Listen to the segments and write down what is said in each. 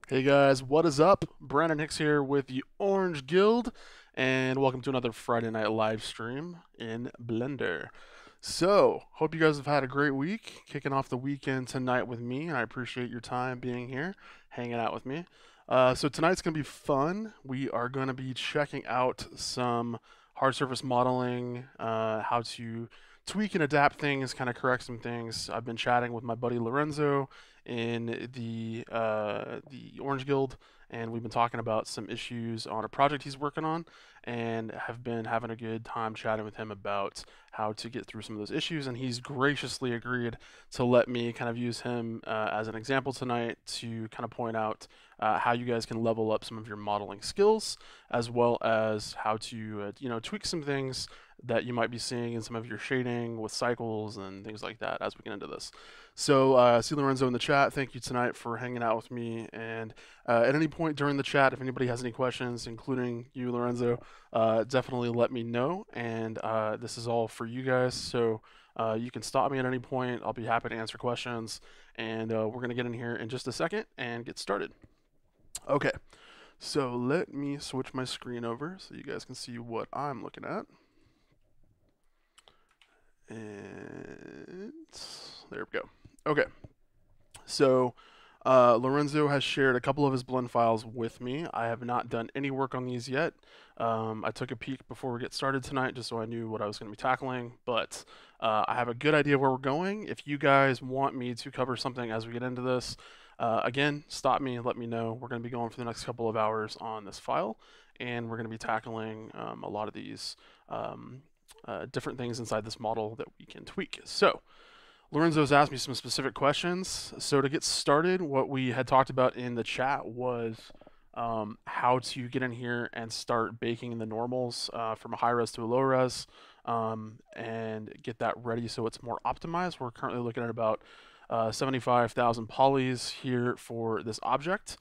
Hey guys, what is up? Brandon Hicks here with the Orange Guild, and welcome to another Friday night live stream in Blender. So, hope you guys have had a great week, kicking off the weekend tonight with me, and I appreciate your time being here, hanging out with me. So tonight's going to be fun. We are going to be checking out some hard surface modeling, how to tweak and adapt things, kind of correct some things. I've been chatting with my buddy Lorenzo in the Orange Guild, and we've been talking about some issues on a project he's working on, and have been having a good time chatting with him about how to get through some of those issues. And he's graciously agreed to let me kind of use him as an example tonight to kind of point out how you guys can level up some of your modeling skills, as well as how to tweak some things that you might be seeing in some of your shading with cycles and things like that as we get into this. So, see Lorenzo in the chat. Thank you tonight for hanging out with me. And at any point during the chat, if anybody has any questions, including you, Lorenzo, definitely let me know. And this is all for you guys. So you can stop me at any point. I'll be happy to answer questions. And we're going to get in here in just a second and get started. Okay. So let me switch my screen over so you guys can see what I'm looking at. And there we go. Okay. So Lorenzo has shared a couple of his blend files with me. I have not done any work on these yet. I took a peek before we get started tonight just so I knew what I was going to be tackling, but I have a good idea where we're going. If you guys want me to cover something as we get into this, again, stop me and let me know. We're going to be going for the next couple of hours on this file, and we're going to be tackling a lot of these different things inside this model that we can tweak. So, Lorenzo's asked me some specific questions. So to get started, what we had talked about in the chat was how to get in here and start baking the normals from a high res to a low res and get that ready so it's more optimized. We're currently looking at about 75,000 polys here for this object,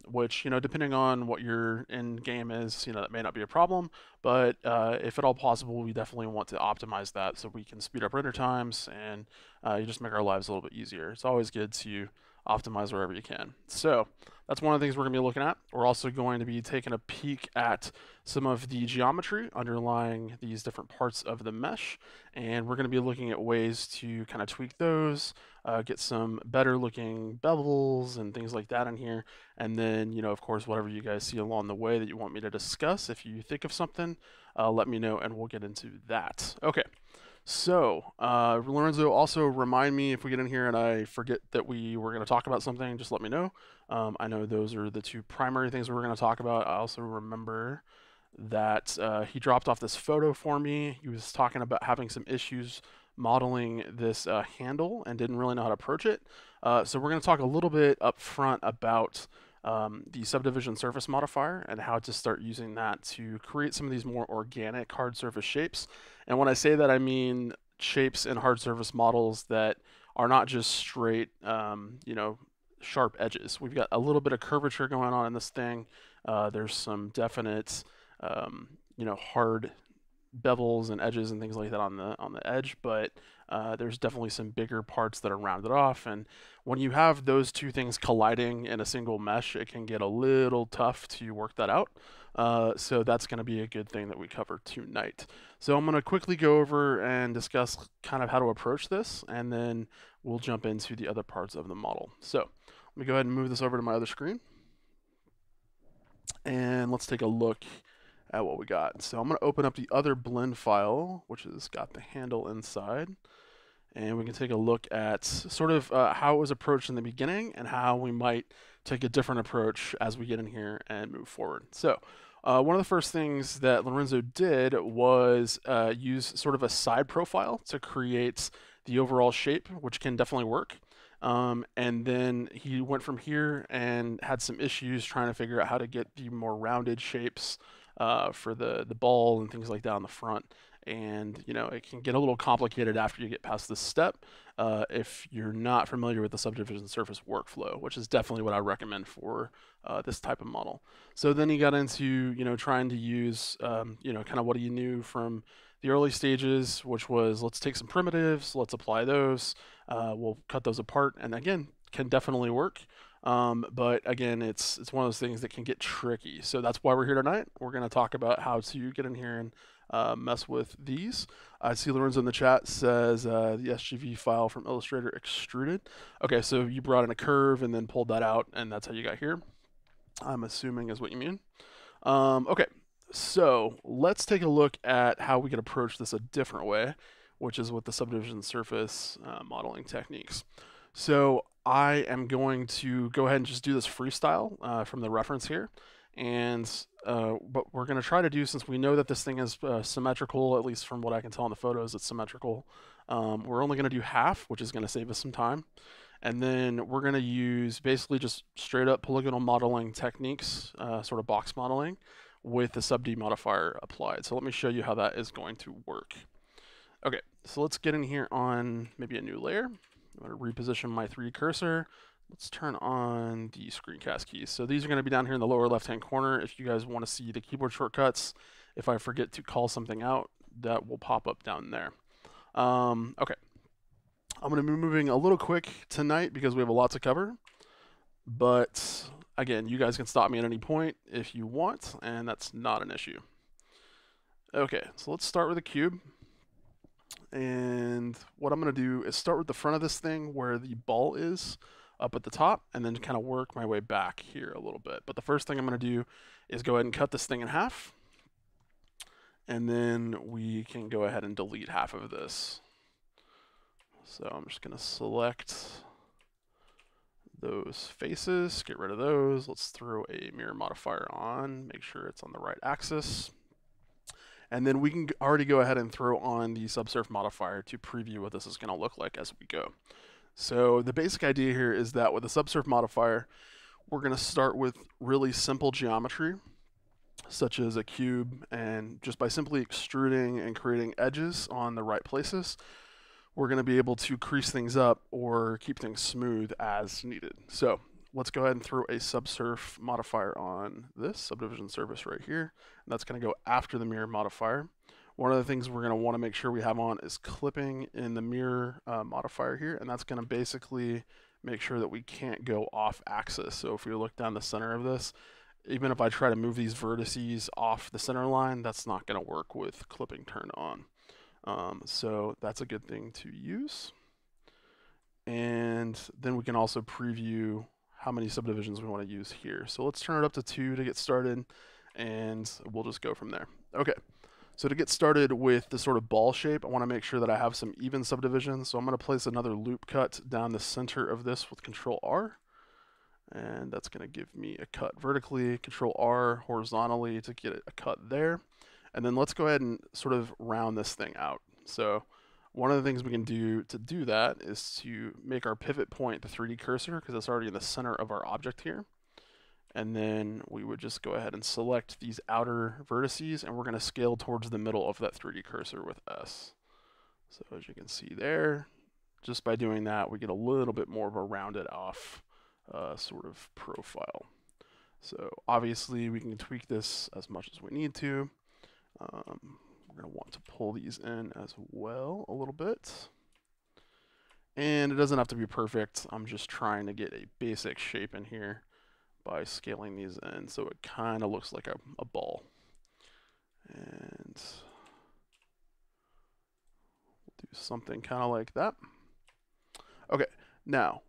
which, depending on what your end game is, that may not be a problem, but if at all possible, we definitely want to optimize that so we can speed up render times and you just make our lives a little bit easier. It's always good to optimize wherever you can. So that's one of the things we're going to be looking at. We're also going to be taking a peek at some of the geometry underlying these different parts of the mesh, and we're going to be looking at ways to kind of tweak those, get some better looking bevels and things like that in here. And then, of course, whatever you guys see along the way that you want me to discuss, if you think of something, let me know and we'll get into that. Okay. So, Lorenzo, also remind me if we get in here and I forget that we were going to talk about something, just let me know. I know those are the two primary things we were going to talk about. I also remember that he dropped off this photo for me. He was talking about having some issues modeling this handle and didn't really know how to approach it. So we're going to talk a little bit up front about the subdivision surface modifier and how to start using that to create some of these more organic hard surface shapes. And when I say that, I mean shapes in hard surface models that are not just straight, sharp edges. We've got a little bit of curvature going on in this thing. There's some definite, hard bevels and edges and things like that on the edge, but there's definitely some bigger parts that are rounded off. And when you have those two things colliding in a single mesh, it can get a little tough to work that out. So that's going to be a good thing that we cover tonight. So I'm going to quickly go over and discuss kind of how to approach this, and then we'll jump into the other parts of the model. So let me go ahead and move this over to my other screen, and let's take a look at what we got. So I'm going to open up the other blend file, which has got the handle inside, and we can take a look at sort of how it was approached in the beginning and how we might take a different approach as we get in here and move forward. So one of the first things that Lorenzo did was use sort of a side profile to create the overall shape, which can definitely work. And then he went from here and had some issues trying to figure out how to get the more rounded shapes for the ball and things like that on the front. And it can get a little complicated after you get past this step if you're not familiar with the subdivision surface workflow, which is definitely what I recommend for this type of model. So then he got into trying to use kind of what he knew from the early stages, which was let's take some primitives, let's apply those, we'll cut those apart, and again, can definitely work. But again, it's one of those things that can get tricky. So that's why we're here tonight. We're going to talk about how to get in here and mess with these. I see Lorenzo in the chat says the SGV file from Illustrator extruded. Okay, so you brought in a curve and then pulled that out, and that's how you got here. I'm assuming is what you mean. Okay, so let's take a look at how we could approach this a different way, which is with the subdivision surface modeling techniques. So I am going to go ahead and just do this freestyle from the reference here. And what we're going to try to do, since we know that this thing is symmetrical, at least from what I can tell in the photos, it's symmetrical. We're only going to do half, which is going to save us some time. And then we're going to use basically just straight up polygonal modeling techniques, sort of box modeling, with the sub D modifier applied. So let me show you how that is going to work. Okay, so let's get in here on maybe a new layer. I'm going to reposition my 3D cursor. Let's turn on the screencast keys. So these are going to be down here in the lower left-hand corner. If you guys want to see the keyboard shortcuts, if I forget to call something out, that will pop up down there. Okay. I'm going to be moving a little quick tonight because we have a lot to cover. But again, you guys can stop me at any point if you want, and that's not an issue. Okay, so let's start with a cube. And what I'm going to do is start with the front of this thing where the ball is up at the top, and then kind of work my way back here a little bit. But the first thing I'm going to do is go ahead and cut this thing in half. And then we can go ahead and delete half of this. So I'm just going to select those faces, get rid of those. Let's throw a mirror modifier on, make sure it's on the right axis. And then we can already go ahead and throw on the subsurf modifier to preview what this is going to look like as we go. So the basic idea here is that with the subsurf modifier, we're going to start with really simple geometry, such as a cube, and just by simply extruding and creating edges on the right places, we're going to be able to crease things up or keep things smooth as needed. So let's go ahead and throw a subsurf modifier on this subdivision surface right here. And that's going to go after the mirror modifier. One of the things we're going to want to make sure we have on is clipping in the mirror modifier here, and that's going to basically make sure that we can't go off axis. So if we look down the center of this, even if I try to move these vertices off the center line, that's not going to work with clipping turned on. So that's a good thing to use. And then we can also preview how many subdivisions we want to use here. So let's turn it up to 2 to get started, and we'll just go from there. Okay, so to get started with the sort of ball shape, I want to make sure that I have some even subdivisions. So I'm going to place another loop cut down the center of this with Control R. And that's going to give me a cut vertically, Control R horizontally to get a cut there. And then let's go ahead and sort of round this thing out. So one of the things we can do to do that is to make our pivot point the 3D cursor, because it's already in the center of our object here. And then we would just go ahead and select these outer vertices, and we're going to scale towards the middle of that 3D cursor with S. So as you can see there, just by doing that, we get a little bit more of a rounded off sort of profile. So obviously we can tweak this as much as we need to. We're going to want to pull these in as well a little bit. And it doesn't have to be perfect. I'm just trying to get a basic shape in here by scaling these in so it kind of looks like a ball. And we'll do something kind of like that. Okay, now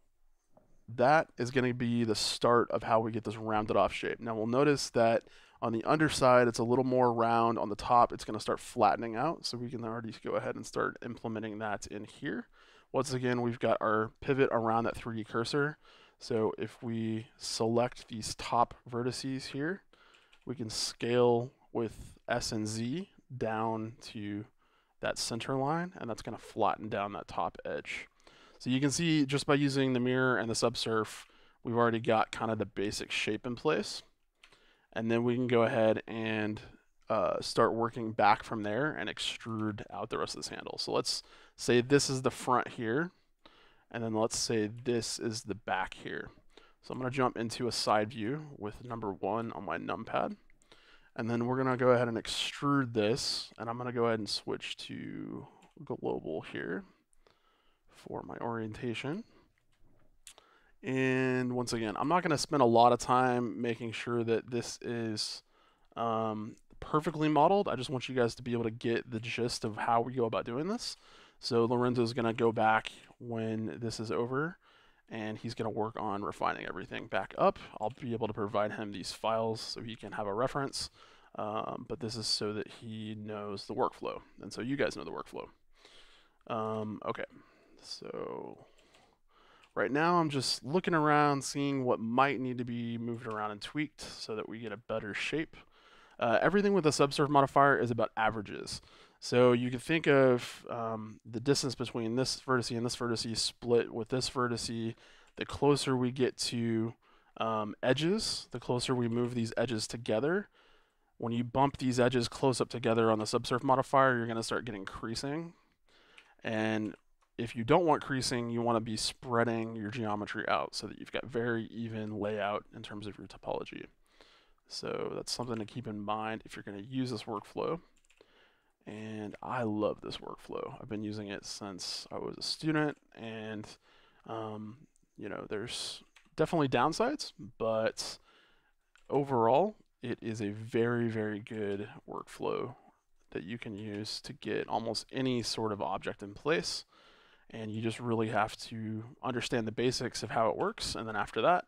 that is going to be the start of how we get this rounded off shape. Now we'll notice that on the underside, it's a little more round. On the top, it's going to start flattening out. So we can already go ahead and start implementing that in here. Once again, we've got our pivot around that 3D cursor. So if we select these top vertices here, we can scale with S and Z down to that center line, and that's going to flatten down that top edge. So you can see just by using the mirror and the subsurf, we've already got kind of the basic shape in place. And then we can go ahead and start working back from there and extrude out the rest of this handle. So let's say this is the front here, and then let's say this is the back here. So I'm going to jump into a side view with number 1 on my numpad. And then we're going to go ahead and extrude this, and I'm going to go ahead and switch to global here for my orientation. And once again, I'm not going to spend a lot of time making sure that this is perfectly modeled. I just want you guys to be able to get the gist of how we go about doing this. So Lorenzo's going to go back when this is over, and he's going to work on refining everything back up. I'll be able to provide him these files so he can have a reference, but this is so that he knows the workflow, and so you guys know the workflow. Okay, so right now I'm just looking around, seeing what might need to be moved around and tweaked so that we get a better shape. Everything with a subsurf modifier is about averages. So you can think of the distance between this vertice and this vertice split with this vertice. The closer we get to edges, the closer we move these edges together. When you bump these edges close up together on the subsurf modifier, you're going to start getting creasing. And if you don't want creasing, you want to be spreading your geometry out so that you've got very even layout in terms of your topology. So that's something to keep in mind if you're going to use this workflow. And I love this workflow. I've been using it since I was a student, and you know, there's definitely downsides, but overall, it is a very, very good workflow that you can use to get almost any sort of object in place. And you just really have to understand the basics of how it works, and then after that,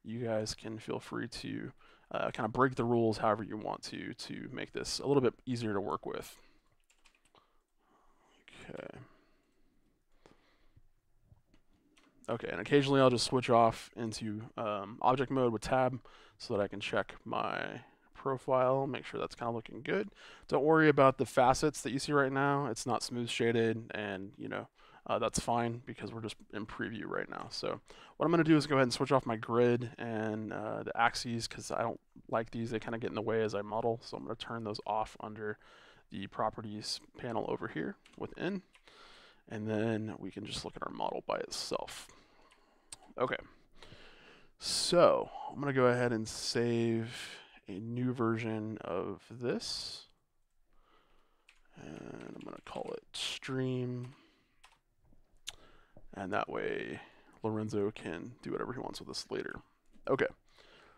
you guys can feel free to kind of break the rules however you want to make this a little bit easier to work with. Okay. Okay, and occasionally I'll just switch off into object mode with tab so that I can check my profile, make sure that's kind of looking good. Don't worry about the facets that you see right now. It's not smooth shaded, and you know, that's fine because we're just in preview right now. So what I'm going to do is go ahead and switch off my grid and the axes because I don't like these. They kind of get in the way as I model. So I'm going to turn those off under the properties panel over here within. And then we can just look at our model by itself. Okay. So I'm going to go ahead and save a new version of this. And I'm going to call it stream. And that way Lorenzo can do whatever he wants with this later. Okay.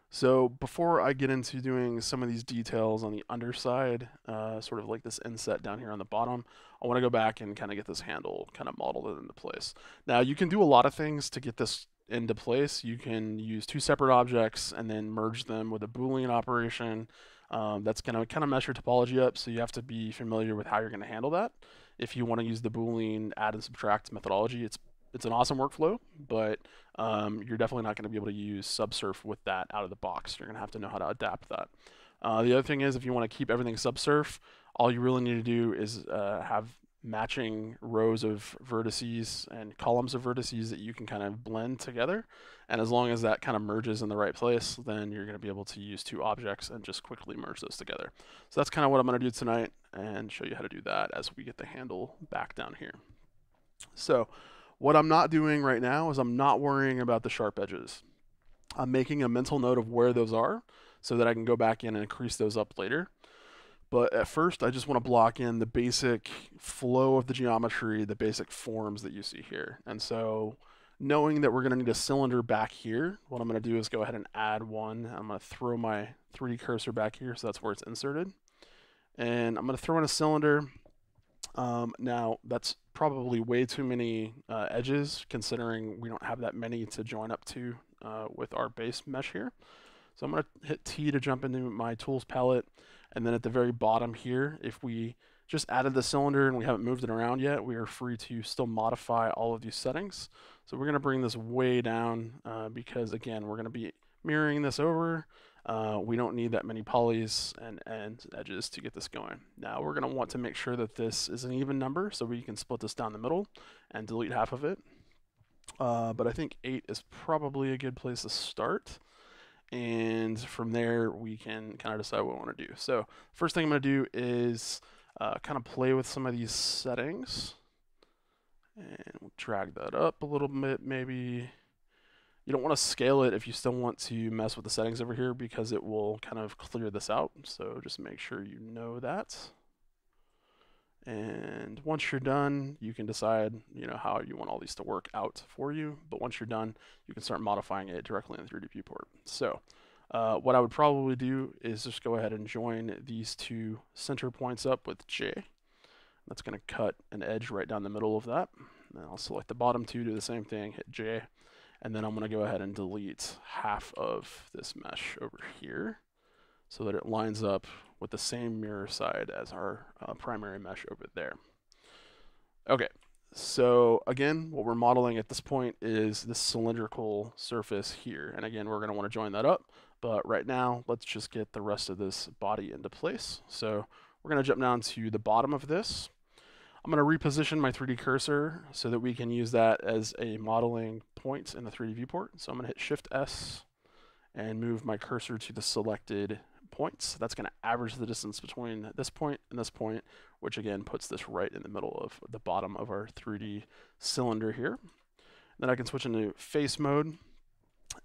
So before I get into doing some of these details on the underside, sort of like this inset down here on the bottom, I want to go back and kind of get this handle kind of modeled into place. Now you can do a lot of things to get this into place. You can use two separate objects and then merge them with a Boolean operation. That's going to kind of mess your topology up, so you have to be familiar with how you're going to handle that. If you want to use the Boolean add and subtract methodology, it's an awesome workflow, but you're definitely not going to be able to use subsurf with that out of the box. You're going to have to know how to adapt that. The other thing is, if you want to keep everything subsurf, all you really need to do is have matching rows of vertices and columns of vertices that you can kind of blend together. And as long as that kind of merges in the right place, then you're going to be able to use two objects and just quickly merge those together. So that's kind of what I'm going to do tonight and show you how to do that as we get the handle back down here. So what I'm not doing right now is I'm not worrying about the sharp edges. I'm making a mental note of where those are so that I can go back in and increase those up later. But at first, I just want to block in the basic flow of the geometry, the basic forms that you see here. And so knowing that we're going to need a cylinder back here, what I'm going to do is go ahead and add one. I'm going to throw my 3D cursor back here, so that's where it's inserted. And I'm going to throw in a cylinder. Now, that's probably way too many edges, considering we don't have that many to join up to with our base mesh here. So I'm going to hit T to jump into my tools palette, and then at the very bottom here, if we just added the cylinder and we haven't moved it around yet, we are free to still modify all of these settings. So we're going to bring this way down because, again, we're going to be mirroring this over. We don't need that many polys and edges to get this going. Now we're going to want to make sure that this is an even number so we can split this down the middle and delete half of it. But I think 8 is probably a good place to start. And from there, we can kind of decide what we want to do. So first thing I'm going to do is kind of play with some of these settings. And we'll drag that up a little bit maybe. You don't want to scale it if you still want to mess with the settings over here because it will kind of clear this out. So just make sure you know that. And once you're done, you can decide, how you want all these to work out for you. But once you're done, you can start modifying it directly in the 3D viewport. So what I would probably do is just go ahead and join these two center points up with J. That's going to cut an edge right down the middle of that. And I'll select the bottom two, do the same thing, hit J. And then I'm going to go ahead and delete half of this mesh over here so that it lines up with the same mirror side as our primary mesh over there. Okay, so again, what we're modeling at this point is this cylindrical surface here. And again, we're going to want to join that up. But right now, let's just get the rest of this body into place. So we're going to jump down to the bottom of this. I'm going to reposition my 3D cursor so that we can use that as a modeling point in the 3D viewport. So I'm going to hit Shift S and move my cursor to the selected points. That's going to average the distance between this point and this point, which again puts this right in the middle of the bottom of our 3D cylinder here. Then I can switch into face mode.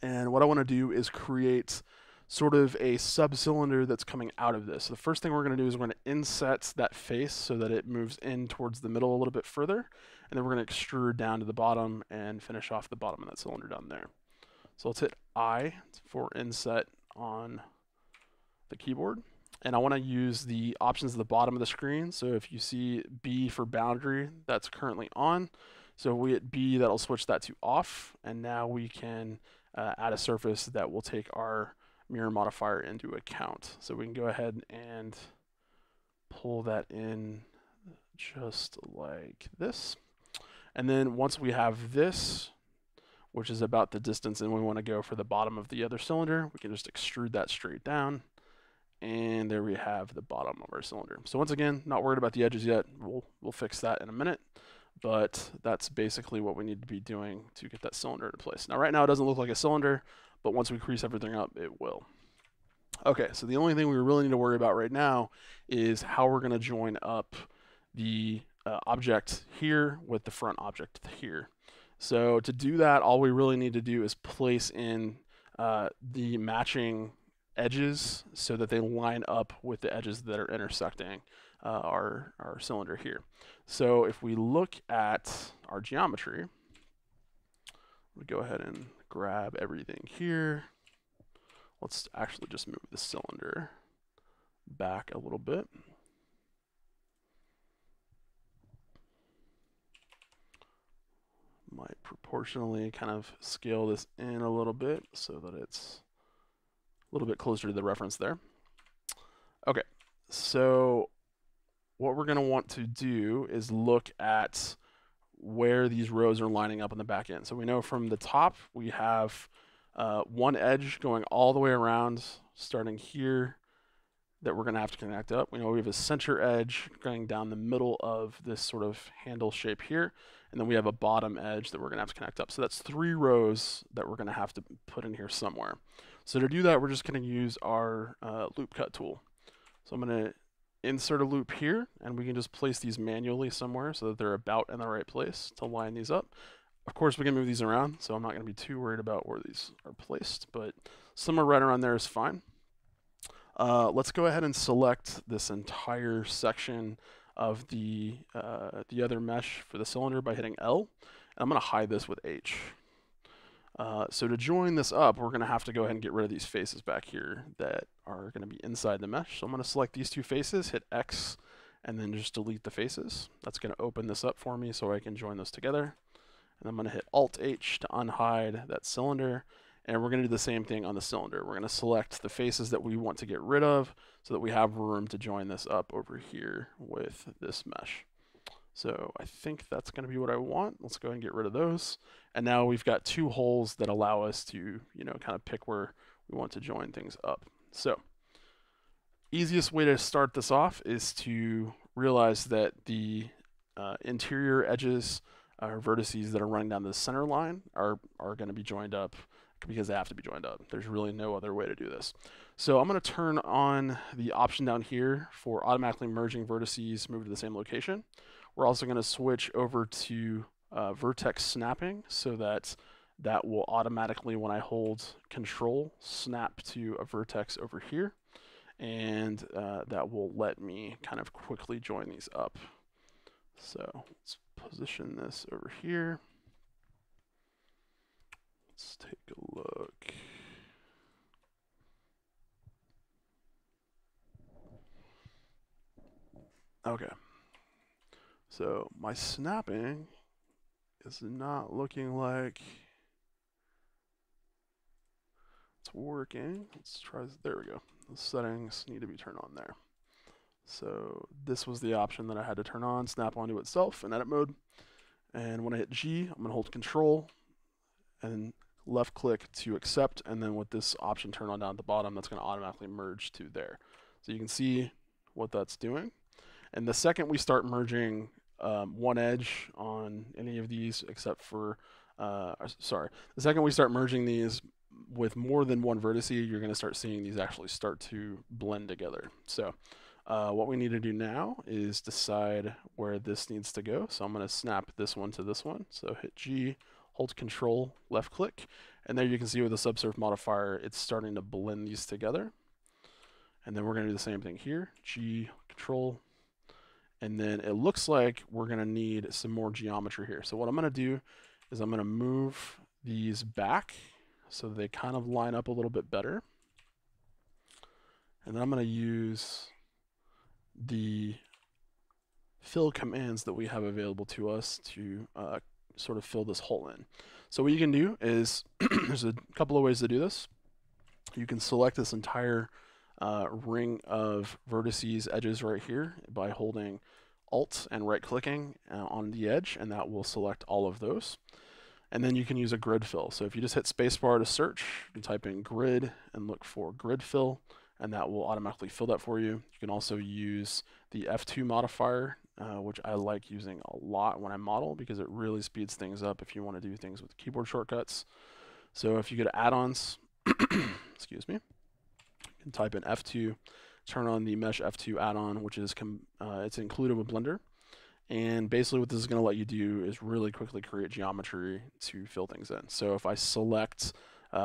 And what I want to do is create sort of a sub-cylinder that's coming out of this. So the first thing we're going to do is we're going to inset that face so that it moves in towards the middle a little bit further. And then we're going to extrude down to the bottom and finish off the bottom of that cylinder down there. So let's hit I for inset on the keyboard. And I want to use the options at the bottom of the screen. So if you see B for boundary, that's currently on. So if we hit B, that'll switch that to off. And now we can add a surface that will take our mirror modifier into account. So we can go ahead and pull that in just like this. And then once we have this, which is about the distance, and we want to go for the bottom of the other cylinder, we can just extrude that straight down. And there we have the bottom of our cylinder. So once again, not worried about the edges yet. We'll fix that in a minute. But that's basically what we need to be doing to get that cylinder into place. Now, right now, it doesn't look like a cylinder, but once we crease everything up, it will. Okay, so the only thing we really need to worry about right now is how we're going to join up the object here with the front object here. So to do that, all we really need to do is place in the matching edges so that they line up with the edges that are intersecting our cylinder here. So if we look at our geometry, we go ahead and grab everything here. Let's actually just move the cylinder back a little bit. Might proportionally kind of scale this in a little bit so that it's a little bit closer to the reference there. Okay, so what we're going to want to do is look at where these rows are lining up on the back end. So we know from the top we have one edge going all the way around, starting here, that we're going to have to connect up. We know we have a center edge going down the middle of this sort of handle shape here, and then we have a bottom edge that we're going to have to connect up. So that's 3 rows that we're going to have to put in here somewhere. So to do that, we're just going to use our loop cut tool. So I'm going to insert a loop here, and we can just place these manually somewhere so that they're about in the right place to line these up. Of course, we can move these around, so I'm not going to be too worried about where these are placed, but somewhere right around there is fine. Let's go ahead and select this entire section of the other mesh for the cylinder by hitting L. And I'm going to hide this with H. So to join this up, we're going to have to go ahead and get rid of these faces back here that are going to be inside the mesh. So I'm going to select these 2 faces, hit X, and then just delete the faces. That's going to open this up for me so I can join those together. And I'm going to hit Alt-H to unhide that cylinder. And we're going to do the same thing on the cylinder. We're going to select the faces that we want to get rid of so that we have room to join this up over here with this mesh. So I think that's going to be what I want. Let's go ahead and get rid of those. And now we've got 2 holes that allow us to, kind of pick where we want to join things up. So easiest way to start this off is to realize that the interior edges or vertices that are running down the center line are going to be joined up because they have to be joined up. There's really no other way to do this. So I'm going to turn on the option down here for automatically merging vertices move to the same location. We're also going to switch over to vertex snapping so that that will automatically, when I hold Control, snap to a vertex over here. And that will let me kind of quickly join these up. So let's position this over here. Let's take a look. Okay. So my snapping is not looking like it's working. Let's try, there we go. The settings need to be turned on there. So this was the option that I had to turn on, snap onto itself in edit mode. And when I hit G, I'm gonna hold Control and left click to accept, and then with this option turned on down at the bottom, that's gonna automatically merge to there. So you can see what that's doing. And the second we start merging one edge on any of these, except for, the second we start merging these with more than one vertex, you're going to start seeing these actually start to blend together. So what we need to do now is decide where this needs to go. So I'm going to snap this one to this one. So hit G, hold Control, left click, and there you can see with the subsurf modifier, it's starting to blend these together. And then we're going to do the same thing here, G, Control, and then it looks like we're going to need some more geometry here. So what I'm going to do is I'm going to move these back so they kind of line up a little bit better. And then I'm going to use the fill commands that we have available to us to sort of fill this hole in. So what you can do is, there's a couple of ways to do this. You can select this entire ring of vertices, edges right here by holding Alt and right clicking on the edge, and that will select all of those. And then you can use a grid fill. So if you just hit spacebar to search, you type in grid and look for grid fill, and that will automatically fill that for you. You can also use the F2 modifier, which I like using a lot when I model because it really speeds things up if you want to do things with keyboard shortcuts. So if you go to add-ons, excuse me, you can type in F2, turn on the Mesh F2 add-on, which is it's included with Blender. And basically what this is going to let you do is really quickly create geometry to fill things in. So if I select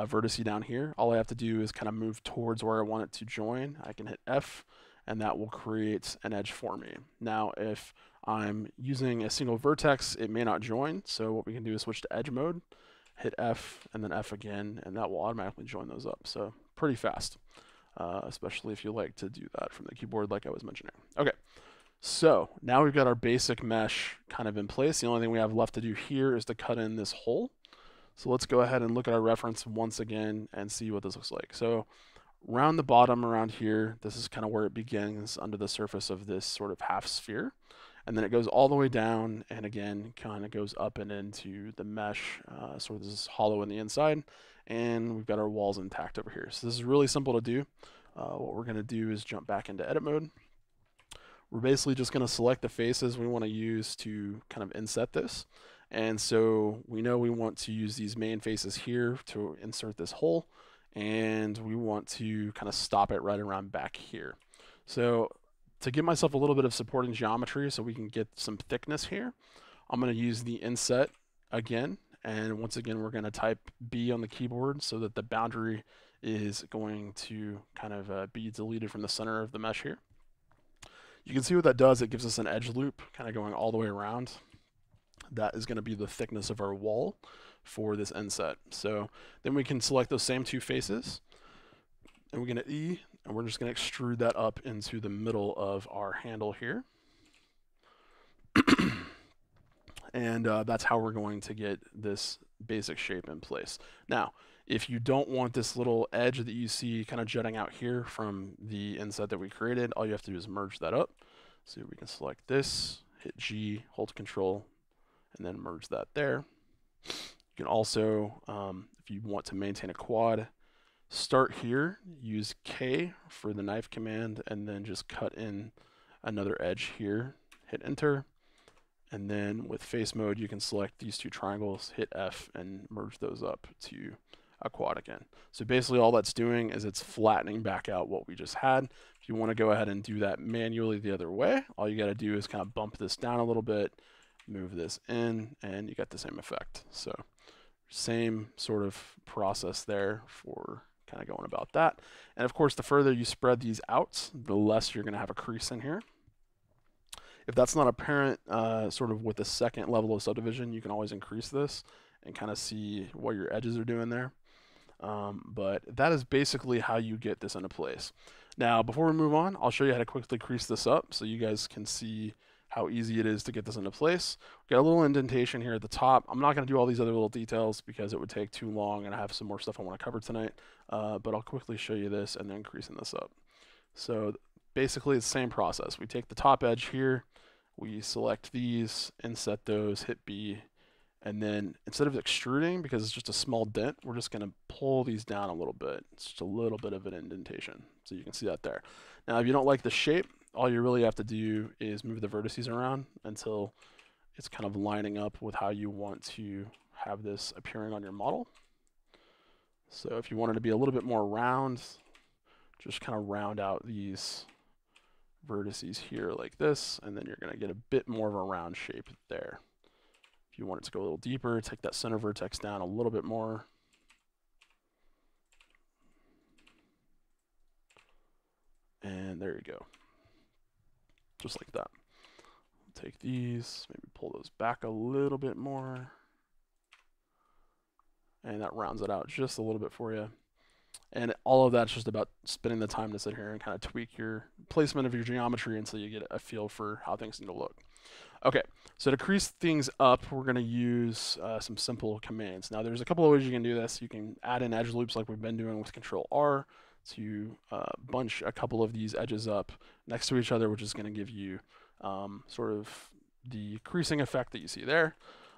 vertex down here, all I have to do is kind of move towards where I want it to join. I can hit F, and that will create an edge for me. Now, if I'm using a single vertex, it may not join. So what we can do is switch to edge mode, hit F, and then F again, and that will automatically join those up. So pretty fast. Especially if you like to do that from the keyboard like I was mentioning. Okay, so now we've got our basic mesh kind of in place. The only thing we have left to do here is to cut in this hole. So let's go ahead and look at our reference once again and see what this looks like. So around the bottom around here, this is kind of where it begins under the surface of this sort of half sphere. And then it goes all the way down and again kind of goes up and into the mesh, sort of this is hollow in the inside. And we've got our walls intact over here. So this is really simple to do. What we're going to do is jump back into edit mode. We're basically just going to select the faces we want to use to kind of inset this. And so we know we want to use these main faces here to insert this hole. And we want to kind of stop it right around back here. So to give myself a little bit of supporting geometry so we can get some thickness here, I'm going to use the inset again. And once again, we're going to type B on the keyboard so that the boundary is going to kind of be deleted from the center of the mesh here. You can see what that does. It gives us an edge loop kind of going all the way around. That is going to be the thickness of our wall for this inset. So then we can select those same two faces, and we're going to E, and we're just going to extrude that up into the middle of our handle here. And that's how we're going to get this basic shape in place. Now, if you don't want this little edge that you see kind of jutting out here from the inset that we created, all you have to do is merge that up. So we can select this, hit G, hold Control, and then merge that there. You can also, if you want to maintain a quad, start here, use K for the knife command, and then just cut in another edge here, hit enter. And then with face mode, you can select these two triangles, hit F, and merge those up to a quad again. So basically all that's doing is it's flattening back out what we just had. If you want to go ahead and do that manually the other way, all you got to do is kind of bump this down a little bit, move this in, and you get the same effect. So same sort of process there for kind of going about that. And of course, the further you spread these out, the less you're going to have a crease in here. If that's not apparent sort of with the second level of subdivision, you can always increase this and kind of see what your edges are doing there. But that is basically how you get this into place. Now, before we move on, I'll show you how to quickly crease this up so you guys can see how easy it is to get this into place. Got a little indentation here at the top. I'm not going to do all these other little details because it would take too long and I have some more stuff I want to cover tonight. But I'll quickly show you this and then creasing this up. So basically it's the same process. We take the top edge here, we select these, inset those, hit B, and then instead of extruding, because it's just a small dent, we're just going to pull these down a little bit. It's just a little bit of an indentation. So you can see that there. Now, if you don't like the shape, all you really have to do is move the vertices around until it's kind of lining up with how you want to have this appearing on your model. So if you wanted to be a little bit more round, just kind of round out these vertices here like this, and then you're going to get a bit more of a round shape there. If you want it to go a little deeper, take that center vertex down a little bit more. And there you go. Just like that. Take these, maybe pull those back a little bit more. And that rounds it out just a little bit for you. And all of that's just about spending the time to sit here and kind of tweak your placement of your geometry until you get a feel for how things need to look. Okay, so to crease things up, we're going to use some simple commands. Now, there's a couple of ways you can do this. You can add in edge loops like we've been doing with Control R to bunch a couple of these edges up next to each other, which is going to give you sort of the creasing effect that you see there.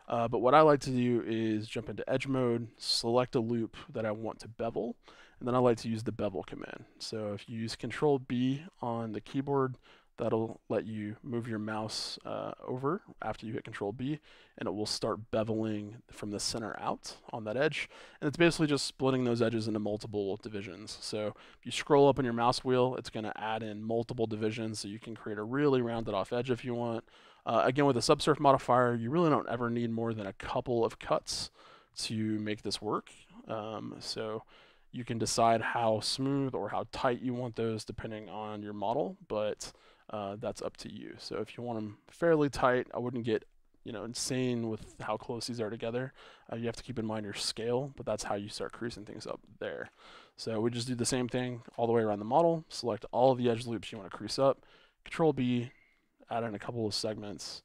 But what I like to do is jump into edge mode, select a loop that I want to bevel, and then I like to use the bevel command. So if you use Control B on the keyboard, that'll let you move your mouse over after you hit Control B, and it will start beveling from the center out on that edge. And it's basically just splitting those edges into multiple divisions. So if you scroll up on your mouse wheel, it's going to add in multiple divisions, so you can create a really rounded off edge if you want. Again, with a subsurf modifier, you really don't ever need more than a couple of cuts to make this work. So you can decide how smooth or how tight you want those depending on your model, but that's up to you. So if you want them fairly tight, I wouldn't get insane with how close these are together. You have to keep in mind your scale, but that's how you start creasing things up there. So we just do the same thing all the way around the model, select all of the edge loops you want to crease up, Control B, add in a couple of segments,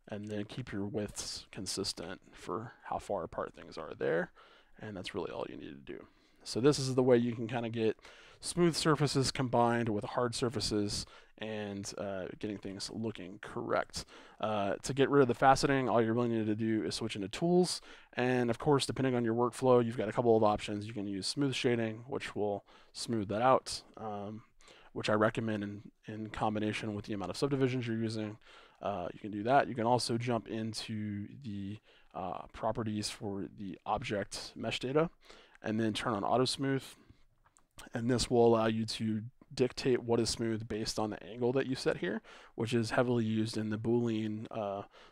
and then keep your widths consistent for how far apart things are there. And that's really all you need to do. So this is the way you can kind of get smooth surfaces combined with hard surfaces and getting things looking correct. To get rid of the faceting, all you really need to do is switch into tools. And of course, depending on your workflow, you've got a couple of options. You can use smooth shading, which will smooth that out, which I recommend in combination with the amount of subdivisions you're using. You can do that. You can also jump into the properties for the object mesh data and then turn on auto smooth. And this will allow you to dictate what is smooth based on the angle that you set here, which is heavily used in the Boolean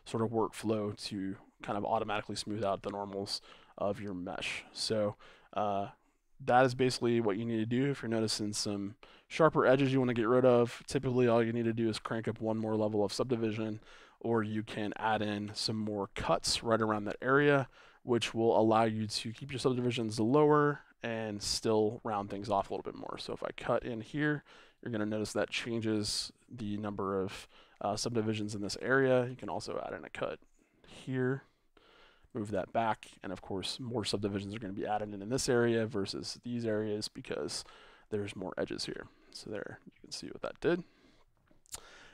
sort of workflow to kind of automatically smooth out the normals of your mesh. So that is basically what you need to do. If you're noticing some sharper edges you want to get rid of, typically all you need to do is crank up one more level of subdivision, or you can add in some more cuts right around that area, which will allow you to keep your subdivisions lower and still round things off a little bit more. So if I cut in here, you're going to notice that changes the number of subdivisions in this area. You can also add in a cut here, move that back, and of course more subdivisions are going to be added in this area versus these areas because there's more edges here. So there, you can see what that did.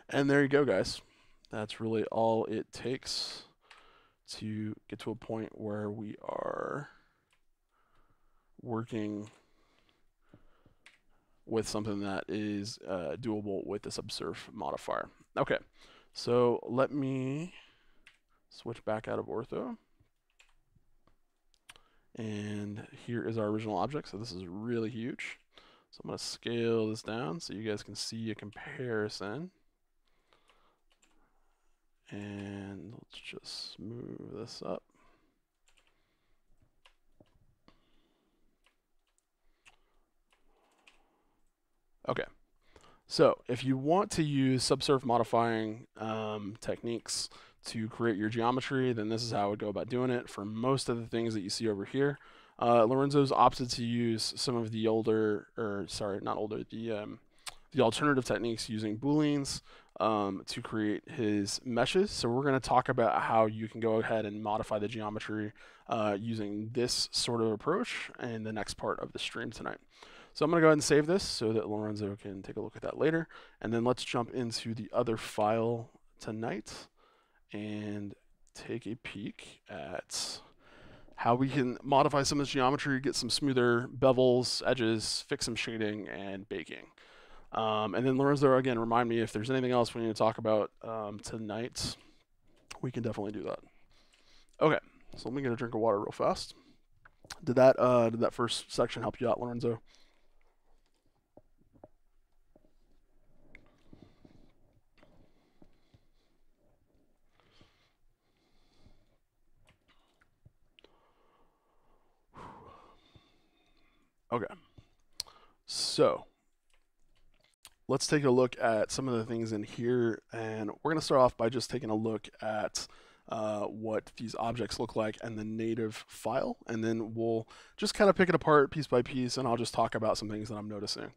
And there you go, guys. That's really all it takes to get to a point where we are working with something that is doable with the subsurf modifier. Okay, so let me switch back out of ortho. And here is our original object. So this is really huge. So I'm going to scale this down so you guys can see a comparison. And let's just move this up. Okay, So if you want to use subsurf modifying techniques to create your geometry, then this is how I would go about doing it for most of the things that you see over here. Lorenzo's opted to use some of the older, or sorry, not older, the alternative techniques using booleans to create his meshes. So we're going to talk about how you can go ahead and modify the geometry using this sort of approach in the next part of the stream tonight. So I'm going to go ahead and save this so that Lorenzo can take a look at that later. And then let's jump into the other file tonight and take a peek at how we can modify some of this geometry, get some smoother bevels, edges, fix some shading, and baking. And then Lorenzo, again, remind me if there's anything else we need to talk about tonight. We can definitely do that. Okay, so let me get a drink of water real fast. Did that first section help you out, Lorenzo? Okay, so let's take a look at some of the things in here, and we're going to start off by just taking a look at what these objects look like and the native file, and then we'll just kind of pick it apart piece by piece, and I'll just talk about some things that I'm noticing.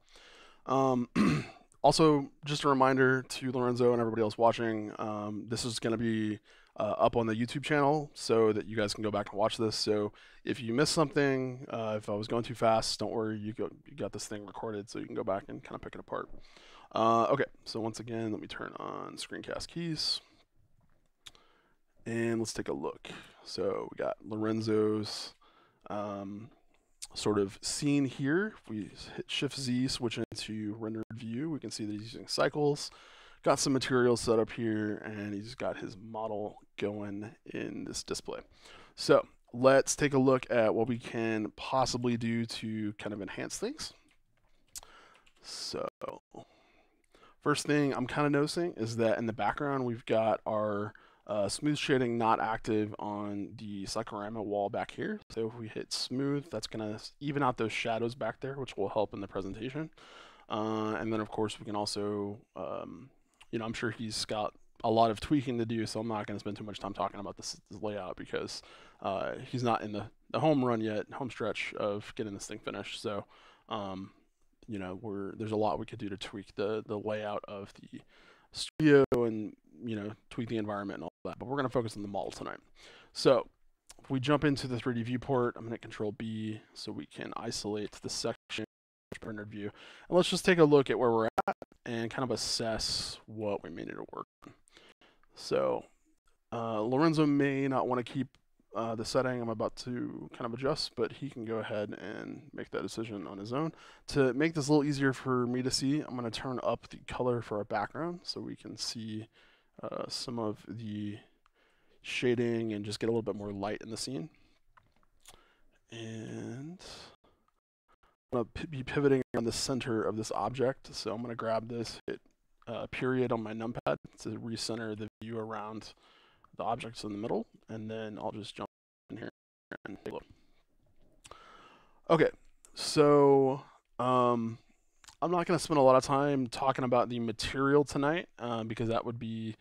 Also, just a reminder to Lorenzo and everybody else watching, this is going to be up on the YouTube channel so that you guys can go back and watch this. So if you missed something, if I was going too fast, don't worry, you got this thing recorded so you can go back and kind of pick it apart. Okay, so once again, let me turn on screencast keys. And let's take a look. So we got Lorenzo's sort of scene here. If we hit Shift Z, switch into rendered view, we can see that he's using cycles. Got some materials set up here, and he's got his model going in this display. So let's take a look at what we can possibly do to kind of enhance things. So first thing I'm kind of noticing is that in the background, we've got our smooth shading not active on the cyclorama wall back here. So if we hit smooth, that's going to even out those shadows back there, which will help in the presentation. And then, of course, we can also, I'm sure he's got a lot of tweaking to do, so I'm not going to spend too much time talking about this layout because he's not in the home run yet, home stretch of getting this thing finished. So, there's a lot we could do to tweak the layout of the studio and, tweak the environment and all that. But we're going to focus on the model tonight. So if we jump into the 3D viewport, I'm going to hit Control B so we can isolate the section rendered view. And let's just take a look at where we're at and kind of assess what we may need to work on. So Lorenzo may not want to keep the setting I'm about to kind of adjust, but he can go ahead and make that decision on his own. To make this a little easier for me to see, I'm going to turn up the color for our background so we can see some of the shading and just get a little bit more light in the scene. And I'm going to be pivoting on the center of this object. So I'm going to grab this, hit period on my numpad to recenter the view around the objects in the middle, and then I'll just jump in here and take a look. Okay, so I'm not going to spend a lot of time talking about the material tonight because that would be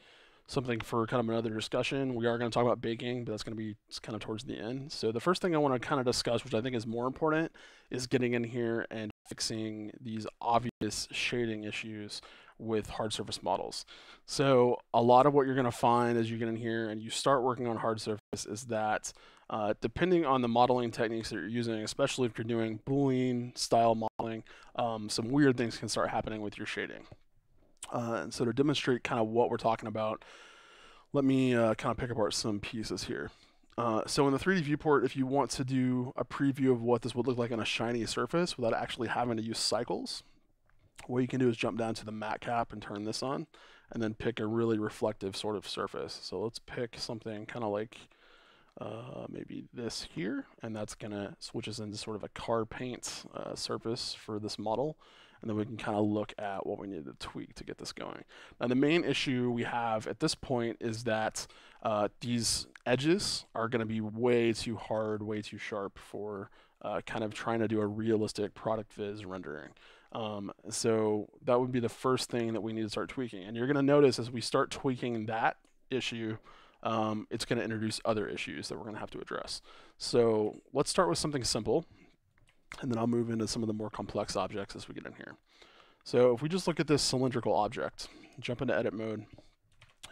something for kind of another discussion. We are going to talk about baking, but that's going to be kind of towards the end. So the first thing I want to kind of discuss, which I think is more important, is getting in here and fixing these obvious shading issues with hard surface models. So a lot of what you're going to find as you get in here and you start working on hard surface is that depending on the modeling techniques that you're using, especially if you're doing Boolean style modeling, some weird things can start happening with your shading. And so to demonstrate kind of what we're talking about, let me kind of pick apart some pieces here. So in the 3D viewport, if you want to do a preview of what this would look like on a shiny surface without actually having to use cycles, what you can do is jump down to the matte cap and turn this on, and then pick a really reflective sort of surface. So let's pick something kind of like maybe this here, and that's gonna switch us into sort of a car paint surface for this model. And then we can kind of look at what we need to tweak to get this going. Now the main issue we have at this point is that these edges are gonna be way too hard, way too sharp for kind of trying to do a realistic product viz rendering. So that would be the first thing that we need to start tweaking. And you're going to notice as we start tweaking that issue, it's going to introduce other issues that we're going to have to address. So let's start with something simple, and then I'll move into some of the more complex objects as we get in here. So if we just look at this cylindrical object, jump into edit mode,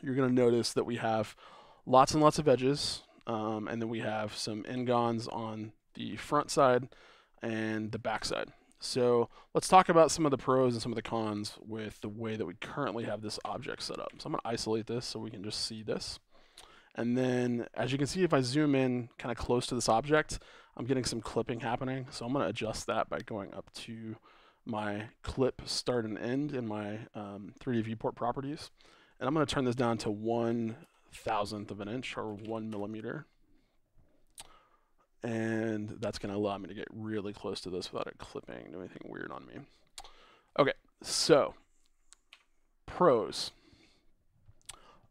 you're going to notice that we have lots and lots of edges, and then we have some n-gons on the front side and the back side. So let's talk about some of the pros and some of the cons with the way that we currently have this object set up. So I'm going to isolate this so we can just see this. And then as you can see, if I zoom in kind of close to this object, I'm getting some clipping happening. So I'm going to adjust that by going up to my clip start and end in my 3D viewport properties. And I'm going to turn this down to 1/1000th of an inch, or 1 millimeter. And that's going to allow me to get really close to this without it clipping, do anything weird on me. Okay, so pros.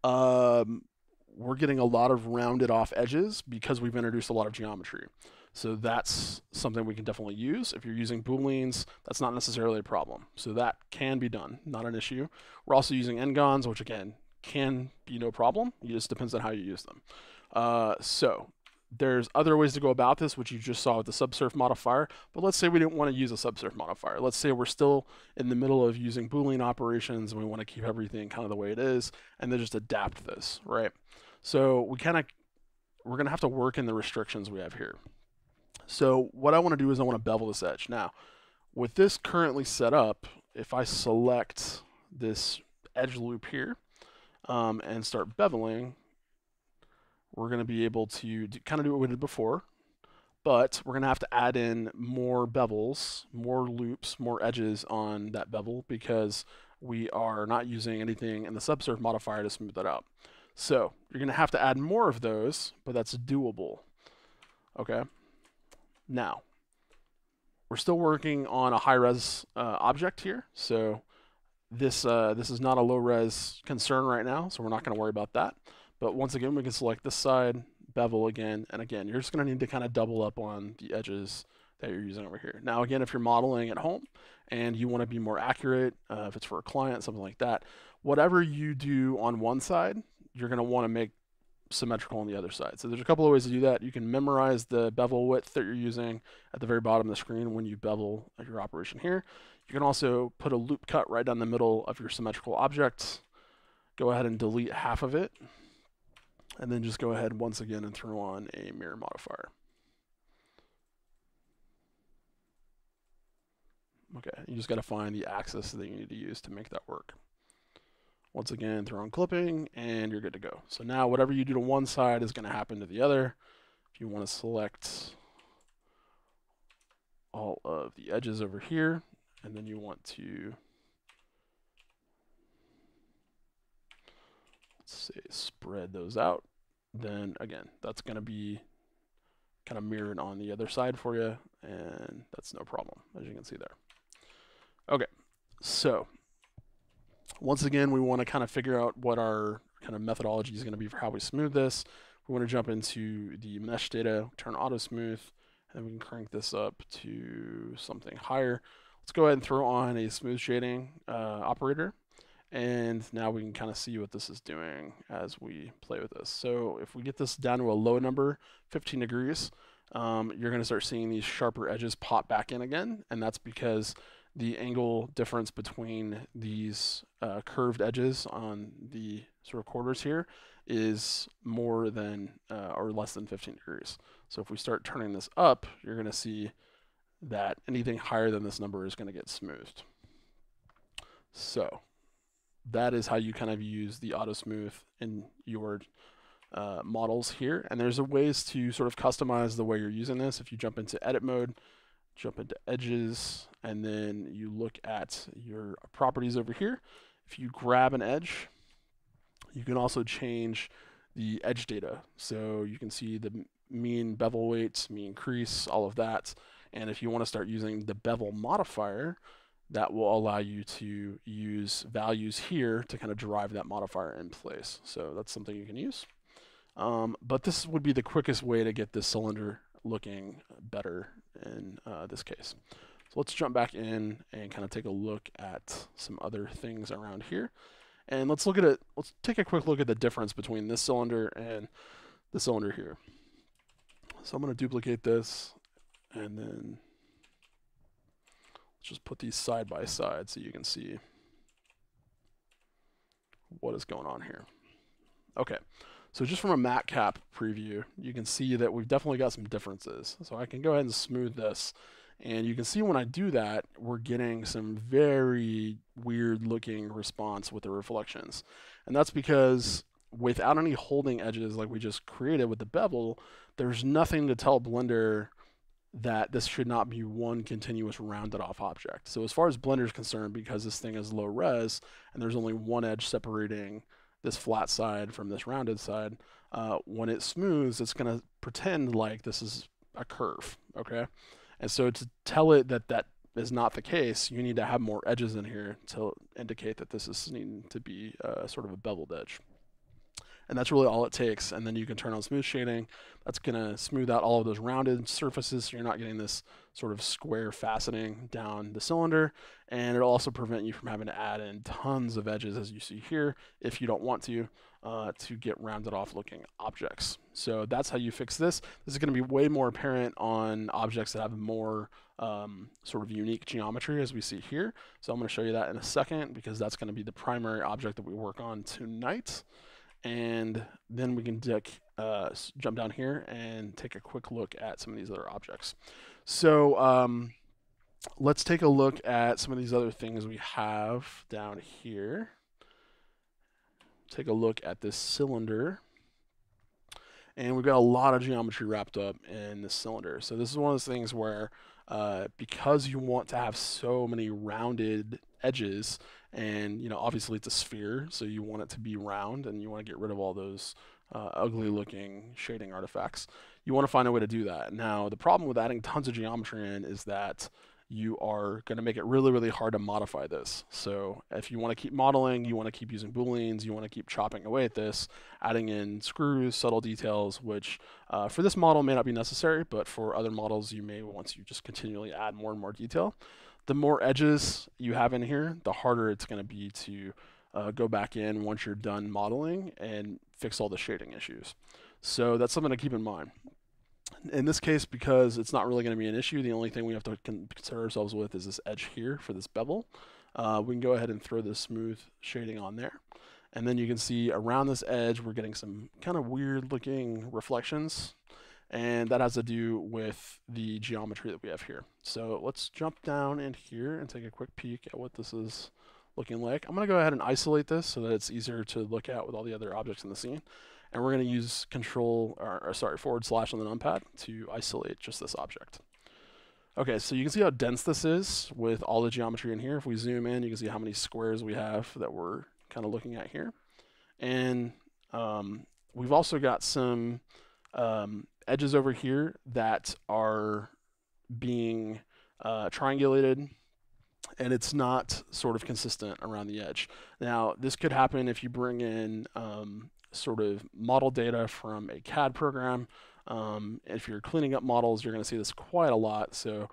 We're getting a lot of rounded off edges because we've introduced a lot of geometry. So that's something we can definitely use. If you're using booleans, that's not necessarily a problem. So that can be done, not an issue. We're also using n-gons, which again, can be no problem. It just depends on how you use them. So there's other ways to go about this, which you just saw with the subsurf modifier. But let's say we didn't want to use a subsurf modifier. Let's say we're still in the middle of using Boolean operations and we want to keep everything kind of the way it is, and then just adapt this, right? So we're going to have to work in the restrictions we have here. So what I want to do is I want to bevel this edge. Now, with this currently set up, if I select this edge loop here and start beveling, we're going to be able to kind of do what we did before, but we're going to have to add in more bevels, more loops, more edges on that bevel because we are not using anything in the subsurf modifier to smooth that out. So you're going to have to add more of those, but that's doable. Okay. Now, we're still working on a high-res object here, so this is not a low-res concern right now, so we're not going to worry about that. But once again, we can select this side, bevel again, and again, you're just going to need to kind of double up on the edges that you're using over here. Now, again, if you're modeling at home and you want to be more accurate, if it's for a client, something like that, whatever you do on one side, you're going to want to make symmetrical on the other side. So there's a couple of ways to do that. You can memorize the bevel width that you're using at the very bottom of the screen when you bevel your operation here. You can also put a loop cut right down the middle of your symmetrical object. Go ahead and delete half of it. And then just go ahead once again and throw on a mirror modifier. Okay, you just got to find the axis that you need to use to make that work. Once again, throw on clipping, and you're good to go. So now whatever you do to one side is going to happen to the other. If you want to select all of the edges over here, and then you want to, let's say, spread those out, then again, that's going to be kind of mirrored on the other side for you, and that's no problem, as you can see there. Okay, so once again, we want to kind of figure out what our kind of methodology is going to be for how we smooth this. We want to jump into the mesh data, turn auto smooth, and we can crank this up to something higher. Let's go ahead and throw on a smooth shading operator. And now we can kind of see what this is doing as we play with this. So if we get this down to a low number, 15 degrees, you're going to start seeing these sharper edges pop back in again. And that's because the angle difference between these curved edges on the sort of quarters here is more than or less than 15 degrees. So if we start turning this up, you're going to see that anything higher than this number is going to get smoothed. So that is how you kind of use the auto smooth in your models here. And there's ways to sort of customize the way you're using this. If you jump into edit mode, jump into edges, and then you look at your properties over here. If you grab an edge, you can also change the edge data. So you can see the mean bevel weight, mean crease, all of that. And if you want to start using the bevel modifier, that will allow you to use values here to kind of drive that modifier in place. So that's something you can use. But this would be the quickest way to get this cylinder looking better in this case. So let's jump back in and kind of take a look at some other things around here. And let's look at it. Let's take a quick look at the difference between this cylinder and the cylinder here. So I'm going to duplicate this, and then let's just put these side by side so you can see what is going on here. Okay, so just from a MatCap preview, you can see that we've definitely got some differences. So I can go ahead and smooth this, and you can see when I do that, we're getting some very weird looking response with the reflections. And that's because without any holding edges like we just created with the bevel, there's nothing to tell Blender that this should not be one continuous rounded off object. So as far as Blender is concerned, because this thing is low res and there's only one edge separating this flat side from this rounded side, when it smooths, it's going to pretend like this is a curve, okay? And so to tell it that that is not the case, you need to have more edges in here to indicate that this is needing to be sort of a beveled edge. And that's really all it takes. And then you can turn on smooth shading. That's going to smooth out all of those rounded surfaces, so you're not getting this sort of square faceting down the cylinder. And it'll also prevent you from having to add in tons of edges, as you see here, if you don't want to get rounded off looking objects. So that's how you fix this. This is going to be way more apparent on objects that have more sort of unique geometry, as we see here. So I'm going to show you that in a second, because that's going to be the primary object that we work on tonight. And then we can jump down here and take a quick look at some of these other objects. So let's take a look at some of these other things we have down here. Take a look at this cylinder. And we've got a lot of geometry wrapped up in this cylinder. So this is one of those things where because you want to have so many rounded edges, and obviously it's a sphere, so you want it to be round, and you want to get rid of all those ugly looking shading artifacts. You want to find a way to do that. Now the problem with adding tons of geometry in is that you are going to make it really, really hard to modify this. So if you want to keep modeling, you want to keep using booleans, you want to keep chopping away at this, adding in screws, subtle details, which for this model may not be necessary, but for other models you may want to just continually add more and more detail. The more edges you have in here, the harder it's going to be to go back in once you're done modeling and fix all the shading issues. So that's something to keep in mind. In this case, because it's not really going to be an issue, the only thing we have to concern ourselves with is this edge here for this bevel. We can go ahead and throw this smooth shading on there. And then you can see around this edge, we're getting some kind of weird looking reflections. And that has to do with the geometry that we have here. So let's jump down in here and take a quick peek at what this is looking like. I'm going to go ahead and isolate this so that it's easier to look at with all the other objects in the scene. And we're going to use // on the numpad to isolate just this object. Okay, so you can see how dense this is with all the geometry in here. If we zoom in, you can see how many squares we have that we're kind of looking at here. And we've also got some edges over here that are being triangulated, and it's not sort of consistent around the edge. Now, this could happen if you bring in sort of model data from a CAD program. If you're cleaning up models, you're going to see this quite a lot. So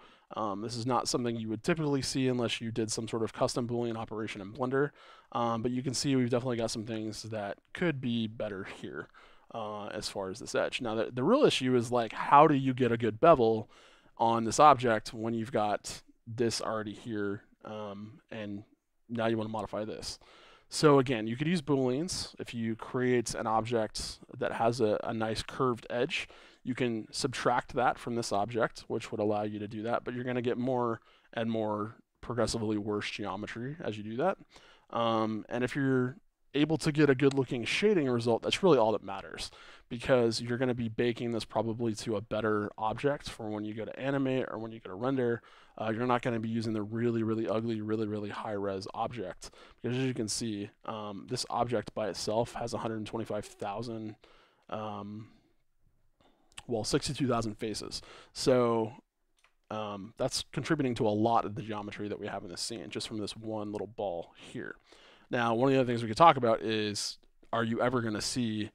this is not something you would typically see unless you did some sort of custom Boolean operation in Blender. But you can see we've definitely got some things that could be better here as far as this edge. Now, the real issue is, like, how do you get a good bevel on this object when you've got this already here, and now you want to modify this? So again, you could use booleans. If you create an object that has a nice curved edge, you can subtract that from this object, which would allow you to do that, but you're going to get more and more progressively worse geometry as you do that. And if you're able to get a good looking shading result, that's really all that matters, because you're going to be baking this probably to a better object for when you go to animate or when you go to render. You're not going to be using the really, really ugly, really, really high res object, because as you can see, this object by itself has 125,000, 62,000 faces. So that's contributing to a lot of the geometry that we have in this scene, just from this one little ball here. Now, one of the other things we could talk about is, are you ever going to see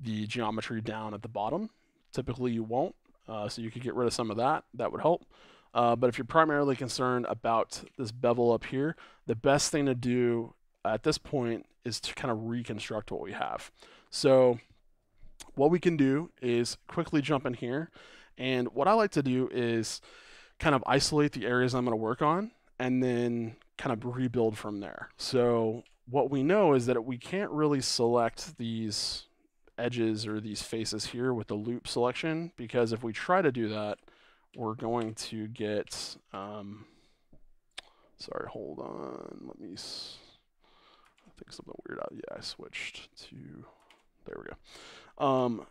the geometry down at the bottom? Typically you won't, so you could get rid of some of that. That would help. But if you're primarily concerned about this bevel up here, the best thing to do at this point is to kind of reconstruct what we have. So what we can do is quickly jump in here. And what I like to do is kind of isolate the areas I'm going to work on and then kind of rebuild from there. So what we know is that we can't really select these edges or these faces here with the loop selection, because if we try to do that, we're going to get, sorry, hold on, let me, I think something weird out. Yeah, I switched to, there we go.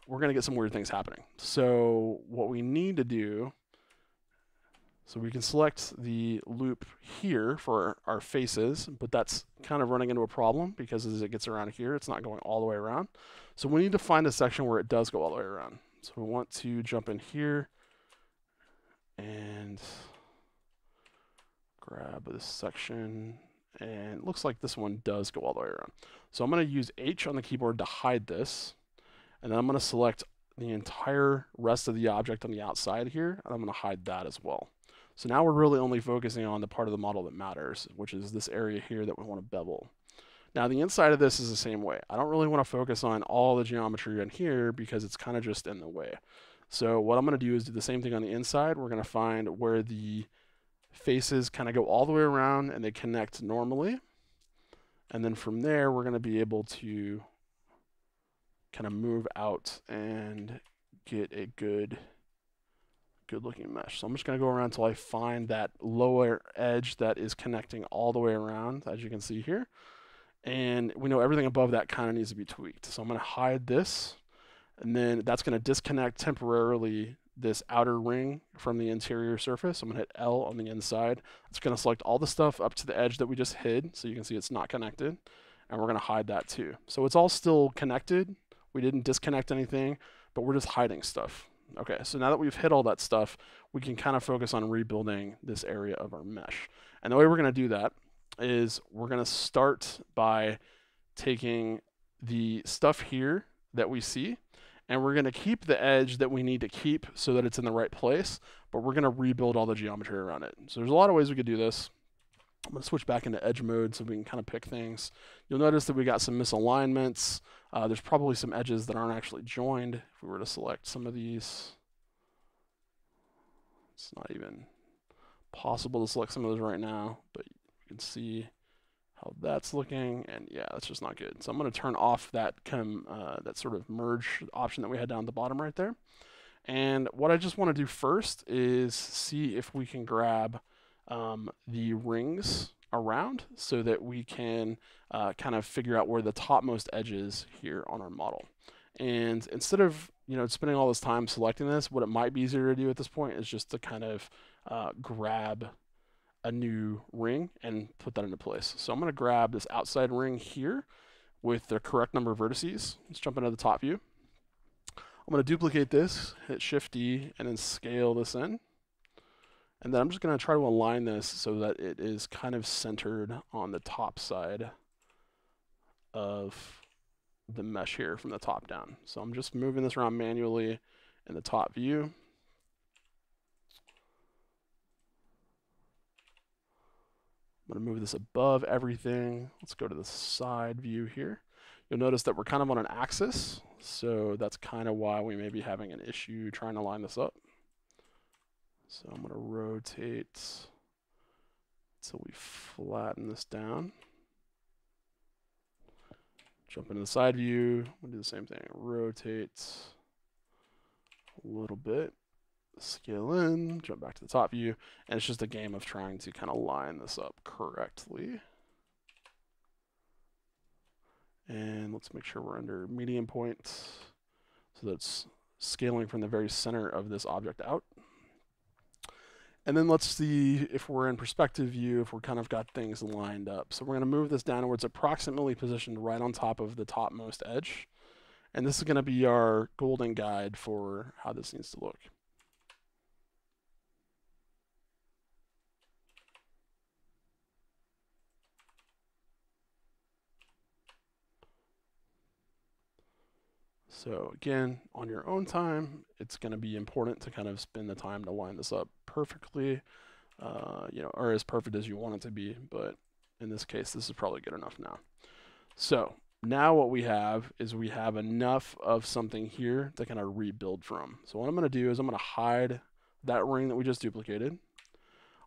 We're going to get some weird things happening. So what we need to do, so we can select the loop here for our faces, but that's kind of running into a problem because as it gets around here, it's not going all the way around. So we need to find a section where it does go all the way around. So we want to jump in here and grab this section, and it looks like this one does go all the way around. So I'm going to use H on the keyboard to hide this, and then I'm going to select the entire rest of the object on the outside here, and I'm going to hide that as well. So now we're really only focusing on the part of the model that matters, which is this area here that we want to bevel. Now the inside of this is the same way. I don't really want to focus on all the geometry in here because it's kind of just in the way. So what I'm going to do is do the same thing on the inside. We're going to find where the faces kind of go all the way around and they connect normally. And then from there, we're going to be able to kind of move out and get a good looking mesh. So I'm just going to go around until I find that lower edge that is connecting all the way around, as you can see here. And we know everything above that kind of needs to be tweaked. So I'm going to hide this, and then that's going to disconnect temporarily this outer ring from the interior surface. I'm going to hit L on the inside. It's going to select all the stuff up to the edge that we just hid, so you can see it's not connected. And we're going to hide that too. So it's all still connected. We didn't disconnect anything, but we're just hiding stuff. Okay, so now that we've hit all that stuff, we can kind of focus on rebuilding this area of our mesh. And the way we're going to do that is we're going to start by taking the stuff here that we see, and we're going to keep the edge that we need to keep so that it's in the right place, but we're going to rebuild all the geometry around it. So there's a lot of ways we could do this. I'm going to switch back into edge mode so we can kind of pick things. You'll notice that we got some misalignments. There's probably some edges that aren't actually joined. If we were to select some of these, it's not even possible to select some of those right now, but you can see how that's looking, and yeah, that's just not good. So I'm going to turn off that that sort of merge option that we had down at the bottom right there. And what I just want to do first is see if we can grab the rings around so that we can kind of figure out where the topmost edge is here on our model. And instead of spending all this time selecting this, what it might be easier to do at this point is just to kind of grab a new ring and put that into place. So I'm going to grab this outside ring here with the correct number of vertices. Let's jump into the top view. I'm going to duplicate this, hit Shift D, and then scale this in. And then I'm just going to try to align this so that it is kind of centered on the top side of the mesh here from the top down. So I'm just moving this around manually in the top view. I'm going to move this above everything. Let's go to the side view here. You'll notice that we're kind of on an axis, so that's kind of why we may be having an issue trying to line this up. So I'm going to rotate until we flatten this down. Jump into the side view. We'll do the same thing. Rotate a little bit. Scale in, jump back to the top view, and it's just a game of trying to kind of line this up correctly. And let's make sure we're under median point, so that's scaling from the very center of this object out. And then let's see if we're in perspective view, if we're kind of got things lined up. So we're going to move this downwards, approximately positioned right on top of the topmost edge. And this is going to be our golden guide for how this needs to look. So again, on your own time, it's going to be important to kind of spend the time to line this up perfectly, or as perfect as you want it to be, but in this case, this is probably good enough now. So now what we have is we have enough of something here to kind of rebuild from. So what I'm going to do is I'm going to hide that ring that we just duplicated.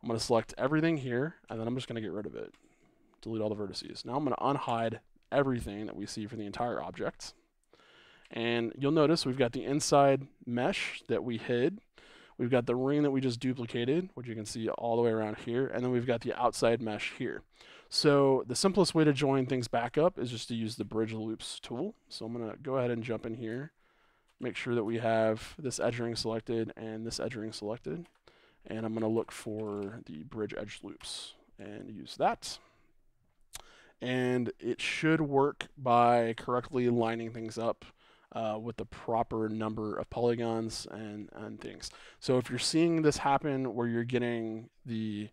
I'm going to select everything here, and then I'm just going to get rid of it. Delete all the vertices. Now I'm going to unhide everything that we see for the entire object. And you'll notice we've got the inside mesh that we hid. We've got the ring that we just duplicated, which you can see all the way around here. And then we've got the outside mesh here. So the simplest way to join things back up is just to use the bridge loops tool. So I'm going to go ahead and jump in here. Make sure that we have this edge ring selected and this edge ring selected. And I'm going to look for the bridge edge loops and use that. And it should work by correctly lining things up with the proper number of polygons and things. So if you're seeing this happen where you're getting the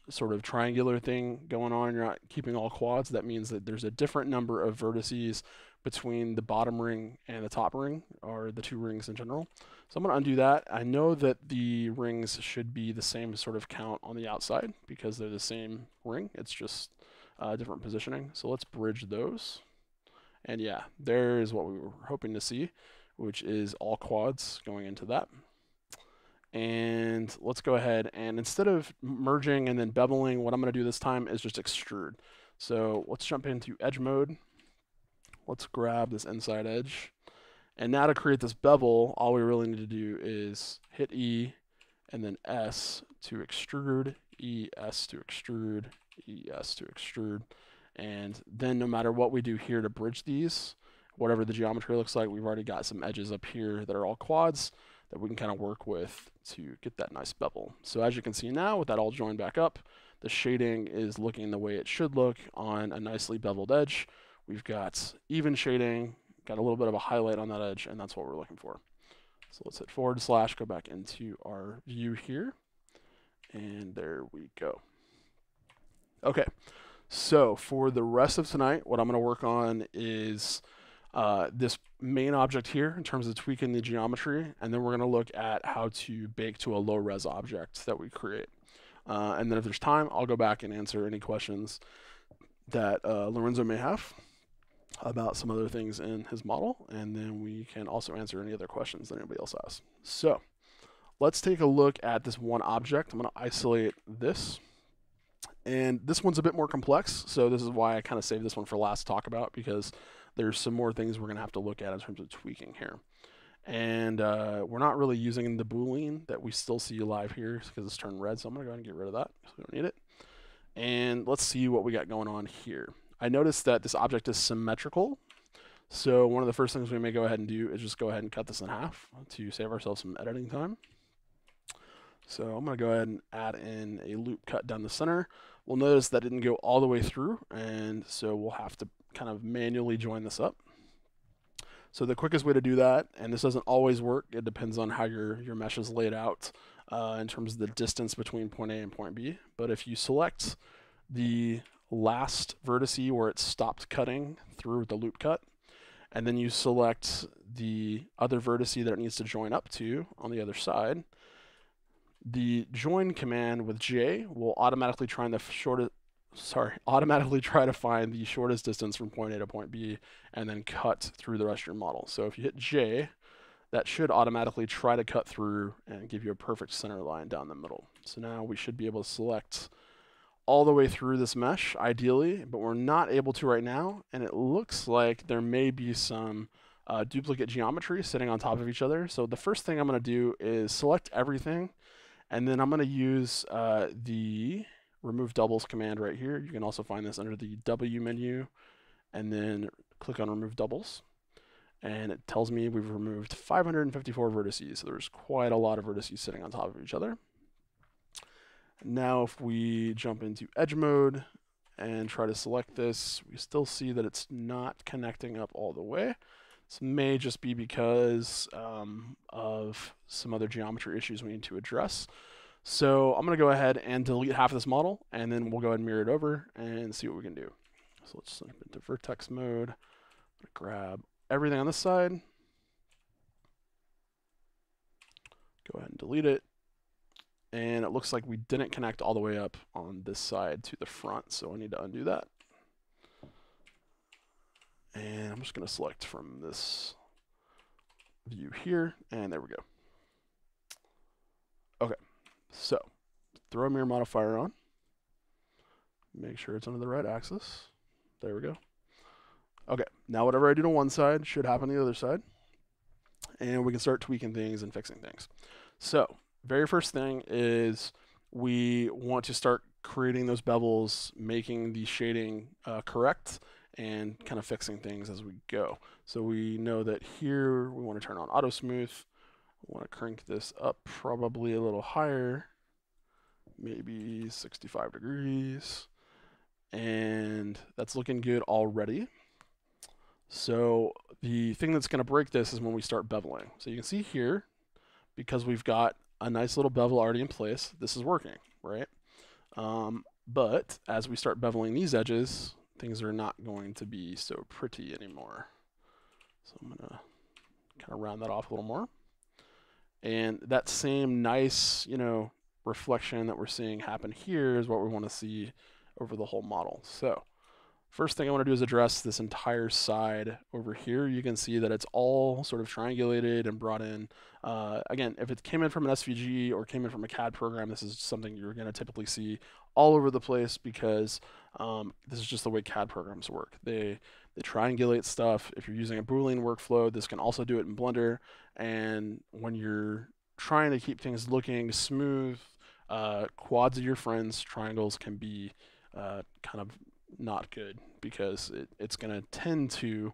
sort of triangular thing going on and you're not keeping all quads, that means that there's a different number of vertices between the bottom ring and the top ring, or the two rings in general. So I'm going to undo that. I know that the rings should be the same sort of count on the outside because they're the same ring. It's just different positioning. So let's bridge those. And yeah, there's what we were hoping to see, which is all quads going into that. And let's go ahead and instead of merging and then beveling, what I'm going to do this time is just extrude. So let's jump into edge mode. Let's grab this inside edge. And now to create this bevel, all we really need to do is hit E and then S to extrude, E, S to extrude, E, S to extrude. And then no matter what we do here to bridge these, whatever the geometry looks like, we've already got some edges up here that are all quads that we can kind of work with to get that nice bevel. So as you can see now, with that all joined back up, the shading is looking the way it should look on a nicely beveled edge. We've got even shading, got a little bit of a highlight on that edge, and that's what we're looking for. So let's hit /, go back into our view here, and there we go. Okay, so for the rest of tonight, what I'm going to work on is this main object here in terms of tweaking the geometry, and then we're going to look at how to bake to a low-res object that we create. And then if there's time, I'll go back and answer any questions that Lorenzo may have about some other things in his model, and then we can also answer any other questions that anybody else has. So let's take a look at this one object. I'm going to isolate this. And this one's a bit more complex, so this is why I kind of saved this one for last to talk about, because there's some more things we're going to have to look at in terms of tweaking here. And we're not really using the Boolean that we still see live here because it's turned red, so I'm going to go ahead and get rid of that because we don't need it. And let's see what we got going on here. I noticed that this object is symmetrical, so one of the first things we may go ahead and do is just go ahead and cut this in half to save ourselves some editing time. So I'm going to go ahead and add in a loop cut down the center. We'll notice that didn't go all the way through, and so we'll have to kind of manually join this up. So the quickest way to do that, and this doesn't always work, it depends on how your mesh is laid out in terms of the distance between point A and point B. But if you select the last vertice where it stopped cutting through the loop cut, and then you select the other vertice that it needs to join up to on the other side, the join command with J will automatically try to find the shortest distance from point A to point B and then cut through the rest of your model. So if you hit J, that should automatically try to cut through and give you a perfect center line down the middle. So now we should be able to select all the way through this mesh, ideally, but we're not able to right now, and it looks like there may be some duplicate geometry sitting on top of each other. So the first thing I'm going to do is select everything, and then I'm going to use the remove doubles command right here. You can also find this under the W menu, and then click on remove doubles. And it tells me we've removed 554 vertices. So there's quite a lot of vertices sitting on top of each other. Now if we jump into edge mode and try to select this, we still see that it's not connecting up all the way. This may just be because of some other geometry issues we need to address. So I'm going to go ahead and delete half of this model, and then we'll go ahead and mirror it over and see what we can do. So let's jump into vertex mode. I'm going to grab everything on this side. Go ahead and delete it. and it looks like we didn't connect all the way up on this side to the front, so I need to undo that. And I'm just going to select from this view here, and there we go. Okay, so throw a mirror modifier on. Make sure it's under the right axis. There we go. Okay, now whatever I do to one side should happen to the other side. And we can start tweaking things and fixing things. So, very first thing is we want to start creating those bevels, making the shading correct, and kind of fixing things as we go. So we know that here we want to turn on auto smooth. We want to crank this up probably a little higher, maybe 65 degrees. And that's looking good already. So the thing that's going to break this is when we start beveling. So you can see here, because we've got a nice little bevel already in place, this is working, right? But as we start beveling these edges, things are not going to be so pretty anymore. So I'm going to kind of round that off a little more. And that same nice, reflection that we're seeing happen here is what we want to see over the whole model. So first thing I want to do is address this entire side over here. You can see that it's all sort of triangulated and brought in. Again, if it came in from an SVG or came in from a CAD program, this is something you're going to typically see all over the place because this is just the way CAD programs work. They triangulate stuff. If you're using a Boolean workflow, this can also do it in Blender. And when you're trying to keep things looking smooth, quads are your friends. Triangles can be kind of not good because it's going to tend to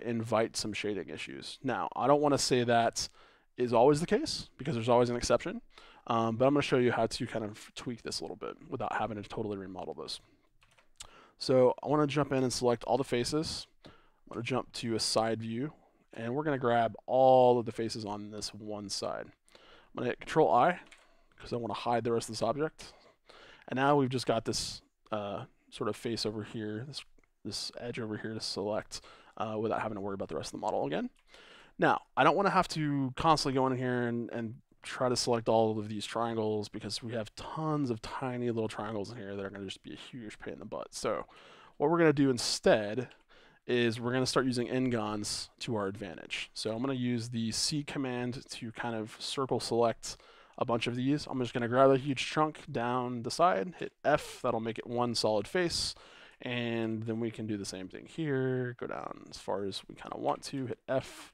invite some shading issues. Now, I don't want to say that is always the case because there's always an exception, but I'm going to show you how to kind of tweak this a little bit without having to totally remodel this. So I want to jump in and select all the faces. I'm going to jump to a side view, and we're going to grab all of the faces on this one side. I'm going to hit Control I because I want to hide the rest of this object. And now we've just got this sort of face over here, this edge over here to select without having to worry about the rest of the model again. Now, I don't want to have to constantly go in here and try to select all of these triangles because we have tons of tiny little triangles in here that are going to just be a huge pain in the butt. So what we're going to do instead is we're going to start using n-gons to our advantage. So I'm going to use the C command to kind of circle select a bunch of these. I'm just going to grab a huge chunk down the side, hit F, that'll make it one solid face, and then we can do the same thing here, go down as far as we kind of want to, hit F,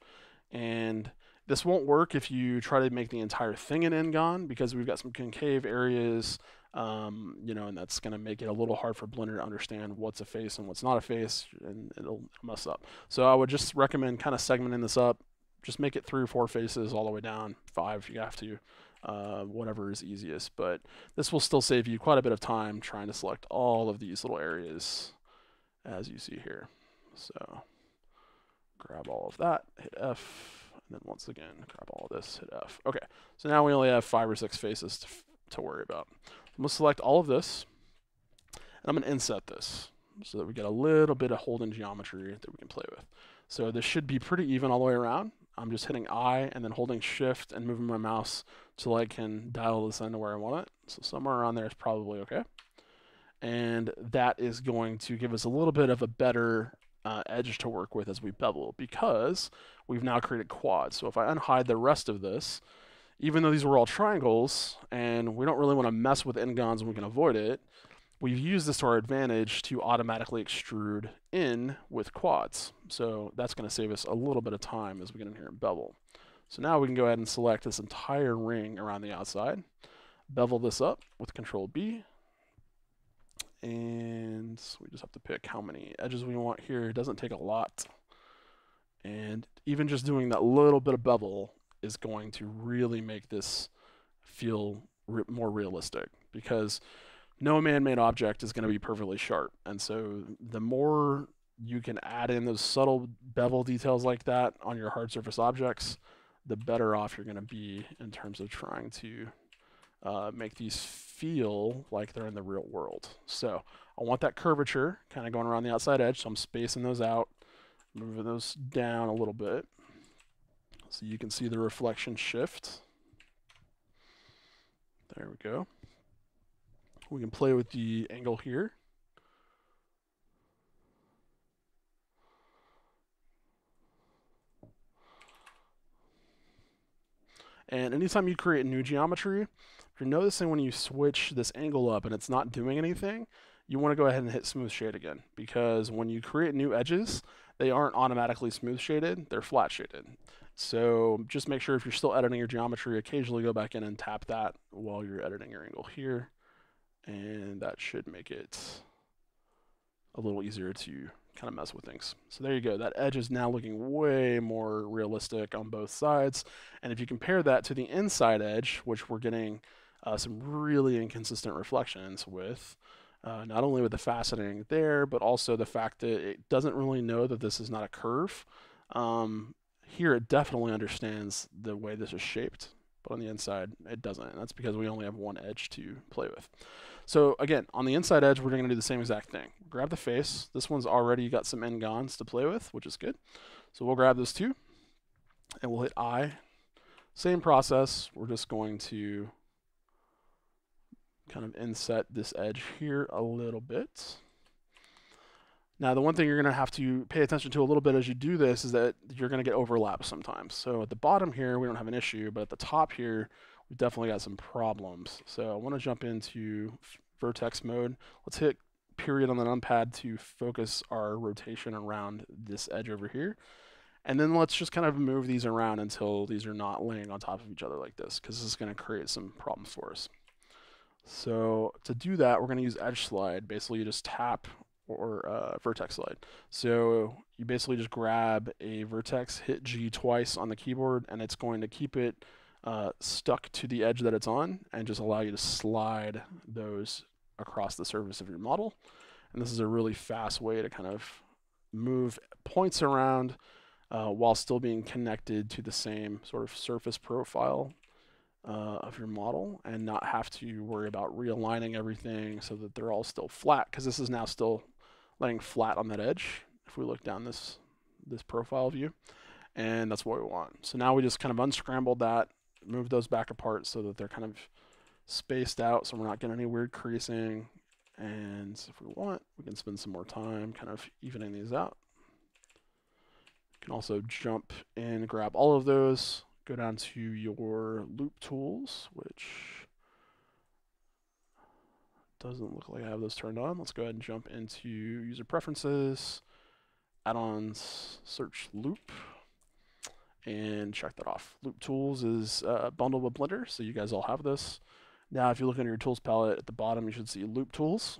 and this won't work if you try to make the entire thing an n-gon because we've got some concave areas, and that's going to make it a little hard for Blender to understand what's a face and what's not a face, and it'll mess up. So I would just recommend kind of segmenting this up. Just make it 3 or 4 faces all the way down, 5 if you have to, whatever is easiest. But this will still save you quite a bit of time trying to select all of these little areas as you see here. So grab all of that, hit F, and then once again, grab all of this, hit F. Okay, so now we only have 5 or 6 faces to worry about. I'm going to select all of this, and I'm going to inset this so that we get a little bit of holding geometry that we can play with. So this should be pretty even all the way around. I'm just hitting I and then holding Shift and moving my mouse till I can dial this into where I want it. So somewhere around there is probably okay. And that is going to give us a little bit of a better edge to work with as we bevel because we've now created quads. So if I unhide the rest of this, even though these were all triangles and we don't really want to mess with n-gons and we can avoid it, we've used this to our advantage to automatically extrude in with quads. So that's going to save us a little bit of time as we get in here and bevel. So now we can go ahead and select this entire ring around the outside, bevel this up with Control B, and we just have to pick how many edges we want here. It doesn't take a lot. And even just doing that little bit of bevel is going to really make this feel more realistic because no man-made object is going to be perfectly sharp. And so the more you can add in those subtle bevel details like that on your hard surface objects, the better off you're going to be in terms of trying to make these feel like they're in the real world. So I want that curvature kind of going around the outside edge, so I'm spacing those out, moving those down a little bit so you can see the reflection shift. There we go. We can play with the angle here. And anytime you create new geometry, if you're noticing when you switch this angle up and it's not doing anything, you want to go ahead and hit smooth shade again, because when you create new edges, they aren't automatically smooth shaded, they're flat shaded. So just make sure if you're still editing your geometry, occasionally go back in and tap that while you're editing your angle here, and that should make it a little easier to kind of mess with things. So there you go. That edge is now looking way more realistic on both sides. And if you compare that to the inside edge, which we're getting some really inconsistent reflections with, not only with the faceting there, but also the fact that it doesn't really know that this is not a curve. Here it definitely understands the way this is shaped, but on the inside it doesn't. And that's because we only have one edge to play with. So again, on the inside edge, we're going to do the same exact thing. Grab the face. This one's already got some n-gons to play with, which is good. So we'll grab those two, and we'll hit I. Same process. We're just going to kind of inset this edge here a little bit. Now, the one thing you're going to have to pay attention to a little bit as you do this is that you're going to get overlap sometimes. So at the bottom here, we don't have an issue, but at the top here, we've definitely got some problems. So I want to jump into vertex mode. Let's hit period on the numpad to focus our rotation around this edge over here. And then let's just kind of move these around until these are not laying on top of each other like this, because this is going to create some problems for us. So to do that, we're going to use edge slide. Basically, you just tap or vertex slide. So you basically just grab a vertex, hit G twice on the keyboard, and it's going to keep it stuck to the edge that it's on and just allow you to slide those across the surface of your model. And this is a really fast way to kind of move points around while still being connected to the same sort of surface profile of your model, and not have to worry about realigning everything so that they're all still flat, because this is now still laying flat on that edge if we look down this profile view, and that's what we want. So now we just kind of unscrambled that, move those back apart so that they're kind of spaced out so we're not getting any weird creasing, and if we want, we can spend some more time kind of evening these out. You can also jump in, grab all of those, go down to your loop tools, which doesn't look like I have those turned on. Let's go ahead and jump into user preferences, add-ons, search loop, and check that off. Loop tools is bundled with Blender, so you guys all have this. Now, if you look under your tools palette at the bottom, you should see loop tools.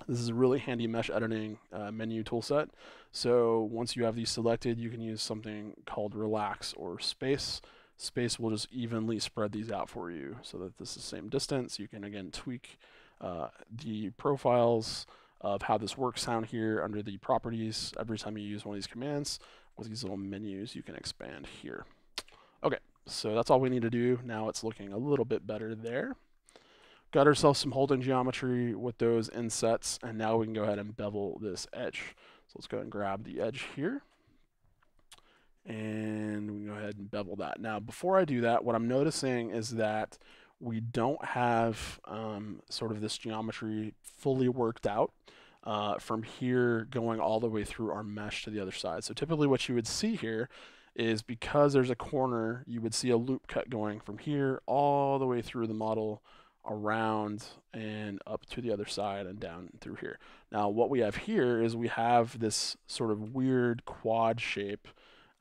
This is a really handy mesh editing menu tool set. So once you have these selected, you can use something called relax or space. Space will just evenly spread these out for you so that this is the same distance. You can again tweak the profiles of how this works down here under the properties. Every time you use one of these commands with these little menus, you can expand here. Okay, so that's all we need to do. Now it's looking a little bit better there. Got ourselves some holding geometry with those insets, and now we can go ahead and bevel this edge. So let's go ahead and grab the edge here, and we can go ahead and bevel that. Now, before I do that, what I'm noticing is that we don't have sort of this geometry fully worked out from here going all the way through our mesh to the other side. So typically what you would see here is, because there's a corner, you would see a loop cut going from here all the way through the model, around and up to the other side and down through here. Now what we have here is we have this sort of weird quad shape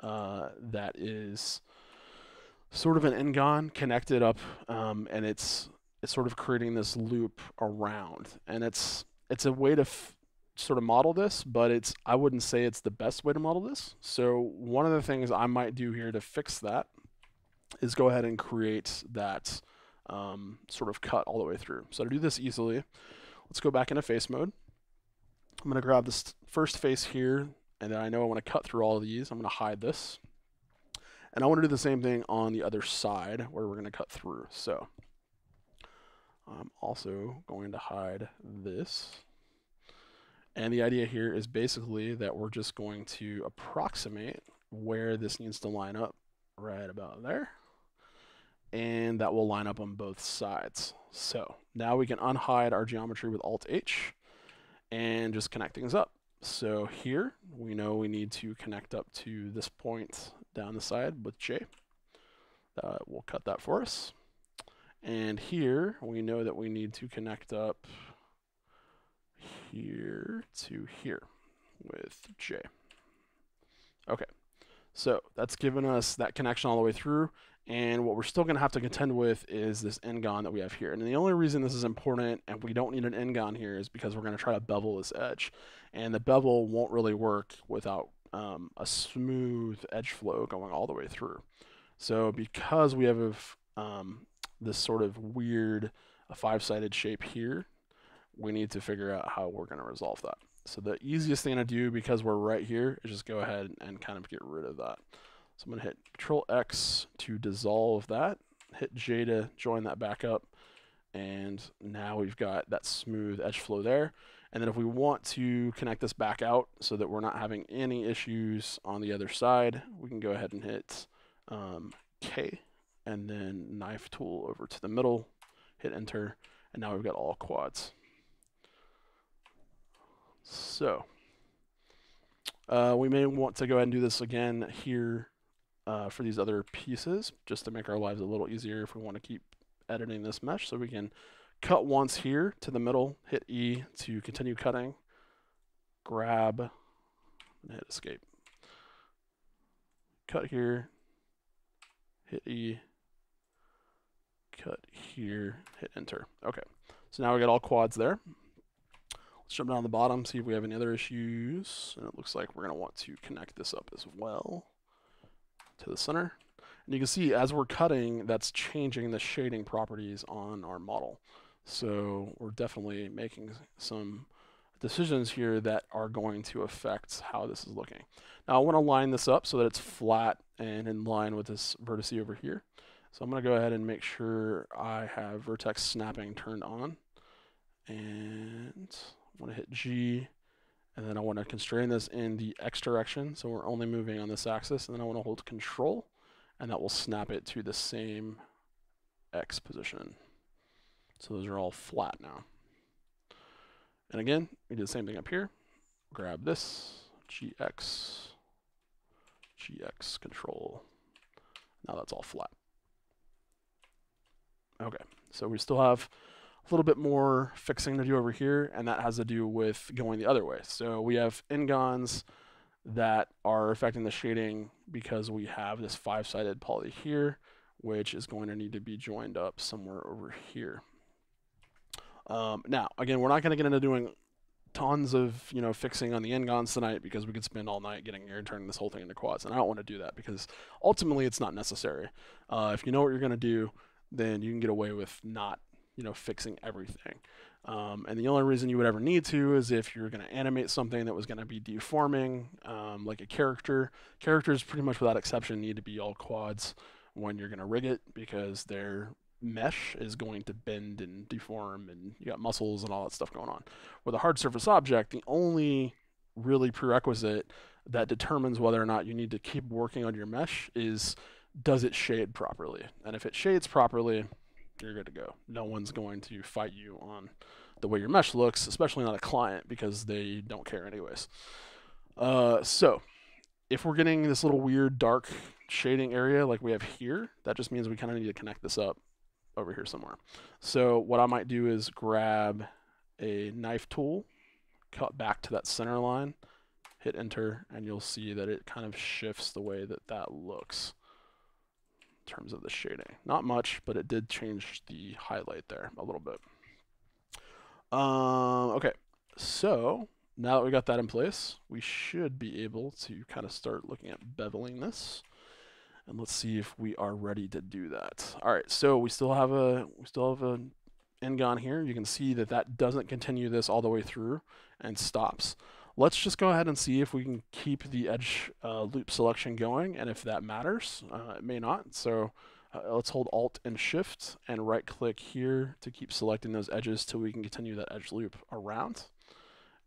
that is sort of an n-gon connected up, and it's sort of creating this loop around, and it's a way to sort of model this, but I wouldn't say it's the best way to model this. So one of the things I might do here to fix that is go ahead and create that sort of cut all the way through. So to do this easily, let's go back into face mode. I'm going to grab this first face here, and then I know I want to cut through all of these. I'm going to hide this. And I want to do the same thing on the other side where we're going to cut through. So I'm also going to hide this. And the idea here is basically that we're just going to approximate where this needs to line up right about there. and that will line up on both sides. So now we can unhide our geometry with Alt-H and just connect things up. So here we know we need to connect up to this point down the side with J. We'll cut that for us. And here we know that we need to connect up here to here with J. Okay, so that's given us that connection all the way through. And what we're still going to have to contend with is this n-gon that we have here. And the only reason this is important and we don't need an n-gon here is because we're going to try to bevel this edge. And the bevel won't really work without a smooth edge flow going all the way through. So because we have this sort of weird five-sided shape here, we need to figure out how we're going to resolve that. So the easiest thing to do, because we're right here, is just go ahead and kind of get rid of that. So I'm going to hit Control X to dissolve that, hit J to join that back up, and now we've got that smooth edge flow there. And then if we want to connect this back out so that we're not having any issues on the other side, we can go ahead and hit K, and then knife tool over to the middle, hit enter, and now we've got all quads. So we may want to go ahead and do this again here for these other pieces, just to make our lives a little easier if we want to keep editing this mesh. So we can cut once here to the middle, hit E to continue cutting, grab, and hit escape. Cut here, hit E, cut here, hit enter. Okay, so now we got all quads there. Let's jump down the bottom, see if we have any other issues. And it looks like we're going to want to connect this up as well to the center. And you can see as we're cutting, that's changing the shading properties on our model. So we're definitely making some decisions here that are going to affect how this is looking. Now I want to line this up so that it's flat and in line with this vertex over here. So I'm going to go ahead and make sure I have vertex snapping turned on. And I want to hit G, and then I want to constrain this in the X direction, so we're only moving on this axis, and then I want to hold Control, and that will snap it to the same X position. So those are all flat now. And again, we do the same thing up here. Grab this, GX, Control. Now that's all flat. Okay, so we still have a little bit more fixing to do over here, and that has to do with going the other way. So we have n-gons that are affecting the shading because we have this five-sided poly here, which is going to need to be joined up somewhere over here. Now, again, we're not going to get into doing tons of fixing on the n-gons tonight because we could spend all night getting here and turning this whole thing into quads, and I don't want to do that because ultimately it's not necessary. If you know what you're going to do, then you can get away with not fixing everything. And the only reason you would ever need to is if you're going to animate something that was going to be deforming, like a character. Characters, pretty much without exception, need to be all quads when you're going to rig it because their mesh is going to bend and deform, and you got muscles and all that stuff going on. With a hard surface object, the only really prerequisite that determines whether or not you need to keep working on your mesh is, does it shade properly? And if it shades properly, you're good to go. No one's going to fight you on the way your mesh looks, especially not a client, because they don't care anyways. So if we're getting this little weird dark shading area like we have here, that just means we kind of need to connect this up over here somewhere. So what I might do is grab a knife tool, cut back to that center line, hit enter, and you'll see that it kind of shifts the way that that looks in terms of the shading. Not much, but it did change the highlight there a little bit. Okay, so now that we got that in place, we should be able to kind of start looking at beveling this. And let's see if we are ready to do that. All right, so we still have a n-gon here. You can see that that doesn't continue this all the way through and stops. Let's just go ahead and see if we can keep the edge loop selection going, and if that matters. It may not, so let's hold Alt and Shift and right click here to keep selecting those edges till we can continue that edge loop around.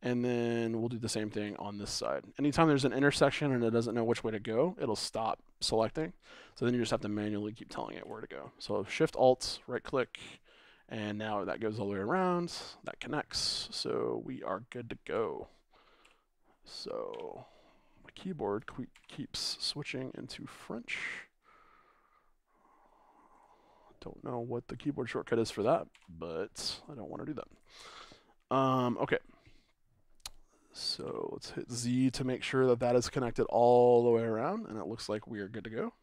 And then we'll do the same thing on this side. Anytime there's an intersection and it doesn't know which way to go, it'll stop selecting. So then you just have to manually keep telling it where to go. So Shift Alt, right click, and now that goes all the way around. That connects. So we are good to go. So my keyboard keeps switching into French. Don't know what the keyboard shortcut is for that, but I don't want to do that. Okay. So let's hit Z to make sure that that is connected all the way around, and it looks like we are good to go.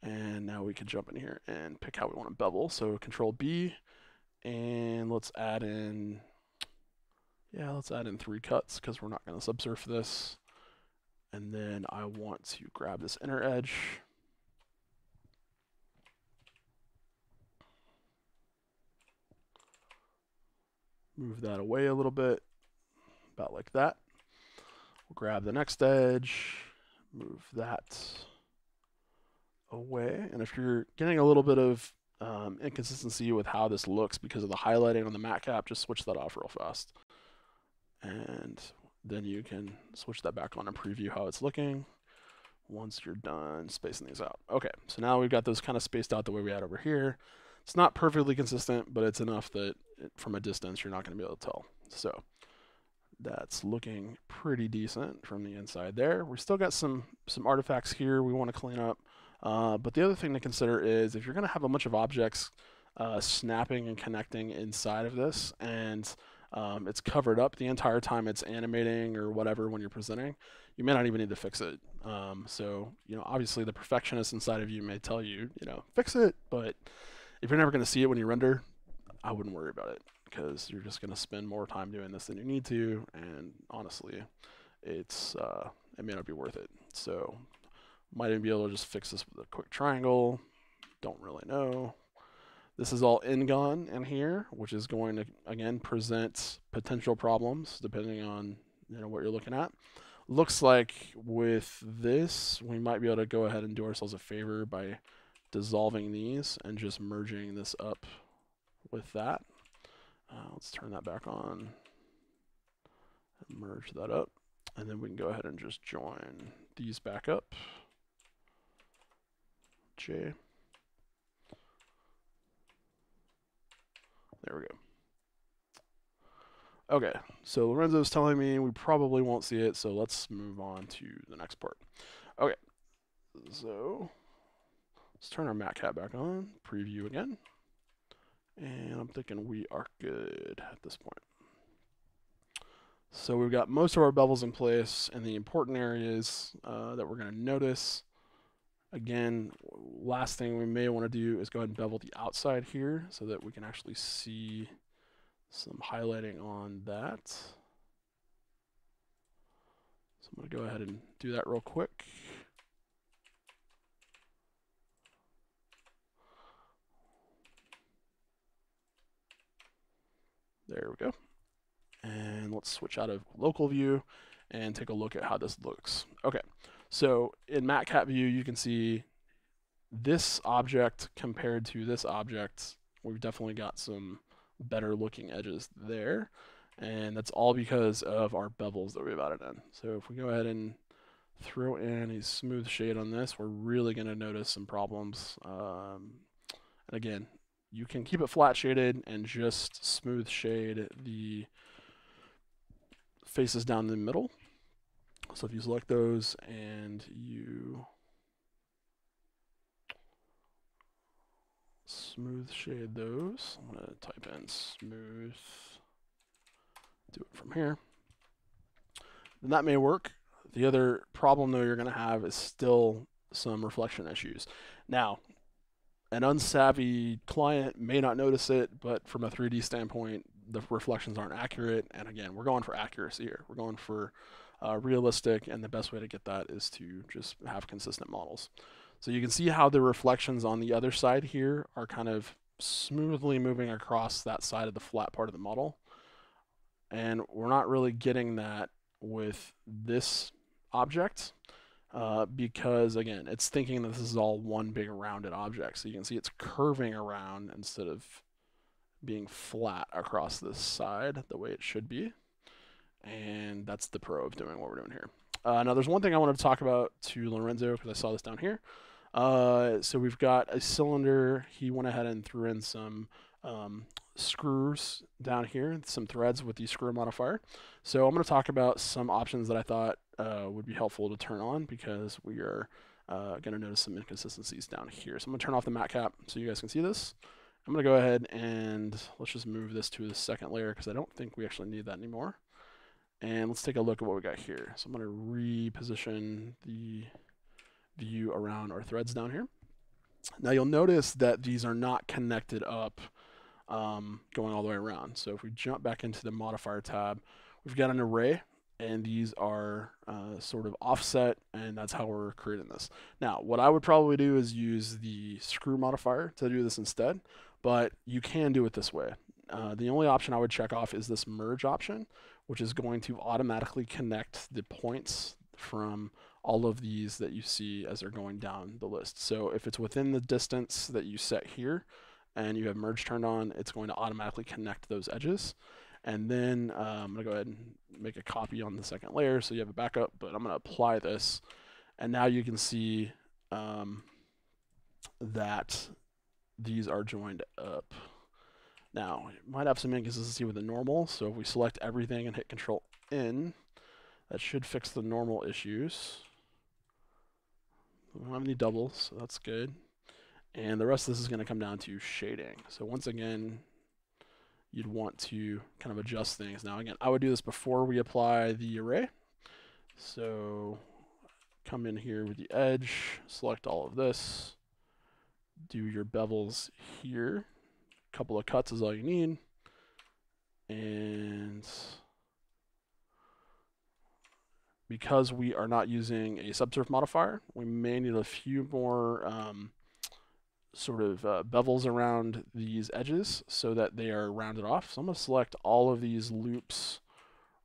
And now we can jump in here and pick how we want to bevel. So Control B, and let's add in, let's add in 3 cuts because we're not going to subsurf this. And then I want to grab this inner edge. Move that away a little bit, about like that. We'll grab the next edge, move that away. And if you're getting a little bit of inconsistency with how this looks because of the highlighting on the matte cap, just switch that off real fast. And then you can switch that back on and preview how it's looking once you're done spacing these out. Okay, so now we've got those kind of spaced out the way we had over here. It's not perfectly consistent, but it's enough that from a distance you're not going to be able to tell. So that's looking pretty decent from the inside there. We still got some artifacts here we want to clean up. But the other thing to consider is if you're going to have a bunch of objects snapping and connecting inside of this, and it's covered up the entire time it's animating or whatever when you're presenting, you may not even need to fix it. So, obviously the perfectionist inside of you may tell you, fix it, but if you're never going to see it when you render, I wouldn't worry about it because you're just going to spend more time doing this than you need to, and honestly, it may not be worth it. So, might even be able to just fix this with a quick triangle. Don't really know. This is all Ngon in here, which is going to, again, present potential problems depending on what you're looking at. Looks like with this, we might be able to go ahead and do ourselves a favor by dissolving these and just merging this up with that. Let's turn that back on and merge that up. And then we can go ahead and just join these back up. J. There we go. Okay, so Lorenzo's telling me we probably won't see it, so let's move on to the next part. Okay, so let's turn our matte cap back on, preview again, and I'm thinking we are good at this point. So we've got most of our bevels in place, and the important areas that we're going to notice. Again, last thing we may want to do is go ahead and bevel the outside here so that we can actually see some highlighting on that. So I'm going to go ahead and do that real quick. There we go. And let's switch out of local view and take a look at how this looks. Okay, so in matte cap view, you can see this object compared to this object. We've definitely got some better looking edges there, and that's all because of our bevels that we've added in. So if we go ahead and throw in a smooth shade on this, we're really going to notice some problems. And again, you can keep it flat shaded and just smooth shade the faces down the middle. So if you select those and you smooth shade those, I'm going to type in smooth, do it from here, then that may work. The other problem though you're going to have is still some reflection issues. Now, an unsavvy client may not notice it, but from a 3D standpoint, the reflections aren't accurate. And again, we're going for accuracy here. We're going for realistic, and the best way to get that is to just have consistent models. So you can see how the reflections on the other side here are kind of smoothly moving across that side of the flat part of the model. And we're not really getting that with this object because, again, it's thinking that this is all one big rounded object. So you can see it's curving around instead of being flat across this side the way it should be. And that's the pro of doing what we're doing here. Now, there's one thing I wanted to talk about to Lorenzo because I saw this down here. So we've got a cylinder. He went ahead and threw in some screws down here, some threads with the screw modifier. So I'm going to talk about some options that I thought would be helpful to turn on because we are going to notice some inconsistencies down here. So I'm going to turn off the matte cap so you guys can see this. I'm going to go ahead and let's just move this to the second layer because I don't think we actually need that anymore. And let's take a look at what we got here. So I'm going to reposition the view around our threads down here. Now you'll notice that these are not connected up going all the way around. So if we jump back into the modifier tab, we've got an array, and these are sort of offset, and that's how we're creating this. Now, what I would probably do is use the screw modifier to do this instead, but you can do it this way. The only option I would check off is this merge option, which is going to automatically connect the points from all of these that you see as they're going down the list. So if it's within the distance that you set here and you have merge turned on, it's going to automatically connect those edges. And then I'm going to go ahead and make a copy on the second layer so you have a backup, but I'm going to apply this. And now you can see that these are joined up. Now, you might have some inconsistency with the normal, so if we select everything and hit Control N, that should fix the normal issues. We don't have any doubles, so that's good. And the rest of this is going to come down to shading. So once again, you'd want to kind of adjust things. Now again, I would do this before we apply the array. So come in here with the edge, select all of this, do your bevels here. A couple of cuts is all you need. And because we are not using a subsurf modifier, we may need a few more sort of bevels around these edges so that they are rounded off. So I'm going to select all of these loops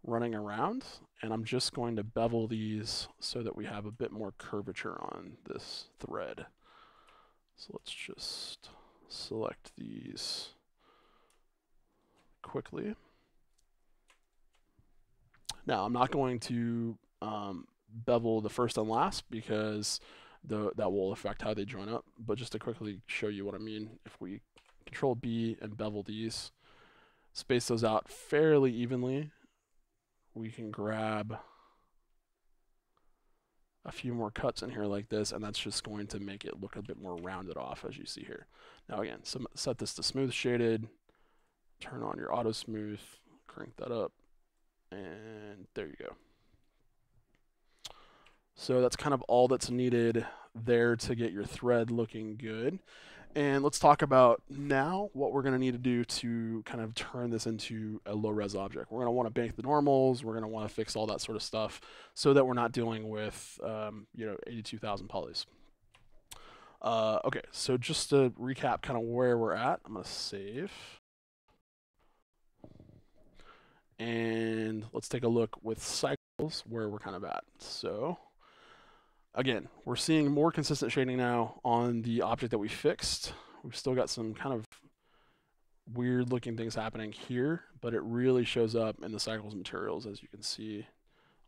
running around, and I'm just going to bevel these so that we have a bit more curvature on this thread. So let's just select these quickly. Now I'm not going to bevel the first and last because that will affect how they join up, but just to quickly show you what I mean, if we Control B and bevel these, space those out fairly evenly, we can grab a few more cuts in here like this, and that's just going to make it look a bit more rounded off as you see here. Now again, set this to smooth shaded, turn on your auto smooth, crank that up, and there you go. So that's kind of all that's needed there to get your thread looking good. And let's talk about now what we're going to need to do to kind of turn this into a low-res object. We're going to want to bank the normals. We're going to want to fix all that sort of stuff so that we're not dealing with 82,000 polys. Okay, so just to recap kind of where we're at, I'm going to save. And let's take a look with cycles where we're kind of at. So again, we're seeing more consistent shading now on the object that we fixed. We've still got some kind of weird looking things happening here, but it really shows up in the cycles materials, as you can see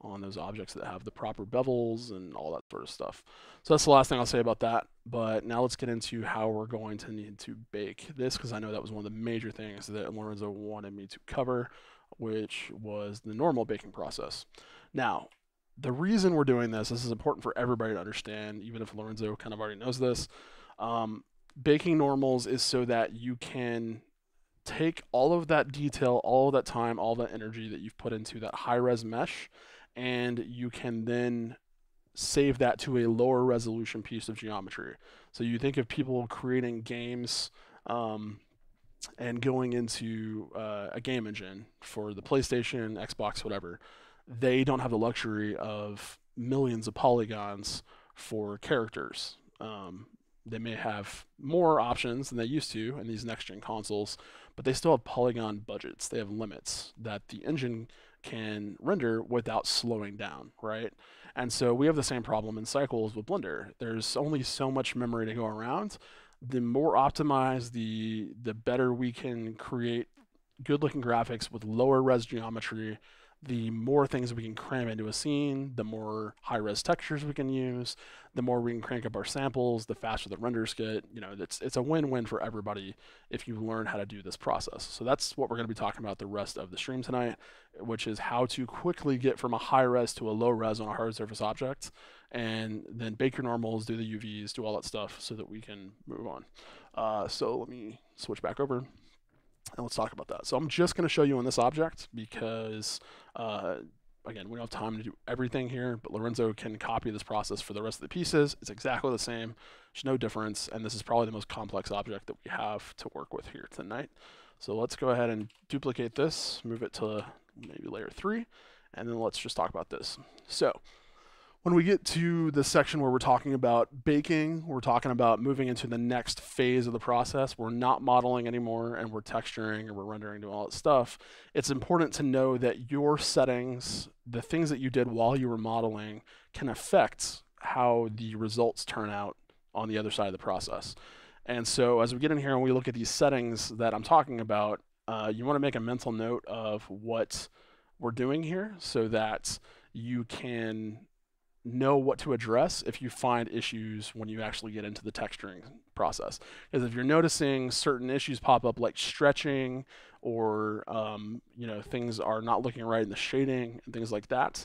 on those objects that have the proper bevels and all that sort of stuff. So that's the last thing I'll say about that. But now let's get into how we're going to need to bake this, because I know that was one of the major things that Lorenzo wanted me to cover, which was the normal baking process. Now, the reason we're doing this is important for everybody to understand, even if Lorenzo kind of already knows this. Baking normals is so that you can take all of that detail, all of that time, all that energy that you've put into that high-res mesh, and you can then save that to a lower resolution piece of geometry. So you think of people creating games and going into a game engine for the PlayStation, Xbox, whatever. They don't have the luxury of millions of polygons for characters. They may have more options than they used to in these next-gen consoles, but they still have polygon budgets. They have limits that the engine can render without slowing down, right? And so we have the same problem in Cycles with Blender. There's only so much memory to go around. The more optimized, the better we can create good-looking graphics with lower res geometry, the more things we can cram into a scene, the more high-res textures we can use, the more we can crank up our samples, the faster the renders get. You know, it's a win-win for everybody if you learn how to do this process. So that's what we're going to be talking about the rest of the stream tonight, which is how to quickly get from a high-res to a low-res on a hard surface object, and then bake your normals, do the UVs, do all that stuff so that we can move on. So let me switch back over. And let's talk about that. So I'm just going to show you on this object because, again, we don't have time to do everything here, but Lorenzo can copy this process for the rest of the pieces. It's exactly the same. There's no difference, and this is probably the most complex object that we have to work with here tonight. So let's go ahead and duplicate this, move it to maybe layer 3, and then let's just talk about this. So when we get to the section where we're talking about baking, we're talking about moving into the next phase of the process. We're not modeling anymore, and we're texturing, and we're rendering, doing all that stuff. It's important to know that your settings, the things that you did while you were modeling, can affect how the results turn out on the other side of the process. And so as we get in here and we look at these settings that I'm talking about, you want to make a mental note of what we're doing here so that you can know what to address if you find issues when you actually get into the texturing process. Because if you're noticing certain issues pop up like stretching or you know, things are not looking right in the shading and things like that,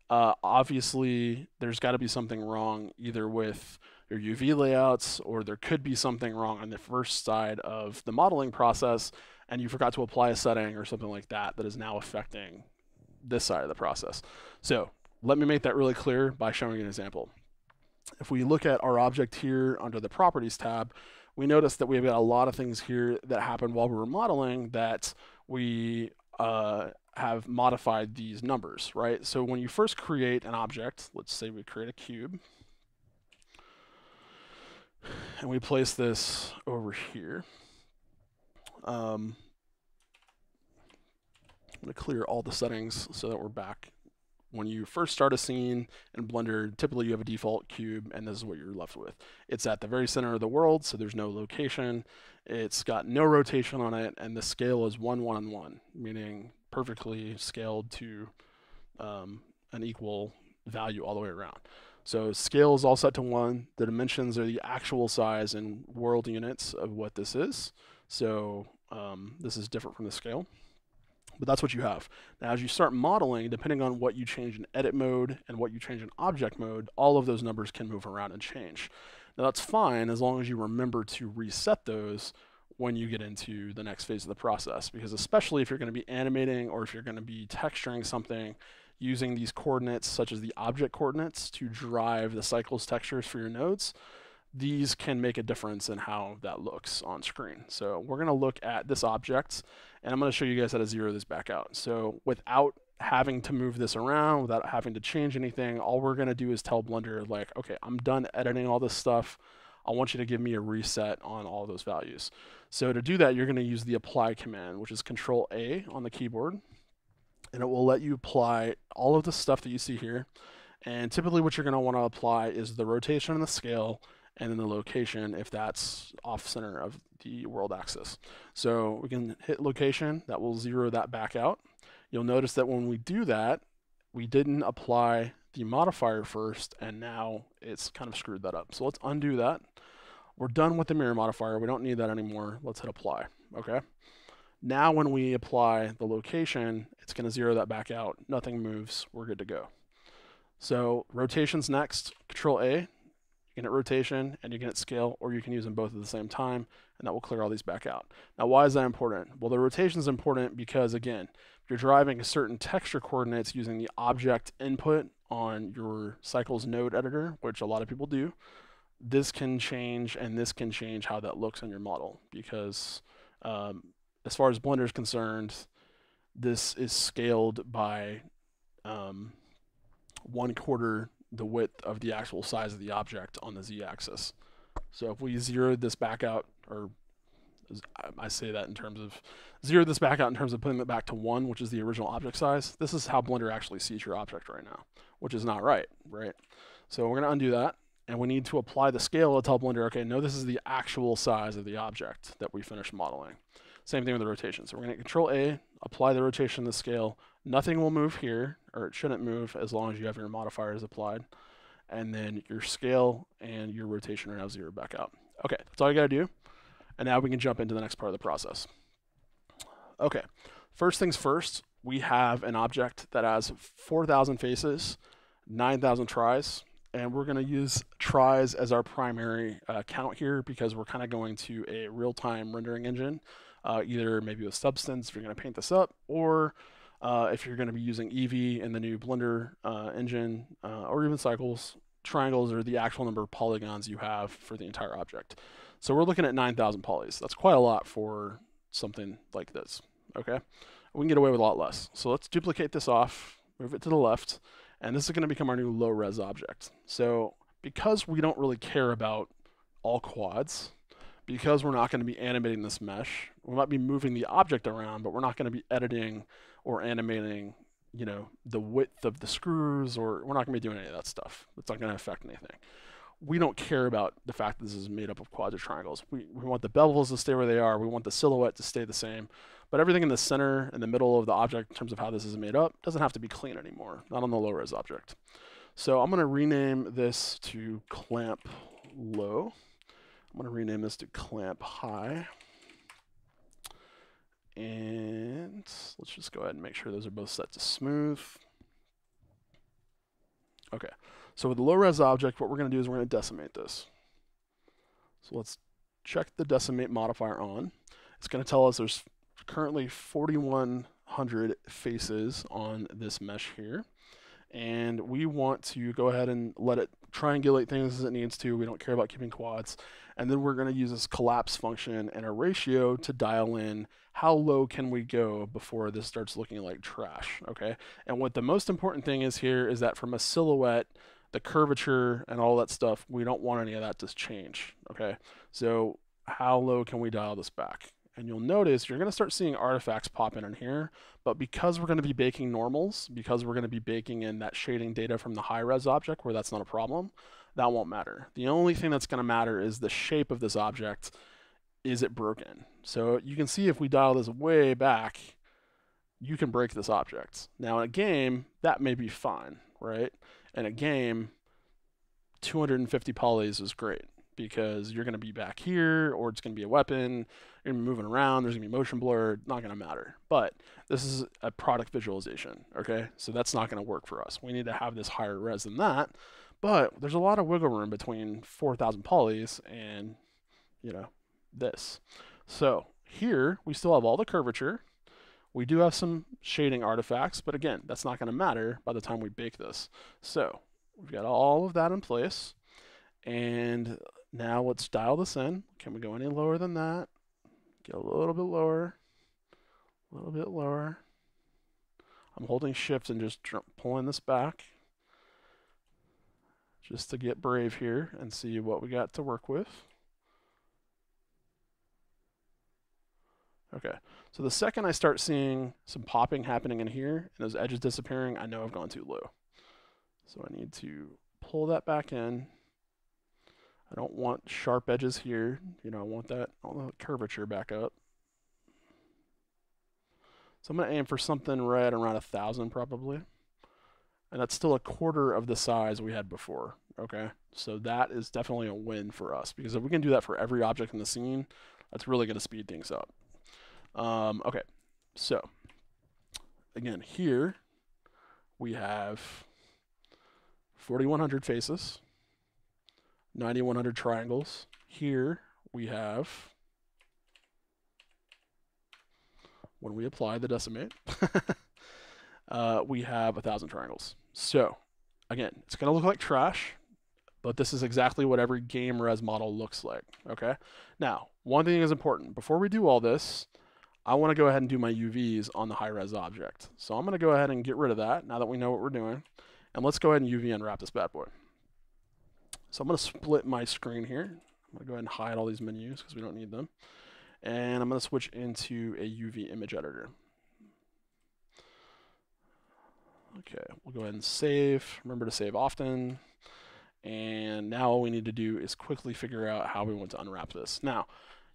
obviously there's got to be something wrong either with your UV layouts, or there could be something wrong on the first side of the modeling process and you forgot to apply a setting or something like that that is now affecting this side of the process. So let me make that really clear by showing an example. If we look at our object here under the Properties tab, we notice that we've got a lot of things here that happened while we were modeling that we have modified these numbers, right? So when you first create an object, let's say we create a cube, and we place this over here. I'm going to clear all the settings so that we're back. When you first start a scene in Blender, typically you have a default cube, and this is what you're left with. It's at the very center of the world, so there's no location. It's got no rotation on it, and the scale is 1, 1, and 1, meaning perfectly scaled to an equal value all the way around. So scale is all set to 1. The dimensions are the actual size in world units of what this is. So this is different from the scale. But that's what you have. Now, as you start modeling, depending on what you change in edit mode and what you change in object mode, all of those numbers can move around and change. Now, that's fine as long as you remember to reset those when you get into the next phase of the process, because especially if you're going to be animating or if you're going to be texturing something using these coordinates, such as the object coordinates, to drive the cycles textures for your nodes, these can make a difference in how that looks on screen. So we're going to look at this object, and I'm going to show you guys how to zero this back out. So without having to move this around, without having to change anything, all we're going to do is tell Blender, like, okay, I'm done editing all this stuff. I want you to give me a reset on all those values. So to do that, you're going to use the apply command, which is Control A on the keyboard, and it will let you apply all of the stuff that you see here. And typically what you're going to want to apply is the rotation and the scale, and then the location if that's off center of the world axis. So we can hit location, that will zero that back out. You'll notice that when we do that, we didn't apply the modifier first, and now it's kind of screwed that up. So let's undo that. We're done with the mirror modifier. We don't need that anymore. Let's hit apply, okay? Now when we apply the location, it's gonna zero that back out. Nothing moves, we're good to go. So rotation's next, Control A. You can hit rotation and you can hit scale, or you can use them both at the same time, and that will clear all these back out. Now, why is that important? Well, the rotation is important because, again, if you're driving certain texture coordinates using the object input on your Cycles node editor, which a lot of people do, this can change, and this can change how that looks in your model, because as far as Blender is concerned, this is scaled by 1/4 the width of the actual size of the object on the z-axis. So if we zeroed this back out, or I say that in terms of zero this back out in terms of putting it back to 1, which is the original object size, this is how Blender actually sees your object right now, which is not right? So we're going to undo that, and we need to apply the scale to tell Blender, okay, no, this is the actual size of the object that we finished modeling. Same thing with the rotation. So we're going to Control A, apply the rotation to the scale, Nothing will move here, or it shouldn't move as long as you have your modifiers applied. And then your scale and your rotation are now 0 back out. Okay, that's all you gotta do. And now we can jump into the next part of the process. Okay, first things first, we have an object that has 4,000 faces, 9,000 tries, and we're going to use tries as our primary count here because we're kind of going to a real-time rendering engine, either maybe with Substance if you're going to paint this up, or if you're going to be using Eevee in the new Blender engine, or even Cycles. Triangles are the actual number of polygons you have for the entire object. So we're looking at 9,000 polys. That's quite a lot for something like this. Okay, we can get away with a lot less. So let's duplicate this off, move it to the left, and this is going to become our new low res object. So because we don't really care about all quads, because we're not going to be animating this mesh, we might be moving the object around, but we're not going to be editing or animating, you know, the width of the screws, or we're not going to be doing any of that stuff. It's not going to affect anything. We don't care about the fact that this is made up of quads or triangles. We want the bevels to stay where they are. We want the silhouette to stay the same. But everything in the center, in the middle of the object, in terms of how this is made up, doesn't have to be clean anymore, not on the low-res object. So I'm going to rename this to clamp low. I'm going to rename this to clamp high. And let's just go ahead and make sure those are both set to smooth. Okay, so with the low-res object, what we're going to do is we're going to decimate this. So let's check the decimate modifier on. It's going to tell us there's currently 4,100 faces on this mesh here. And we want to go ahead and let it triangulate things as it needs to. We don't care about keeping quads. And then we're going to use this collapse function and a ratio to dial in how low can we go before this starts looking like trash, okay? And what the most important thing is here is that from a silhouette, the curvature and all that stuff, we don't want any of that to change, okay? So how low can we dial this back? And you'll notice you're going to start seeing artifacts pop in here, but because we're going to be baking normals, because we're going to be baking in that shading data from the high-res object where that's not a problem, that won't matter. The only thing that's going to matter is the shape of this object. Is it broken? So you can see if we dial this way back, you can break this object. Now in a game, that may be fine, right? In a game, 250 polys is great because you're going to be back here, or it's going to be a weapon, you're going to be moving around, there's going to be motion blur, not going to matter. But this is a product visualization, okay? So that's not going to work for us. We need to have this higher res than that, but there's a lot of wiggle room between 4,000 polys and, you know, this. So here, we still have all the curvature. We do have some shading artifacts, but again, that's not going to matter by the time we bake this. So we've got all of that in place. And now let's dial this in. Can we go any lower than that? Get a little bit lower, a little bit lower. I'm holding shift and just pulling this back just to get brave here and see what we got to work with. Okay, so the second I start seeing some popping happening in here and those edges disappearing, I know I've gone too low. So I need to pull that back in. I don't want sharp edges here. You know, I want that curvature back up. So I'm going to aim for something right around 1,000 probably. And that's still a quarter of the size we had before, okay? So that is definitely a win for us, because if we can do that for every object in the scene, that's really going to speed things up. Okay, so again, here we have 4,100 faces, 9,100 triangles. Here we have, when we apply the decimate, we have 1,000 triangles. So again, it's going to look like trash, but this is exactly what every game res model looks like, okay? Now, one thing is important. Before we do all this, I want to go ahead and do my UVs on the high-res object. So I'm going to go ahead and get rid of that now that we know what we're doing. And let's go ahead and UV unwrap this bad boy. So I'm going to split my screen here. I'm going to go ahead and hide all these menus because we don't need them. And I'm going to switch into a UV image editor. Okay, we'll go ahead and save. Remember to save often. And now all we need to do is quickly figure out how we want to unwrap this. Now,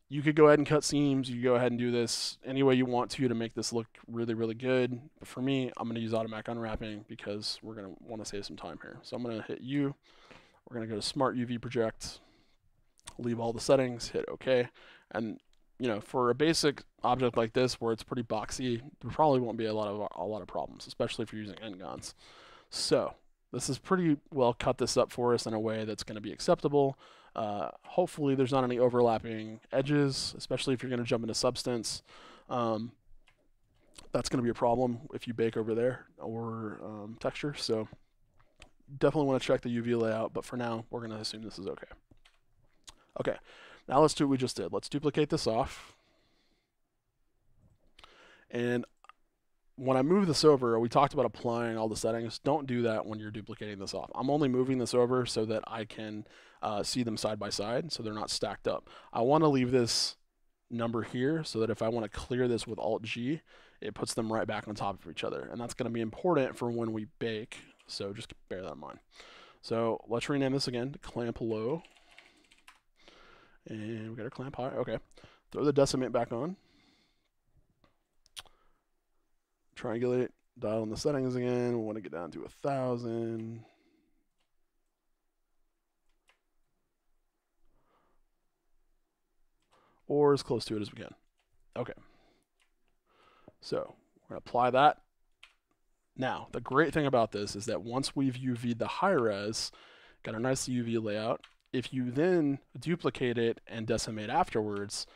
You could go ahead and cut seams. You could go ahead and do this any way you want to make this look really, really good. But for me, I'm going to use automatic unwrapping because we're going to want to save some time here. So I'm going to hit U. We're going to go to Smart UV Project, leave all the settings, hit OK. And for a basic object like this where it's pretty boxy, there probably won't be a lot of problems, especially if you're using N-Gons. So this is pretty well cut this up for us in a way that's going to be acceptable. Hopefully there's not any overlapping edges, especially if you're going to jump into substance. That's going to be a problem if you bake over there or texture. So definitely want to check the UV layout, but for now, we're going to assume this is okay. Okay, now let's do what we just did. Let's duplicate this off. And when I move this over, we talked about applying all the settings. Don't do that when you're duplicating this off. I'm only moving this over so that I can see them side by side so they're not stacked up. I want to leave this number here so that if I want to clear this with Alt-G, it puts them right back on top of each other. And that's going to be important for when we bake, so just bear that in mind. So let's rename this again to clamp low. And we got our clamp high. Okay. Throw the decimate back on. Triangulate, dial in the settings again. We want to get down to 1,000. Or as close to it as we can. Okay. So we're going to apply that. Now, the great thing about this is that once we've UV'd the high res, got a nice UV layout, if you then duplicate it and decimate afterwards,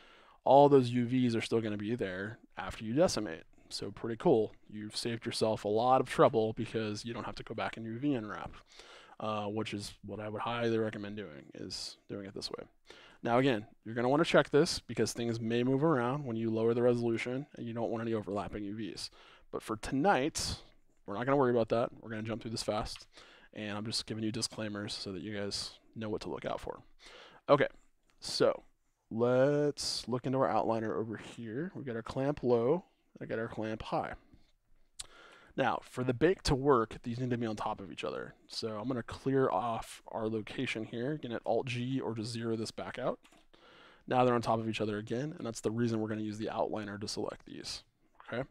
all those UVs are still going to be there after you decimate. So pretty cool. You've saved yourself a lot of trouble because you don't have to go back and UV unwrap, which is what I would highly recommend doing, is doing it this way. Now again, you're going to want to check this because things may move around when you lower the resolution and you don't want any overlapping UVs. But for tonight, we're not going to worry about that. We're going to jump through this fast. And I'm just giving you disclaimers so that you guys know what to look out for. Okay, so let's look into our outliner over here. We've got our clamp low. I got our clamp high. Now, for the bake to work, these need to be on top of each other. So I'm going to clear off our location here. Again, hit Alt-G or just zero this back out. Now they're on top of each other again, and that's the reason we're going to use the outliner to select these. Okay.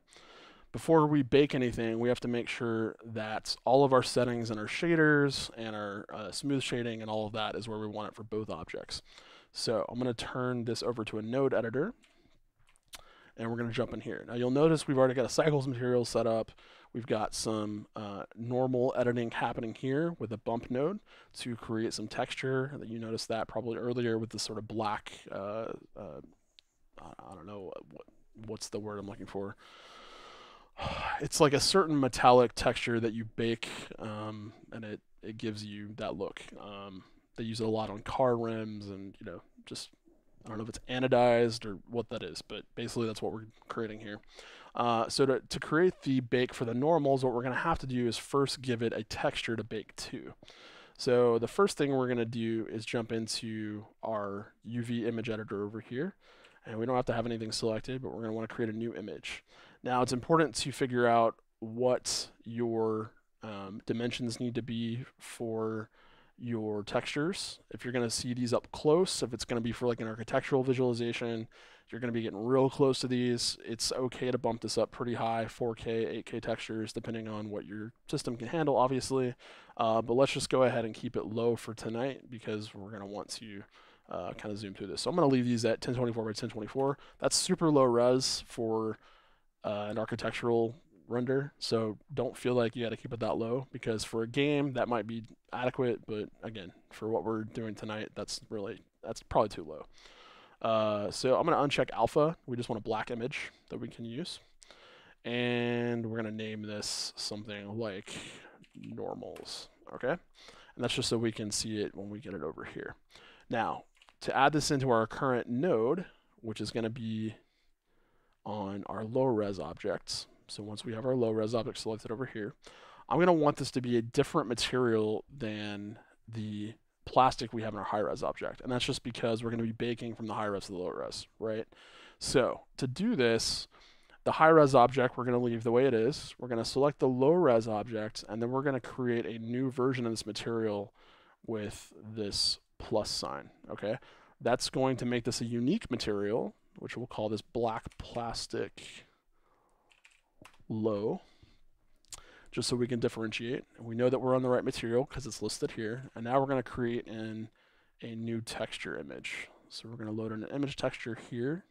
Before we bake anything, we have to make sure that all of our settings and our shaders and our smooth shading and all of that is where we want it for both objects. So I'm going to turn this over to a node editor, and we're going to jump in here. Now you'll notice we've already got a cycles material set up. We've got some normal editing happening here with a bump node to create some texture. You noticed that probably earlier with this sort of black, I don't know, what's the word I'm looking for? It's like a certain metallic texture that you bake, and it gives you that look. They use it a lot on car rims, and just I don't know if it's anodized or what that is, but basically that's what we're creating here. So to create the bake for the normals, what we're going to have to do is first give it a texture to bake to. So the first thing we're going to do is jump into our UV image editor over here, and we don't have to have anything selected, but we're going to want to create a new image. Now it's important to figure out what your dimensions need to be for your textures. If you're going to see these up close, if it's going to be for like an architectural visualization, you're going to be getting real close to these. It's okay to bump this up pretty high, 4K, 8K textures, depending on what your system can handle, obviously. But let's just go ahead and keep it low for tonight because we're going to want to kind of zoom through this. So I'm going to leave these at 1024 by 1024. That's super low res for an architectural render, so don't feel like you got to keep it that low, because for a game that might be adequate, but again, for what we're doing tonight, that's probably too low. So I'm going to uncheck alpha. We just want a black image that we can use, and we're going to name this something like normals. Okay, and that's just so we can see it when we get it over here. Now to add this into our current node, which is going to be on our low res objects. So once we have our low res object selected over here, I'm going to want this to be a different material than the plastic we have in our high res object. And that's just because we're going to be baking from the high res to the low res, right? So to do this, the high res object we're going to leave the way it is. We're going to select the low res object, and then we're going to create a new version of this material with this plus sign, okay? That's going to make this a unique material, which we'll call this black plastic low, just so we can differentiate. And we know that we're on the right material because it's listed here. And now we're going to create in a new texture image. So we're going to load in an image texture here.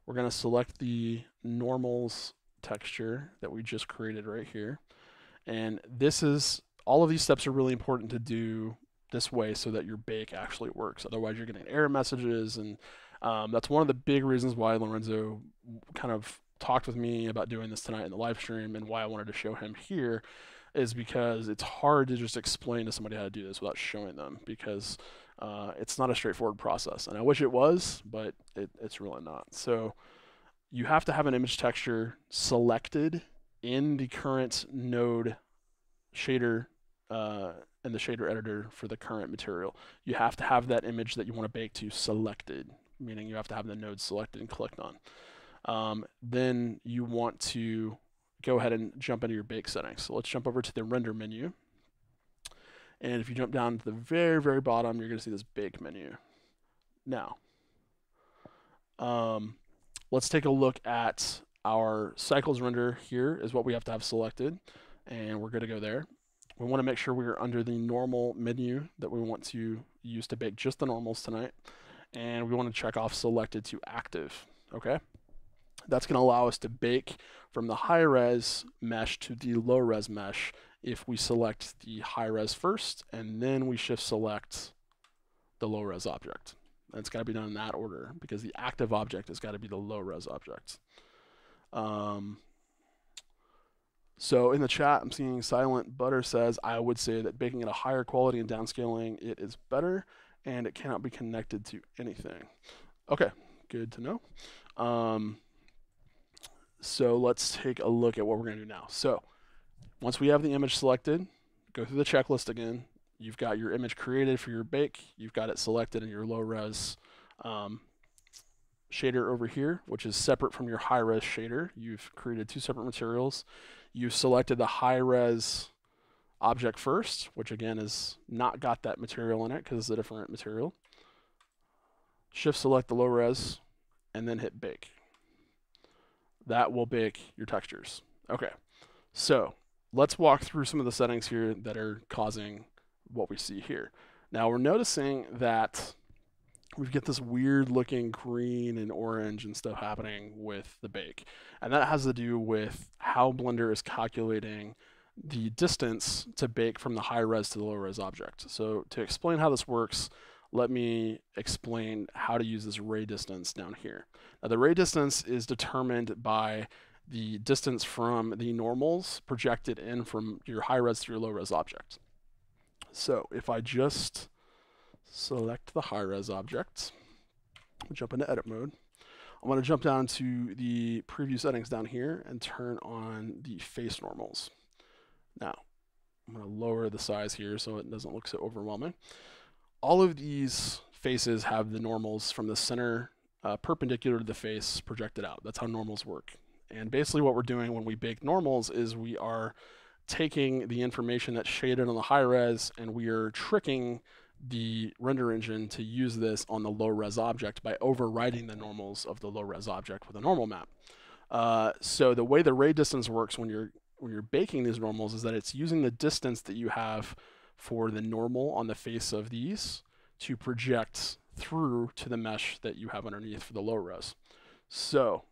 We're going to select the normals texture that we just created right here. And this is, all of these steps are really important to do this way so that your bake actually works. Otherwise, you're getting error messages, and that's one of the big reasons why Lorenzo kind of talked with me about doing this tonight in the live stream, and why I wanted to show him here is because it's hard to just explain to somebody how to do this without showing them, because it's not a straightforward process. And I wish it was, but it's really not. So you have to have an image texture selected in the current node shader in the shader editor for the current material. You have to have that image that you want to bake to selected, meaning you have to have the node selected and clicked on. Then you want to go ahead and jump into your bake settings. So let's jump over to the render menu. And if you jump down to the very, very bottom, you're going to see this bake menu. Now, let's take a look at our cycles render. Here is what we have to have selected, and we're good to go there. We want to make sure we're under the normal menu that we want to use to bake just the normals tonight. And we want to check off selected to active, okay? That's going to allow us to bake from the high res mesh to the low res mesh if we select the high res first, and then we shift select the low res object. And it's got to be done in that order, because the active object has got to be the low res object. So in the chat, I'm seeing Silent Butter says, I would say that baking at a higher quality and downscaling it is better, and it cannot be connected to anything. Okay, good to know. So let's take a look at what we're going to do now. So once we have the image selected, go through the checklist again. You've got your image created for your bake. You've got it selected in your low res shader over here, which is separate from your high res shader. You've created two separate materials. You've selected the high res object first, which again is not got that material in it because it's a different material. Shift select the low res and then hit bake. That will bake your textures. Okay, so let's walk through some of the settings here that are causing what we see here. Now we're noticing that we get this weird looking green and orange and stuff happening with the bake. And that has to do with how Blender is calculating the distance to bake from the high res to the low res object. So to explain how this works, let me explain how to use this ray distance down here. Now the ray distance is determined by the distance from the normals projected in from your high res to your low res object. So if I just select the high res object, jump into edit mode, I'm going to jump down to the preview settings down here and turn on the face normals. Now I'm going to lower the size here so it doesn't look so overwhelming. All of these faces have the normals from the center perpendicular to the face projected out. That's how normals work. And basically what we're doing when we bake normals is we are taking the information that's shaded on the high res and we are tricking the render engine to use this on the low res object by overriding the normals of the low res object with a normal map. So the way the ray distance works when you're baking these normals is that it's using the distance that you have for the normal on the face of these to project through to the mesh that you have underneath for the low res. So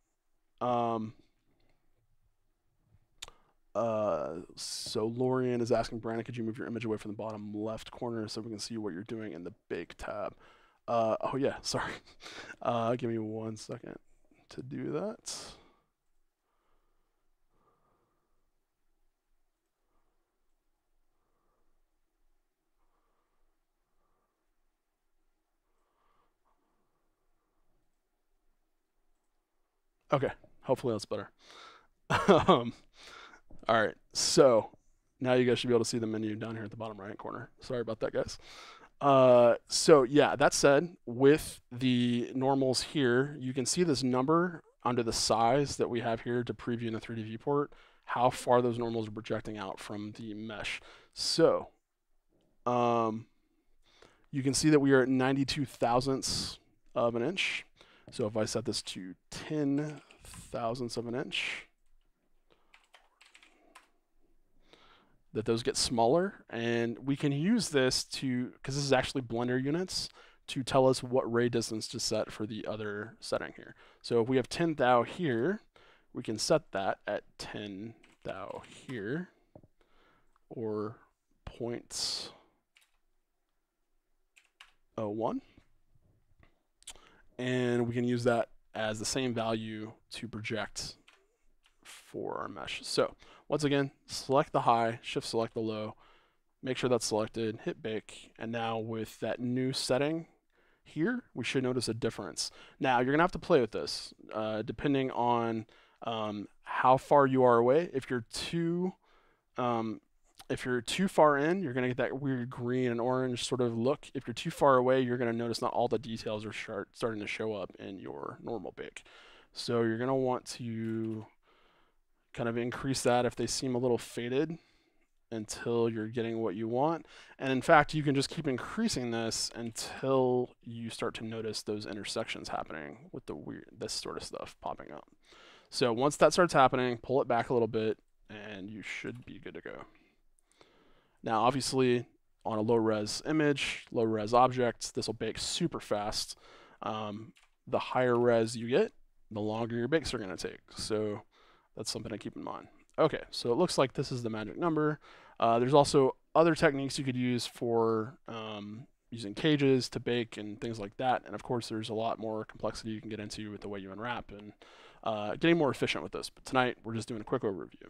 Lorian is asking, Brandon, could you move your image away from the bottom left corner so we can see what you're doing in the bake tab? Oh yeah, sorry. Give me 1 second to do that. Okay, hopefully that's better. All right, so now you guys should be able to see the menu down here at the bottom right corner. Sorry about that, guys. So yeah, that said, with the normals here, you can see this number under the size that we have here to preview in the 3D viewport, how far those normals are projecting out from the mesh. So You can see that we are at 92 thousandths of an inch. So if I set this to 10 thousandths of an inch, that those get smaller, and we can use this to, because this is actually Blender units, to tell us what ray distance to set for the other setting here. So if we have 10 thou here, we can set that at 10 thou here, or 0.01. And we can use that as the same value to project for our mesh. So once again, select the high, shift select the low, make sure that's selected, hit bake, and now with that new setting here, we should notice a difference. Now you're gonna have to play with this, depending on how far you are away. If you're too far in, you're gonna get that weird green and orange sort of look. If you're too far away, you're gonna notice not all the details are starting to show up in your normal bake. So you're gonna want to kind of increase that if they seem a little faded until you're getting what you want. And in fact, you can just keep increasing this until you start to notice those intersections happening with this sort of stuff popping up. So once that starts happening, pull it back a little bit and you should be good to go. Now, obviously, on a low-res image, low-res object, this will bake super fast. The higher res you get, the longer your bakes are going to take. So that's something to keep in mind. Okay, so it looks like this is the magic number. There's also other techniques you could use for using cages to bake and things like that. And of course, there's a lot more complexity you can get into with the way you unwrap and getting more efficient with this. But tonight, we're just doing a quick overview.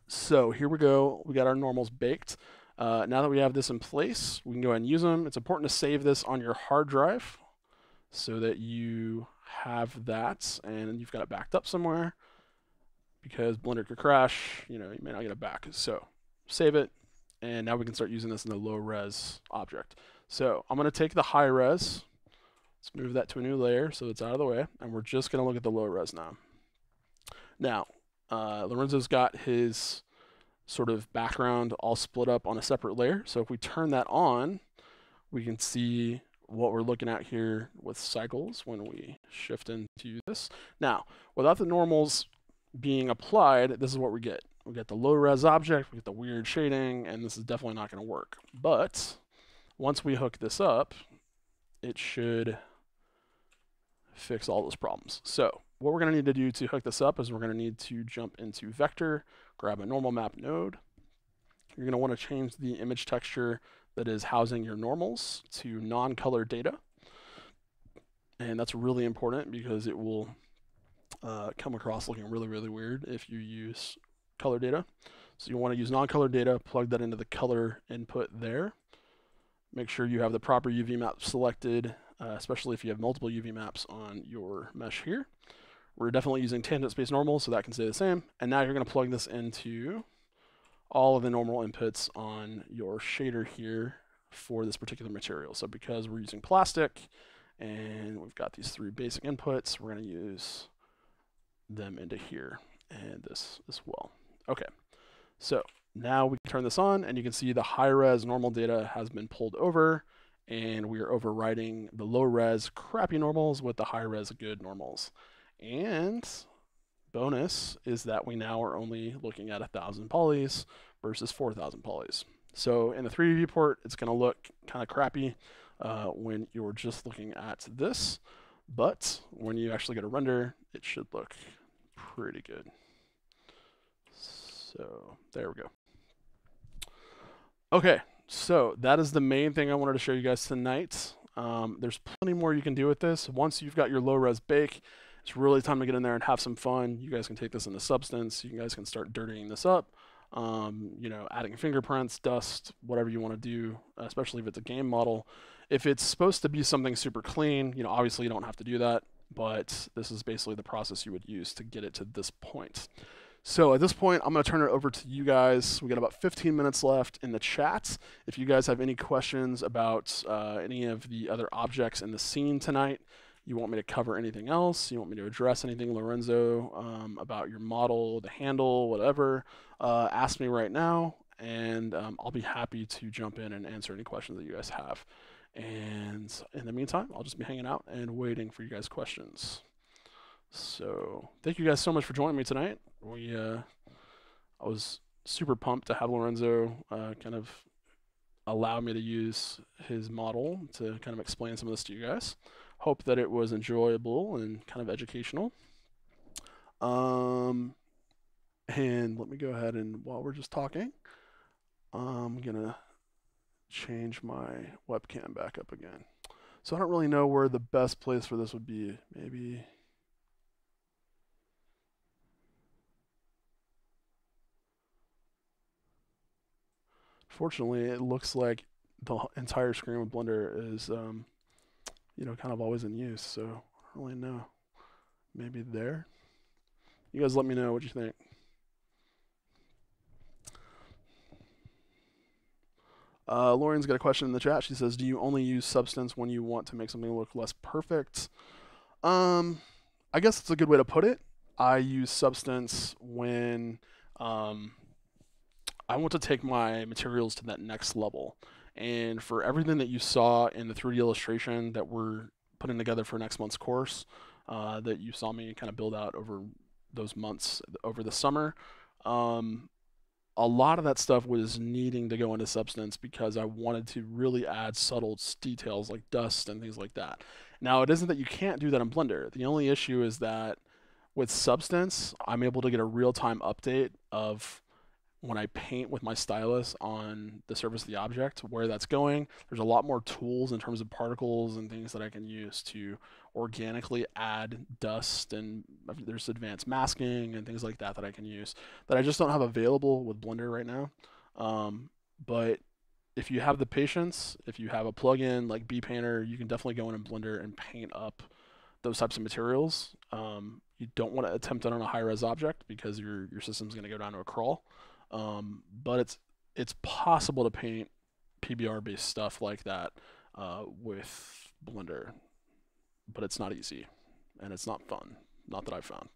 So here we go. We got our normals baked. Now that we have this in place, we can go ahead and use them. It's important to save this on your hard drive so that you have that and you've got it backed up somewhere, because Blender could crash, you may not get it back. So save it, and now we can start using this in the low res object. So I'm going to take the high res, let's move that to a new layer so it's out of the way, and we're just going to look at the low res now. Now, Lorenzo's got his sort of background all split up on a separate layer. So if we turn that on, we can see what we're looking at here with cycles when we shift into this. Now, without the normals being applied, this is what we get. We get the low res object, we get the weird shading, and this is definitely not going to work. But once we hook this up, it should fix all those problems. So what we're going to need to do to hook this up is we're going to need to jump into Vector, grab a normal map node. You're going to want to change the image texture that is housing your normals to non-color data. And that's really important because it will come across looking really, really weird if you use color data. So you want to use non-color data, plug that into the color input there. Make sure you have the proper UV map selected, especially if you have multiple UV maps on your mesh here. We're definitely using tangent space normal, so that can stay the same. And now you're going to plug this into all of the normal inputs on your shader here for this particular material. So because we're using plastic and we've got these three basic inputs, we're going to use them into here and this as well. Okay, so now we can turn this on and you can see the high res normal data has been pulled over, and we are overriding the low res crappy normals with the high res good normals. And bonus is that we now are only looking at 1,000 polys versus 4,000 polys. So in the 3D viewport, it's going to look kind of crappy when you're just looking at this, but when you actually get a render, it should look pretty good. So there we go. Okay, so that is the main thing I wanted to show you guys tonight. There's plenty more you can do with this. Once you've got your low res bake, it's really time to get in there and have some fun. You guys can take this into Substance. You guys can start dirtying this up. Adding fingerprints, dust, whatever you want to do, especially if it's a game model. If it's supposed to be something super clean, obviously you don't have to do that, but this is basically the process you would use to get it to this point. So at this point, I'm going to turn it over to you guys. We got about 15 minutes left in the chat. If you guys have any questions about any of the other objects in the scene tonight, you want me to cover anything else, you want me to address anything, Lorenzo, about your model, the handle, whatever, ask me right now, and I'll be happy to jump in and answer any questions that you guys have. And in the meantime, I'll just be hanging out and waiting for you guys' questions. So thank you guys so much for joining me tonight. I was super pumped to have Lorenzo kind of allow me to use his model to kind of explain some of this to you guys. Hope that it was enjoyable and kind of educational. And let me go ahead and while we're just talking, I'm gonna change my webcam back up again. So I don't really know where the best place for this would be. Maybe. Fortunately, it looks like the entire screen with Blender is, kind of always in use. So I don't really know. Maybe there. You guys let me know what you think. Lauren's got a question in the chat. She says, "Do you only use Substance when you want to make something look less perfect?" I guess it's a good way to put it. I use Substance when I want to take my materials to that next level. And for everything that you saw in the 3D illustration that we're putting together for next month's course, that you saw me kind of build out over those months over the summer, a lot of that stuff was needing to go into Substance because I wanted to really add subtle details like dust and things like that. Now, it isn't that you can't do that in Blender. The only issue is that with Substance, I'm able to get a real-time update of when I paint with my stylus on the surface of the object, where that's going. There's a lot more tools in terms of particles and things that I can use to organically add dust, and there's advanced masking and things like that that I can use that I just don't have available with Blender right now. But if you have the patience, if you have a plugin like BPainter, you can definitely go in Blender and paint up those types of materials. You don't want to attempt it on a high-res object because your system's going to go down to a crawl. But it's possible to paint PBR-based stuff like that with Blender, but it's not easy and it's not fun. Not that I've found.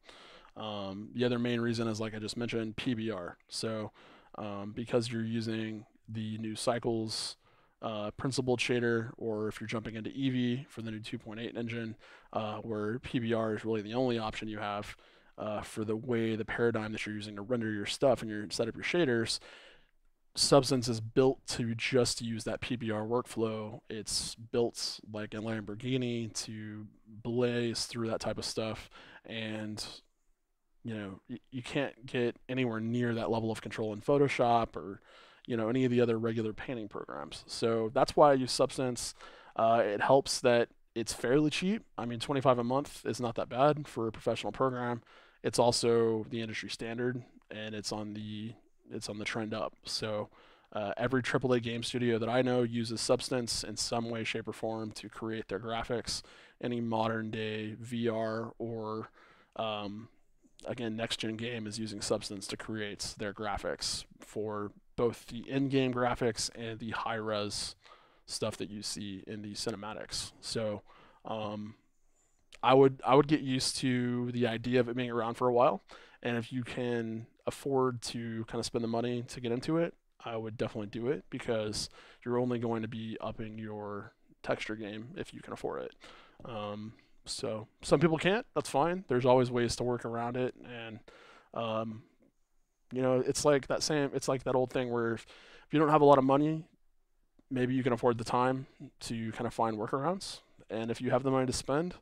The other main reason is, like I just mentioned, PBR. So because you're using the new Cycles principled shader, or if you're jumping into Eevee for the new 2.8 engine, where PBR is really the only option you have for the way the paradigm that you're using to render your stuff and set up your shaders. Substance is built to just use that PBR workflow. It's built like a Lamborghini to blaze through that type of stuff, and you can't get anywhere near that level of control in Photoshop or any of the other regular painting programs. So that's why I use Substance. It helps that it's fairly cheap. I mean, 25 a month is not that bad for a professional program. It's also the industry standard, and it's on the trend up. So every AAA game studio that I know uses Substance in some way, shape, or form to create their graphics. Any modern day VR or again, next gen game is using Substance to create their graphics for both the in-game graphics and the high-res stuff that you see in the cinematics. So I would get used to the idea of it being around for a while, and if you can afford to kind of spend the money to get into it, I would definitely do it because you're only going to be upping your texture game if you can afford it. So some people can't. That's fine. There's always ways to work around it, and it's like that same. It's like that old thing where if you don't have a lot of money, maybe you can afford the time to kind of find workarounds, and if you have the money to spend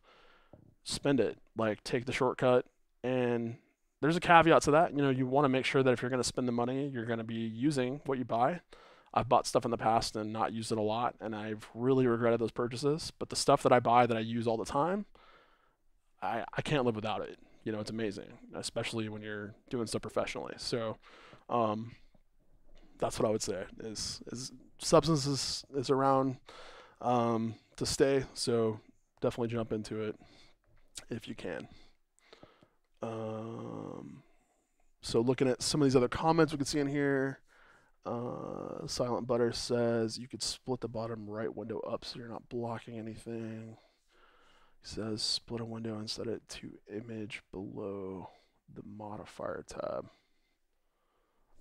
it. Like take the shortcut, and there's a caveat to that. You want to make sure that if you're going to spend the money, you're going to be using what you buy. I've bought stuff in the past and not used it a lot, and I've really regretted those purchases. But the stuff that I buy that I use all the time, I can't live without it. It's amazing, especially when you're doing stuff professionally. So that's what I would say is Substance is around to stay. So definitely jump into it if you can. So looking at some of these other comments we can see in here, Silent Butter says you could split the bottom right window up so you're not blocking anything. He says split a window and set it to image below the modifier tab.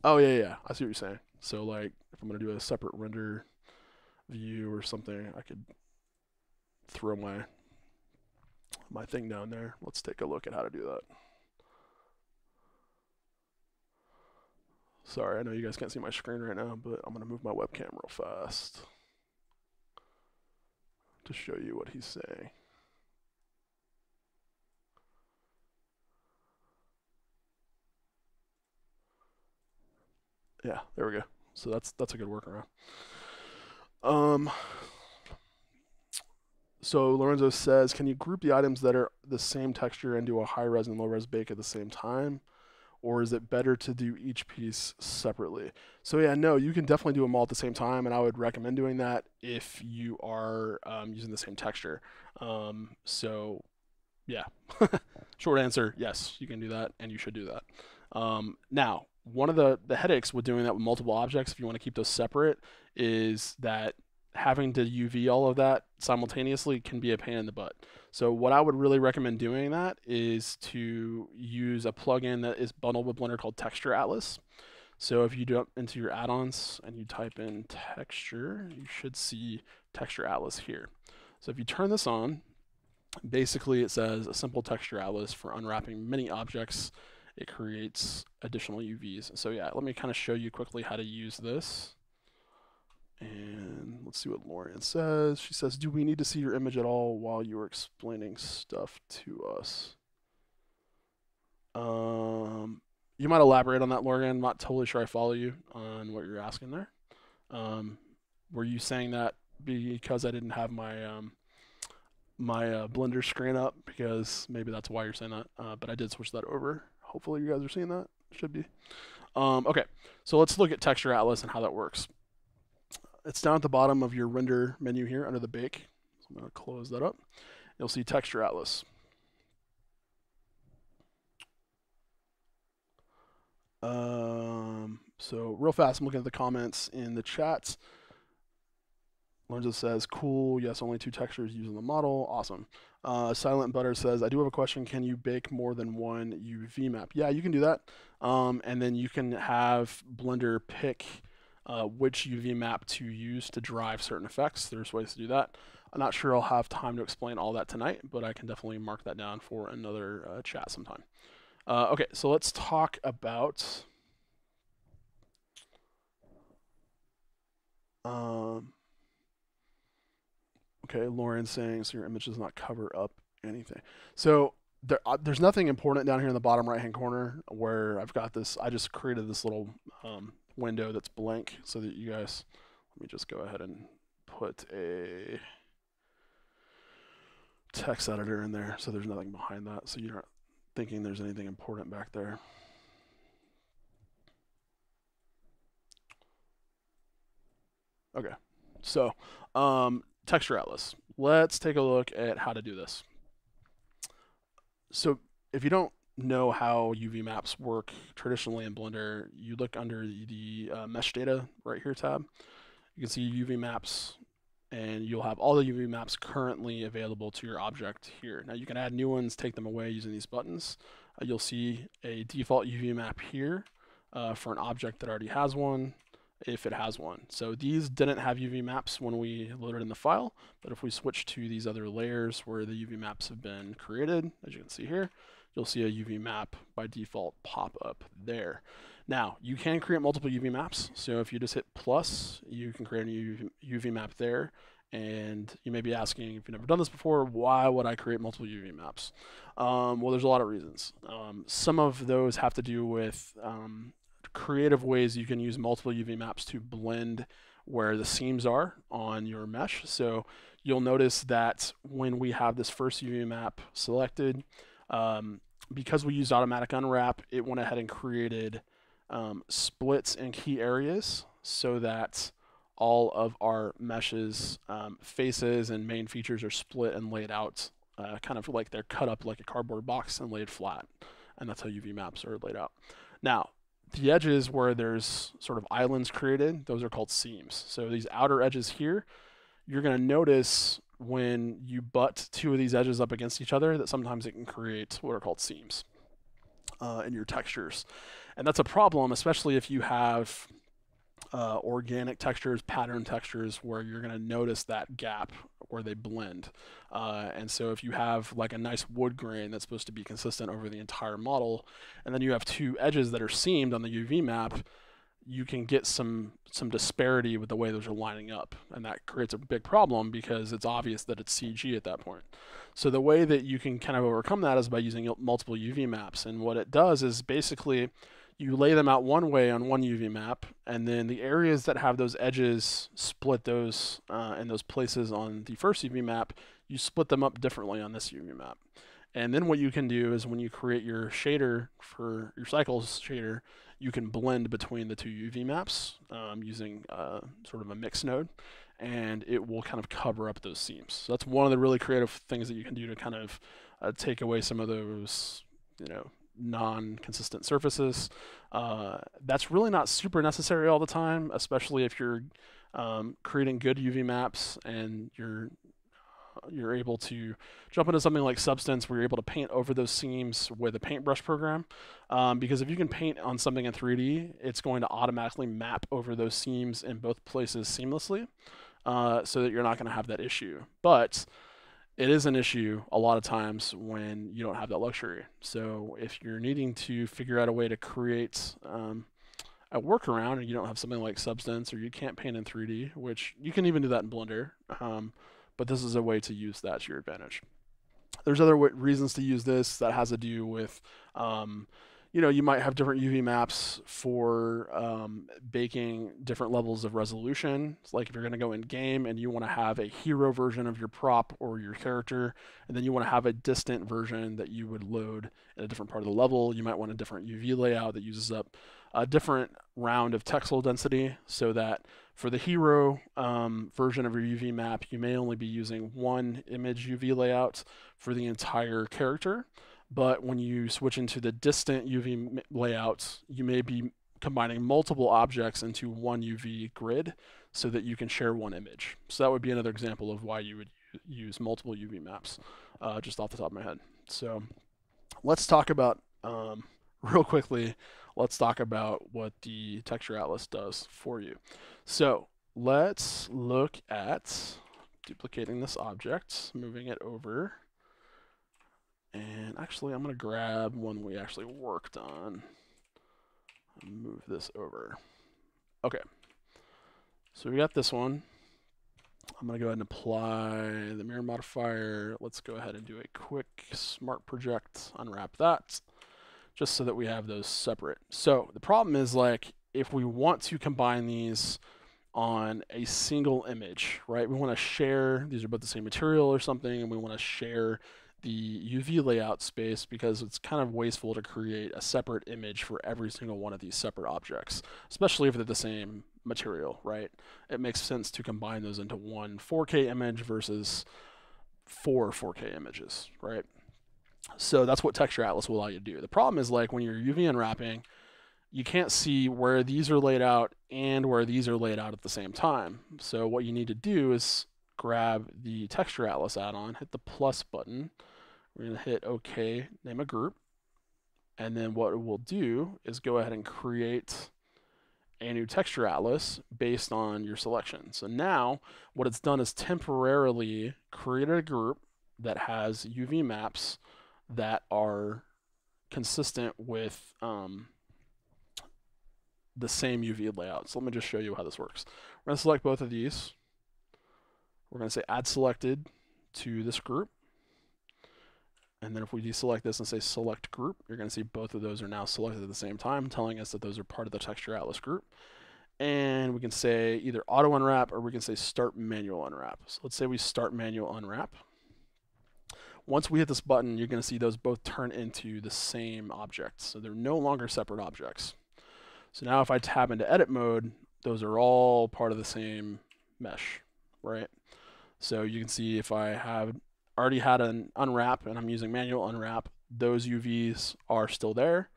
Oh yeah, yeah. I see what you're saying. So like, if I'm gonna do a separate render view or something, I could throw my thing down there. Let's take a look at how to do that. Sorry, I know you guys can't see my screen right now, but I'm gonna move my webcam real fast to show you what he's saying. Yeah, there we go. So that's a good workaround. Um, so Lorenzo says, can you group the items that are the same texture and do a high res and low res bake at the same time? Or is it better to do each piece separately? So yeah, no, you can definitely do them all at the same time, and I would recommend doing that if you are using the same texture. So yeah, short answer, yes, you can do that, and you should do that. Now, one of the headaches with doing that with multiple objects, if you want to keep those separate, is that having to UV all of that simultaneously can be a pain in the butt. So what I would really recommend doing that is to use a plugin that is bundled with Blender called Texture Atlas. So if you jump into your add-ons and you type in texture, you should see Texture Atlas here. So if you turn this on, basically it says a simple texture atlas for unwrapping many objects. It creates additional UVs. So yeah, let me kind of show you quickly how to use this. And let's see what Lauren says. She says, do we need to see your image at all while you are explaining stuff to us? You might elaborate on that, Lauren. I'm not totally sure I follow you on what you're asking there. Were you saying that because I didn't have my Blender screen up? Because maybe that's why you're saying that. But I did switch that over. Hopefully you guys are seeing that. Should be. Okay, so let's look at Texture Atlas and how that works. It's down at the bottom of your render menu here under the bake. So I'm going to close that up. You'll see Texture Atlas. So real fast, I'm looking at the comments in the chats. Lorenzo says, cool, yes, only 2 textures using the model, awesome. Silent Butter says, I do have a question, can you bake more than one UV map? Yeah, you can do that. And then you can have Blender pick which UV map to use to drive certain effects. There's ways to do that. I'm not sure I'll have time to explain all that tonight, but I can definitely mark that down for another chat sometime. Okay, so let's talk about okay, Lauren's saying, so your image does not cover up anything. So there's nothing important down here in the bottom right-hand corner where I've got this. I just created this little window that's blank so that you guys, let me just go ahead and put a text editor in there so there's nothing behind that, so you're not thinking there's anything important back there. Okay, so Texture Atlas. Let's take a look at how to do this. So if you don't know how UV maps work traditionally in Blender, you look under the mesh data right here tab. You can see UV maps, and you'll have all the UV maps currently available to your object here. Now you can add new ones, take them away using these buttons. You'll see a default UV map here for an object that already has one, if it has one. So these didn't have UV maps when we loaded in the file, but if we switch to these other layers where the UV maps have been created, as you can see here, you'll see a UV map by default pop up there. Now, you can create multiple UV maps. So if you just hit plus, you can create a UV map there. And you may be asking, if you've never done this before, why would I create multiple UV maps? Well, there's a lot of reasons. Some of those have to do with creative ways you can use multiple UV maps to blend where the seams are on your mesh. So you'll notice that when we have this first UV map selected, because we used automatic unwrap, it went ahead and created splits in key areas so that all of our meshes faces and main features are split and laid out kind of like they're cut up like a cardboard box and laid flat. And that's how UV maps are laid out. Now, the edges where there's sort of islands created, those are called seams. So these outer edges here, you're going to notice when you butt 2 of these edges up against each other that sometimes it can create what are called seams. in your textures. And that's a problem, especially if you have organic textures, pattern textures, where you're going to notice that gap where they blend. And so if you have like a nice wood grain that's supposed to be consistent over the entire model, and then you have two edges that are seamed on the UV map, you can get some disparity with the way those are lining up, and that creates a big problem because it's obvious that it's CG at that point. So the way that you can kind of overcome that is by using multiple UV maps, and what it does is basically you lay them out one way on one UV map, and then the areas that have those edges split those in those places on the first UV map, you split them up differently on this UV map. And then what you can do is when you create your shader for your cycles shader, you can blend between the two UV maps using sort of a mix node, and it will kind of cover up those seams. So that's one of the really creative things that you can do to kind of take away some of those, non-consistent surfaces. That's really not super necessary all the time, especially if you're creating good UV maps and you're able to jump into something like Substance where you're able to paint over those seams with a paintbrush program. Because if you can paint on something in 3D, it's going to automatically map over those seams in both places seamlessly, so that you're not going to have that issue. But it is an issue a lot of times when you don't have that luxury. So if you're needing to figure out a way to create a workaround and you don't have something like Substance, or you can't paint in 3D, which you can even do that in Blender, but this is a way to use that to your advantage. There's other reasons to use this that has to do with, you might have different UV maps for baking different levels of resolution. It's like if you're going to go in game and you want to have a hero version of your prop or your character, and then you want to have a distant version that you would load in a different part of the level, you might want a different UV layout that uses up a different round of texel density, so that for the hero version of your UV map, you may only be using one image UV layout for the entire character. But when you switch into the distant UV layouts, you may be combining multiple objects into one UV grid so that you can share one image. So that would be another example of why you would use multiple UV maps, just off the top of my head. So let's talk about, real quickly, let's talk about what the Texture Atlas does for you. So let's look at duplicating this object, moving it over. And actually, I'm going to grab one we actually worked on and move this over. Okay. So we got this one. I'm going to go ahead and apply the mirror modifier. Let's go ahead and do a quick smart project, unwrap that, just so that we have those separate. So the problem is, like, if we want to combine these on a single image, right? We want to share, these are both the same material or something, and we want to share the UV layout space because it's kind of wasteful to create a separate image for every single one of these separate objects, especially if they're the same material, right? It makes sense to combine those into one 4K image versus 4 4K images, right? So that's what Texture Atlas will allow you to do. The problem is, like, when you're UV unwrapping, you can't see where these are laid out and where these are laid out at the same time. So what you need to do is grab the Texture Atlas add-on, hit the plus button. We're going to hit OK, name a group. And then what it will do is go ahead and create a new Texture Atlas based on your selection. So now what it's done is temporarily created a group that has UV maps that are consistent with the same UV layout. So let me just show you how this works. We're going to select both of these. We're going to say add selected to this group. And then if we deselect this and say select group, you're going to see both of those are now selected at the same time, telling us that those are part of the Texture Atlas group. And we can say either auto unwrap or we can say start manual unwrap. So let's say we start manual unwrap. Once we hit this button, you're going to see those both turn into the same object. So they're no longer separate objects. So now if I tab into edit mode, those are all part of the same mesh, right? So you can see if I have already had an unwrap and I'm using manual unwrap, those UVs are still there.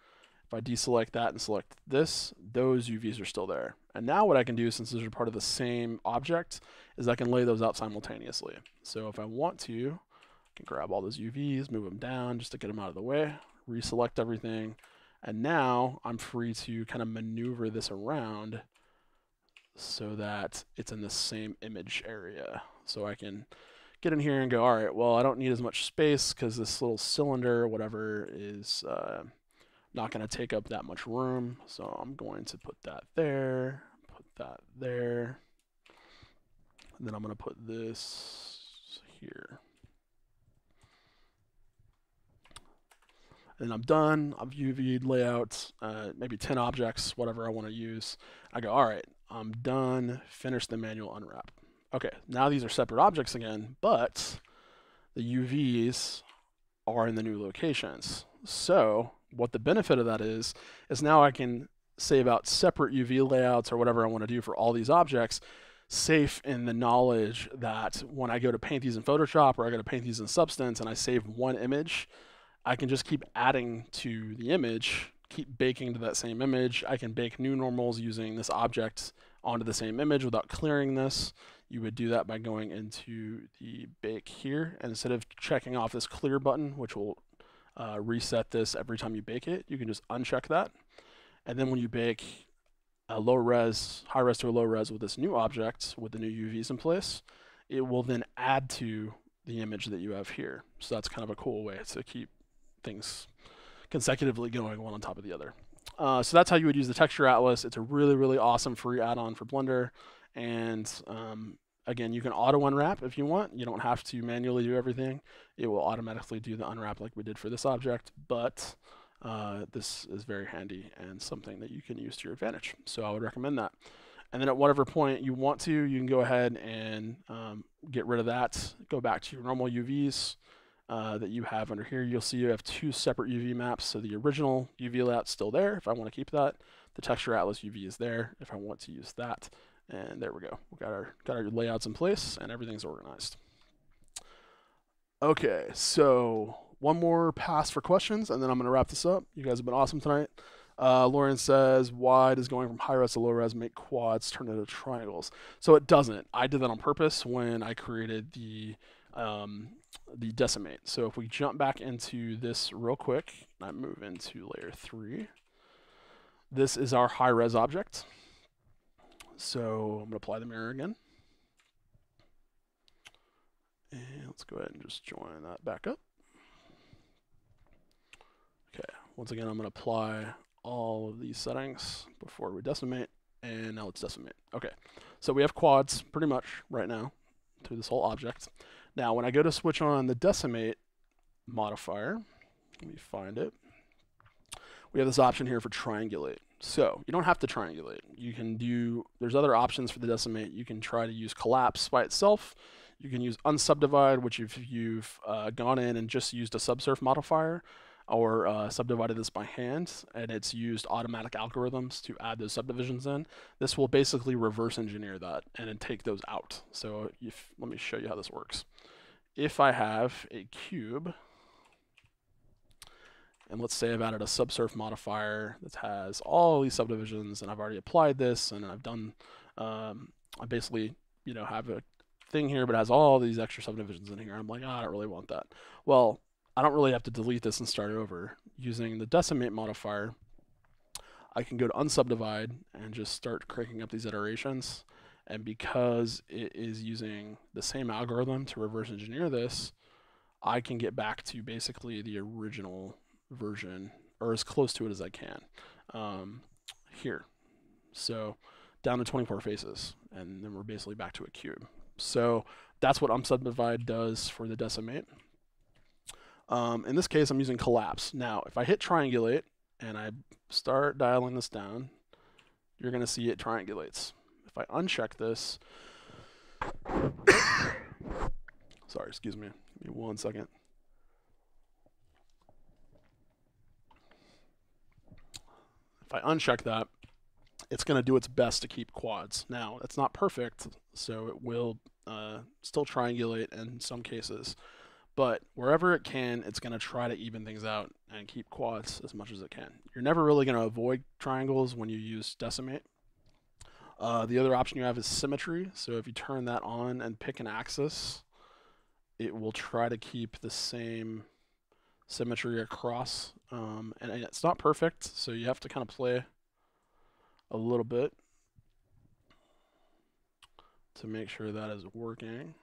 If I deselect that and select this, those UVs are still there. And now what I can do, since those are part of the same object, is I can lay those out simultaneously. So if I want to, I can grab all those UVs, move them down just to get them out of the way, reselect everything, and now I'm free to kind of maneuver this around so that it's in the same image area. So I can get in here and go, all right, well, I don't need as much space because this little cylinder or whatever is not going to take up that much room. So I'm going to put that there, put that there, and then I'm going to put this here. And I'm done. I've UV'd layouts, maybe 10 objects, whatever I want to use. I go, all right, I'm done. Finish the manual unwrap. Okay, now these are separate objects again, but the UVs are in the new locations. So what the benefit of that is now I can save out separate UV layouts or whatever I want to do for all these objects, safe in the knowledge that when I go to paint these in Photoshop or I go to paint these in Substance and I save one image, I can just keep adding to the image, keep baking to that same image. I can bake new normals using this object onto the same image without clearing this. You would do that by going into the bake here, and instead of checking off this clear button, which will reset this every time you bake it, you can just uncheck that. And then when you bake a low res, high res to a low res with this new object with the new UVs in place, it will then add to the image that you have here. So that's kind of a cool way to keep things consecutively going one on top of the other. So that's how you would use the Texture Atlas. It's a really, really awesome free add-on for Blender. And again, you can auto unwrap if you want. You don't have to manually do everything. It will automatically do the unwrap like we did for this object, but this is very handy and something that you can use to your advantage. So I would recommend that. And then at whatever point you want to, you can go ahead and get rid of that. Go back to your normal UVs that you have under here. You'll see you have two separate UV maps. So the original UV layout's still there if I want to keep that. The Texture Atlas UV is there if I want to use that. And there we go. We got our layouts in place and everything's organized. Okay, so one more pass for questions and then I'm going to wrap this up. You guys have been awesome tonight. Lauren says, why does going from high res to low res make quads turn into triangles? So it doesn't. I did that on purpose when I created the decimate. So if we jump back into this real quick, I move into layer 3. This is our high res object. So I'm going to apply the mirror again. And let's go ahead and just join that back up. Okay, once again, I'm going to apply all of these settings before we decimate. And now let's decimate. Okay, so we have quads pretty much right now to this whole object. Now, when I go to switch on the decimate modifier, let me find it. We have this option here for triangulate. So you don't have to triangulate. You can do, there's other options for the decimate. You can try to use collapse by itself. You can use unsubdivide, which if you've gone in and just used a subsurf modifier or subdivided this by hand, and it's used automatic algorithms to add those subdivisions in, this will basically reverse engineer that and then take those out. So let me show you how this works. If I have a cube, and let's say I've added a subsurf modifier that has all these subdivisions, and I've already applied this, and I've done, I basically, have a thing here, but it has all these extra subdivisions in here. I'm like, I don't really want that. Well, I don't really have to delete this and start over. Using the decimate modifier, I can go to unsubdivide and just start cranking up these iterations. And because it is using the same algorithm to reverse engineer this, I can get back to basically the original version, or as close to it as I can here. So down to 24 faces, and then we're basically back to a cube. So that's what unsubdivide does for the decimate. In this case, I'm using collapse. Now, if I hit triangulate and I start dialing this down, you're going to see it triangulates. If I uncheck this, sorry, excuse me, give me 1 second. If I uncheck that, it's going to do its best to keep quads. Now, it's not perfect, so it will still triangulate in some cases. But wherever it can, it's going to try to even things out and keep quads as much as it can. You're never really going to avoid triangles when you use decimate. The other option you have is symmetry. So if you turn that on and pick an axis, it will try to keep the same symmetry across, and it's not perfect, so you have to kind of play a little bit to make sure that is working.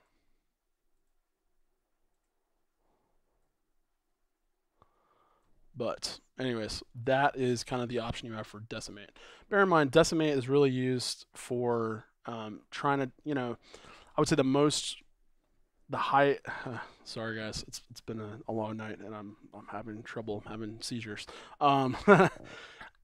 But anyways, that is kind of the option you have for Decimate. Bear in mind, Decimate is really used for trying to, I would say the high. Sorry guys, it's been a long night and I'm having trouble, having seizures.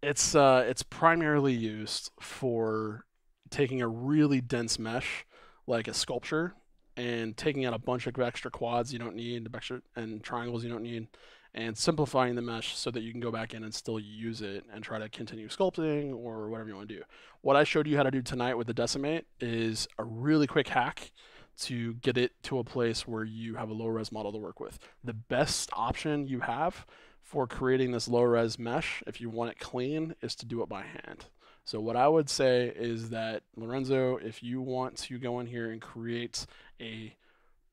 It's primarily used for taking a really dense mesh like a sculpture and taking out a bunch of extra quads you don't need, and triangles you don't need, and simplifying the mesh so that you can go back in and still use it and try to continue sculpting or whatever you want to do. What I showed you how to do tonight with the Decimate is a really quick hack to get it to a place where you have a low res model to work with. The best option you have for creating this low res mesh, if you want it clean, is to do it by hand. So what I would say is that, Lorenzo, if you want to go in here and create a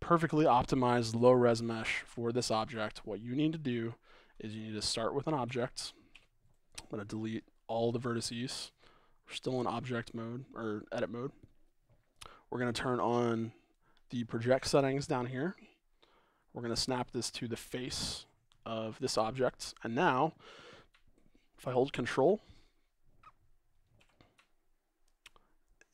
perfectly optimized low res mesh for this object, what you need to do is you need to start with an object. I'm going to delete all the vertices. We're still in object mode or edit mode. We're going to turn on the project settings down here. We're going to snap this to the face of this object. And now, if I hold Control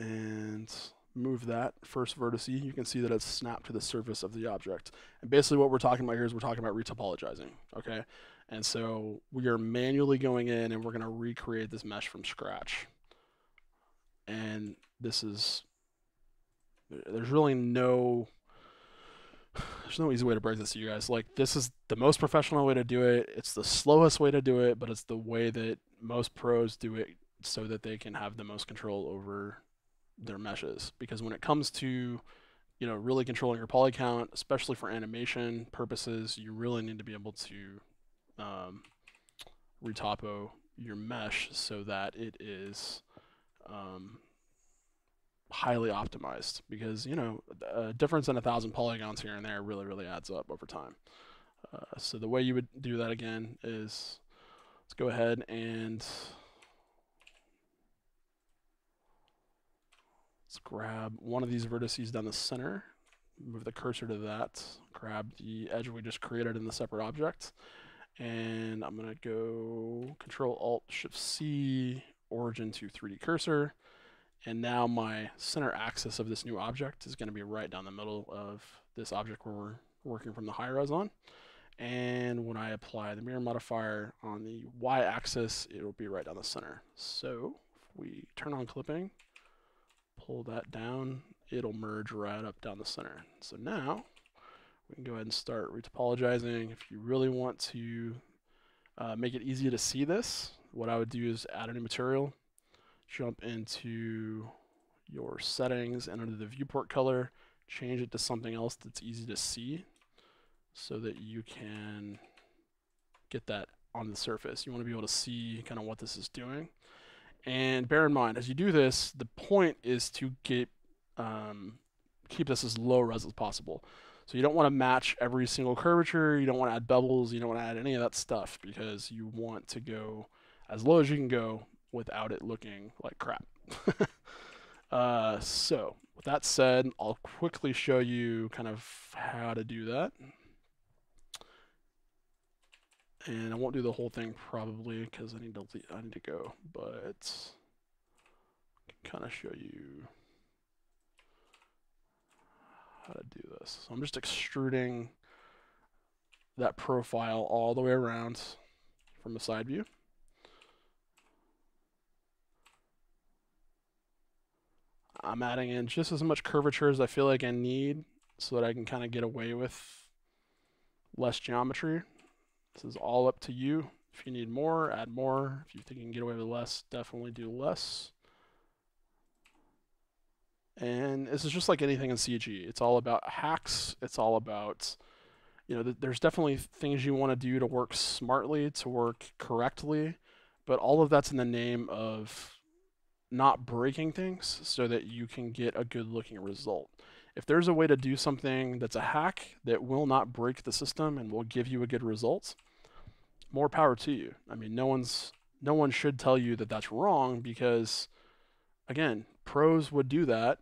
and move that first vertex, you can see that it's snapped to the surface of the object. And basically what we're talking about here is we're talking about retopologizing, okay? And so we are manually going in and we're going to recreate this mesh from scratch. And this is, there's no easy way to break this to you guys. Like, this is the most professional way to do it. It's the slowest way to do it, but it's the way that most pros do it so that they can have the most control over their meshes. Because when it comes to, really controlling your poly count, especially for animation purposes, you really need to be able to retopo your mesh so that it is highly optimized, because a difference in 1,000 polygons here and there really adds up over time. So the way you would do that again is, let's go ahead and let's grab one of these vertices down the center, move the cursor to that, grab the edge we just created in the separate object, and I'm going to go Control-Alt-Shift-C, origin to 3D cursor. And now my center axis of this new object is going to be right down the middle of this object where we're working from the high res on. And when I apply the mirror modifier on the y-axis, it will be right down the center. So if we turn on clipping, pull that down, it'll merge right up down the center. So now we can go ahead and start retopologizing. If you really want to make it easy to see this, what I would do is add a new material, jump into your settings, and under the viewport color, change it to something else that's easy to see so that you can get that on the surface. You want to be able to see kind of what this is doing. And bear in mind, as you do this, the point is to keep this as low res as possible. So you don't want to match every single curvature, you don't want to add bevels, you don't want to add any of that stuff, because you want to go as low as you can go without it looking like crap. So with that said, I'll quickly show you kind of how to do that. And I won't do the whole thing probably because I need to go, but I can kind of show you how to do this. So I'm just extruding that profile all the way around from the side view. I'm adding in just as much curvature as I feel like I need so that I can kind of get away with less geometry. This is all up to you. If you need more, add more. If you think you can get away with less, definitely do less. And this is just like anything in CG. It's all about hacks. It's all about, there's definitely things you want to do to work smartly, to work correctly, but all of that's in the name of not breaking things so that you can get a good looking result. If there's a way to do something that's a hack that will not break the system and will give you a good result, more power to you. I mean, no one should tell you that that's wrong because, again, pros would do that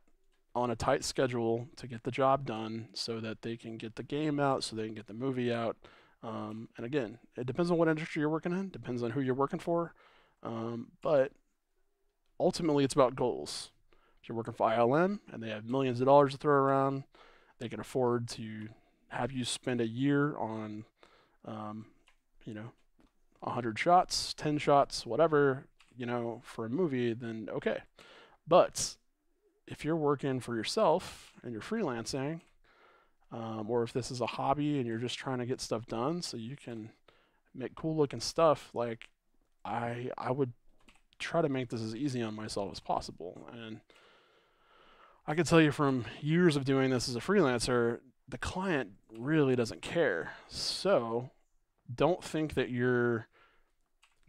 on a tight schedule to get the job done so that they can get the game out, so they can get the movie out. And again, it depends on what industry you're working in, depends on who you're working for. But ultimately, it's about goals. If you're working for ILM and they have millions of dollars to throw around, they can afford to have you spend a year on, um, you know, 100 shots, 10 shots, whatever, for a movie, then okay. But if you're working for yourself and you're freelancing, or if this is a hobby and you're just trying to get stuff done so you can make cool looking stuff, like I would try to make this as easy on myself as possible. And I can tell you from years of doing this as a freelancer, the client really doesn't care. So don't think that you're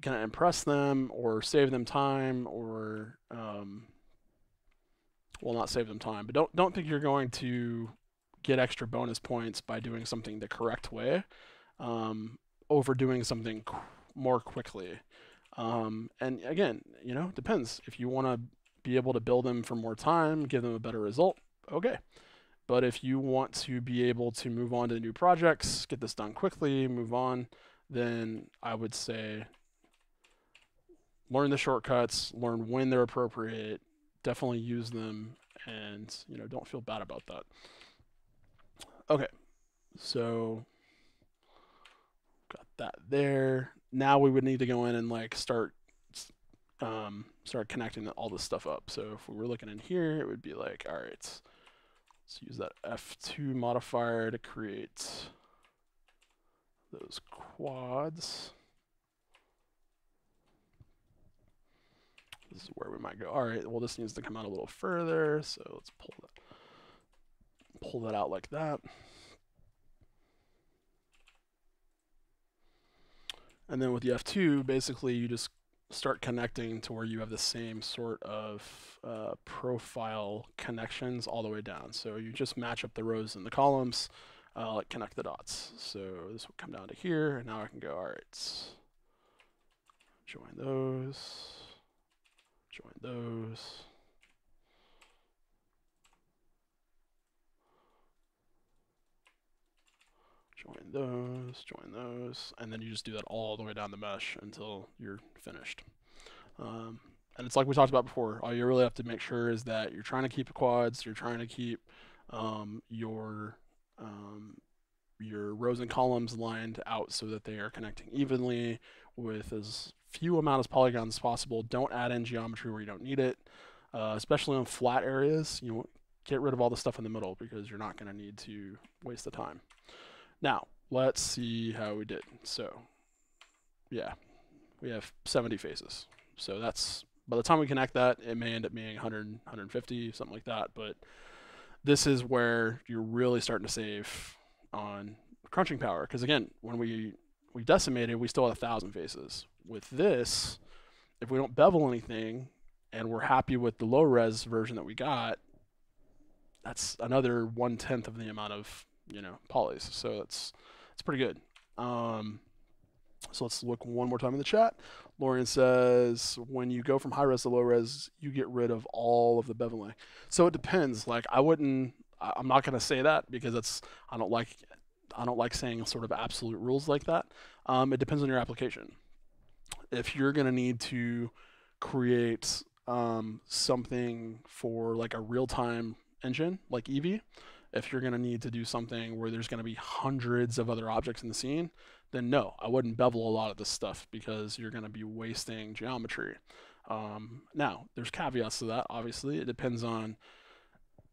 going to impress them or save them time or, well, not save them time, but don't think you're going to get extra bonus points by doing something the correct way, over doing something more quickly. And again, it depends. If you want to be able to bill them for more time, give them a better result, okay. But if you want to be able to move on to new projects, get this done quickly, move on, then I would say learn the shortcuts, learn when they're appropriate, definitely use them, and don't feel bad about that. Okay, so got that there. Now we would need to go in and start connecting all this stuff up. So if we were looking in here, it would be like, all right, let's use that F2 modifier to create those quads. This is where we might go. All right, well, this needs to come out a little further, so let's pull that out like that. And then with the F2, basically you just start connecting to where you have the same sort of profile connections all the way down. So you just match up the rows and the columns, connect the dots. So this will come down to here, and now I can go, all right, join those, join those. Join those, and then you just do that all the way down the mesh until you're finished. And it's like we talked about before, all you really have to make sure is that you're trying to keep the quads, you're trying to keep your rows and columns lined out so that they are connecting evenly with as few amount of polygons as possible. Don't add in geometry where you don't need it, especially on flat areas. Get rid of all the stuff in the middle because you're not going to need to waste the time. Now, let's see how we did. So, yeah, we have 70 faces. So that's, by the time we connect that, it may end up being 100, 150, something like that. But this is where you're really starting to save on crunching power. Because again, when we decimated, we still had 1,000 faces. With this, if we don't bevel anything and we're happy with the low res version that we got, that's another 1/10 of the amount of polys. So it's pretty good. So let's look one more time in the chat. Lorian says, when you go from high res to low res, you get rid of all of the beveling. So it depends. Like I'm not going to say that because I don't like saying sort of absolute rules like that. It depends on your application. If you're going to need to create something for like a real-time engine like Eevee, if you're going to need to do something where there's going to be hundreds of other objects in the scene, then no, I wouldn't bevel a lot of this stuff because you're going to be wasting geometry. Now, there's caveats to that, obviously. It depends on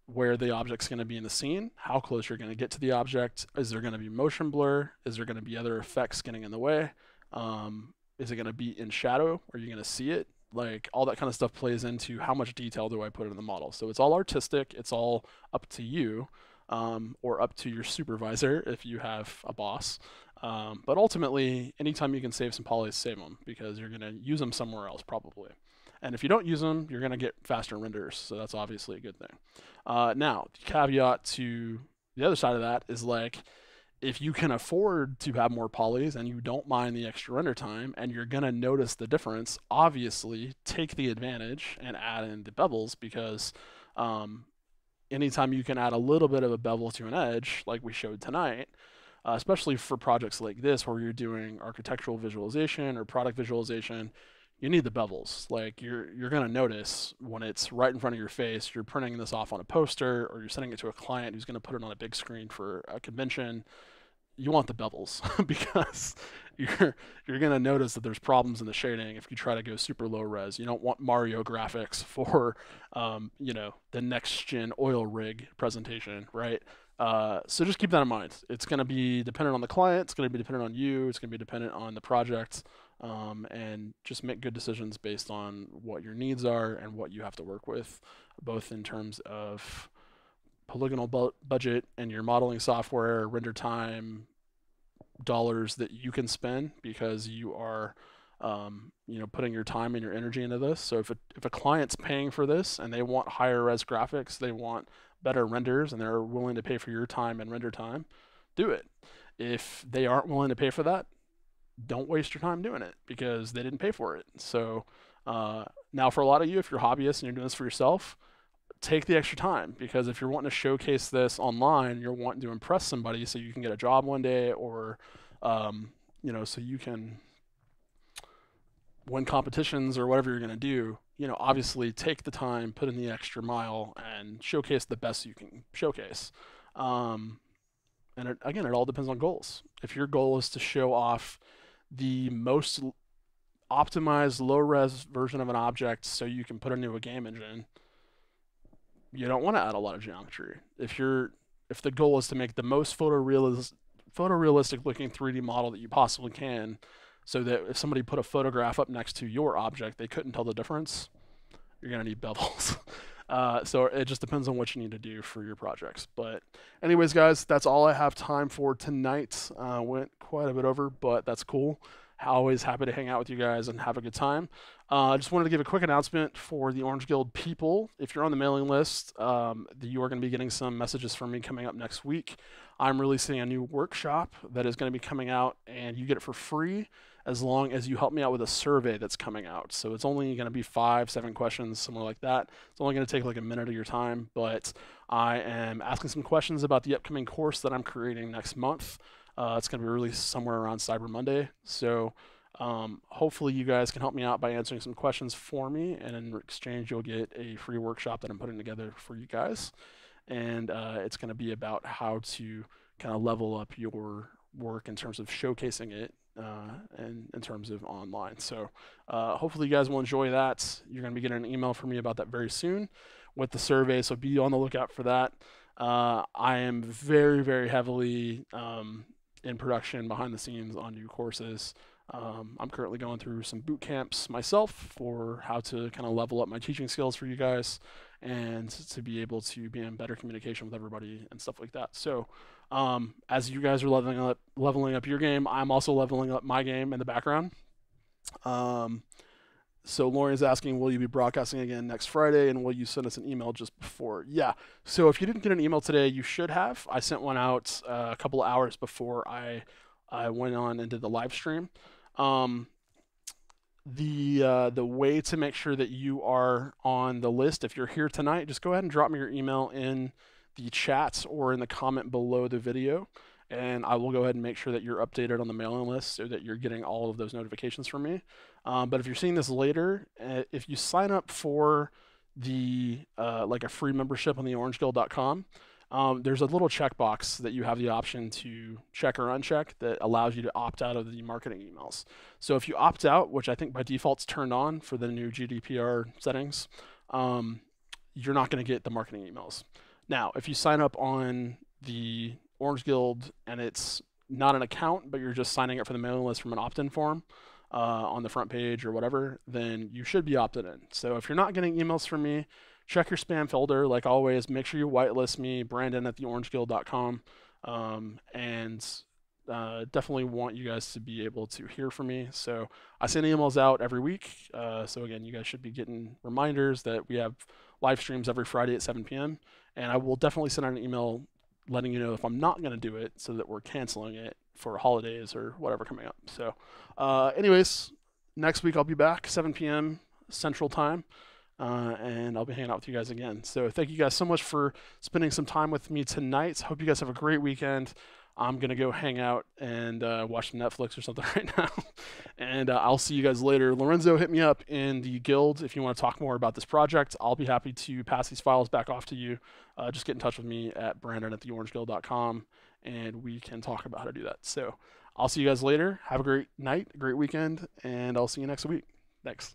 where the object's going to be in the scene, how close you're going to get to the object. Is there going to be motion blur? Is there going to be other effects getting in the way? Is it going to be in shadow? Are you going to see it? Like all that kind of stuff plays into how much detail do I put in the model. So it's all artistic. It's all up to you, or up to your supervisor if you have a boss. But ultimately, anytime you can save some polys, save them because you're going to use them somewhere else probably. And if you don't use them, you're going to get faster renders. So that's obviously a good thing. Now, the caveat to the other side of that is like, If you can afford to have more polys and you don't mind the extra render time and you're going to notice the difference, obviously take the advantage and add in the bevels, because um, anytime you can add a little bit of a bevel to an edge, like we showed tonight, especially for projects like this where you're doing architectural visualization or product visualization, you need the bevels. Like you're gonna notice when it's right in front of your face. You're printing this off on a poster, or you're sending it to a client who's gonna put it on a big screen for a convention. You want the bevels because you're gonna notice that there's problems in the shading if you try to go super low res. You don't want Mario graphics for the next gen oil rig presentation, right? So just keep that in mind. It's going to be dependent on the client. It's going to be dependent on you. It's going to be dependent on the project, and just make good decisions based on what your needs are and what you have to work with, both in terms of polygonal budget and your modeling software, render time, dollars that you can spend because you are putting your time and your energy into this. So if a client's paying for this and they want higher res graphics, they want better renders, and they're willing to pay for your time and render time, do it. If they aren't willing to pay for that, don't waste your time doing it because they didn't pay for it. So now for a lot of you, if you're hobbyists and you're doing this for yourself, take the extra time, because if you're wanting to showcase this online, you're wanting to impress somebody so you can get a job one day, or so you can win competitions or whatever you're going to do. Obviously take the time, put in the extra mile, and showcase the best you can showcase. And again, it all depends on goals. If your goal is to show off the most optimized low-res version of an object so you can put it into a game engine, you don't want to add a lot of geometry. If the goal is to make the most photorealistic looking 3D model that you possibly can, so that if somebody put a photograph up next to your object, they couldn't tell the difference, you're going to need bevels. So it just depends on what you need to do for your projects. But anyways, guys, that's all I have time for tonight. Went quite a bit over, but that's cool. Always happy to hang out with you guys and have a good time. I just wanted to give a quick announcement for the Orange Guild people. If you're on the mailing list, you are going to be getting some messages from me coming up next week. I'm releasing a new workshop that is going to be coming out, and you get it for free as long as you help me out with a survey that's coming out. So it's only going to be 5-7 questions, somewhere like that. It's only going to take like a minute of your time, but I am asking some questions about the upcoming course that I'm creating next month. It's going to be released somewhere around Cyber Monday. So hopefully you guys can help me out by answering some questions for me, and in exchange you'll get a free workshop that I'm putting together for you guys. And it's going to be about how to kind of level up your work in terms of showcasing it and in terms of online. So hopefully you guys will enjoy that. You're going to be getting an email from me about that very soon with the survey, so be on the lookout for that. I am very, very heavily in production behind the scenes on new courses. I'm currently going through some boot camps myself for how to kind of level up my teaching skills for you guys and to be able to be in better communication with everybody and stuff like that. So as you guys are leveling up your game, I'm also leveling up my game in the background. So Lauren's asking, will you be broadcasting again next Friday, and will you send us an email just before? Yeah. So if you didn't get an email today, you should have. I sent one out a couple of hours before I went on and did the live stream. The way to make sure that you are on the list, if you're here tonight, just go ahead and drop me your email in the chat or in the comment below the video, and I will go ahead and make sure that you're updated on the mailing list so that you're getting all of those notifications from me. But if you're seeing this later, if you sign up for the like a free membership on the orangeguild.com, there's a little checkbox that you have the option to check or uncheck that allows you to opt out of the marketing emails. So if you opt out, which I think by default's turned on for the new GDPR settings, you're not going to get the marketing emails. Now, if you sign up on the Orange Guild and it's not an account, but you're just signing up for the mailing list from an opt-in form on the front page or whatever, then you should be opted in. So if you're not getting emails from me, check your spam folder. Like always, make sure you whitelist me, Brandon at theorangeguild.com, and definitely want you guys to be able to hear from me. So I send emails out every week. So again, you guys should be getting reminders that we have live streams every Friday at 7 p.m. And I will definitely send out an email letting you know if I'm not going to do it so that we're canceling it for holidays or whatever coming up. So, anyways, next week I'll be back 7 p.m. Central Time. And I'll be hanging out with you guys again. So thank you guys so much for spending some time with me tonight. Hope you guys have a great weekend. I'm gonna go hang out and watch some Netflix or something right now, and I'll see you guys later. Lorenzo, hit me up in the guild if you want to talk more about this project. I'll be happy to pass these files back off to you. Just get in touch with me at brandon@theorangeguild.com, and we can talk about how to do that. So I'll see you guys later. Have a great night, a great weekend, and I'll see you next week. Thanks.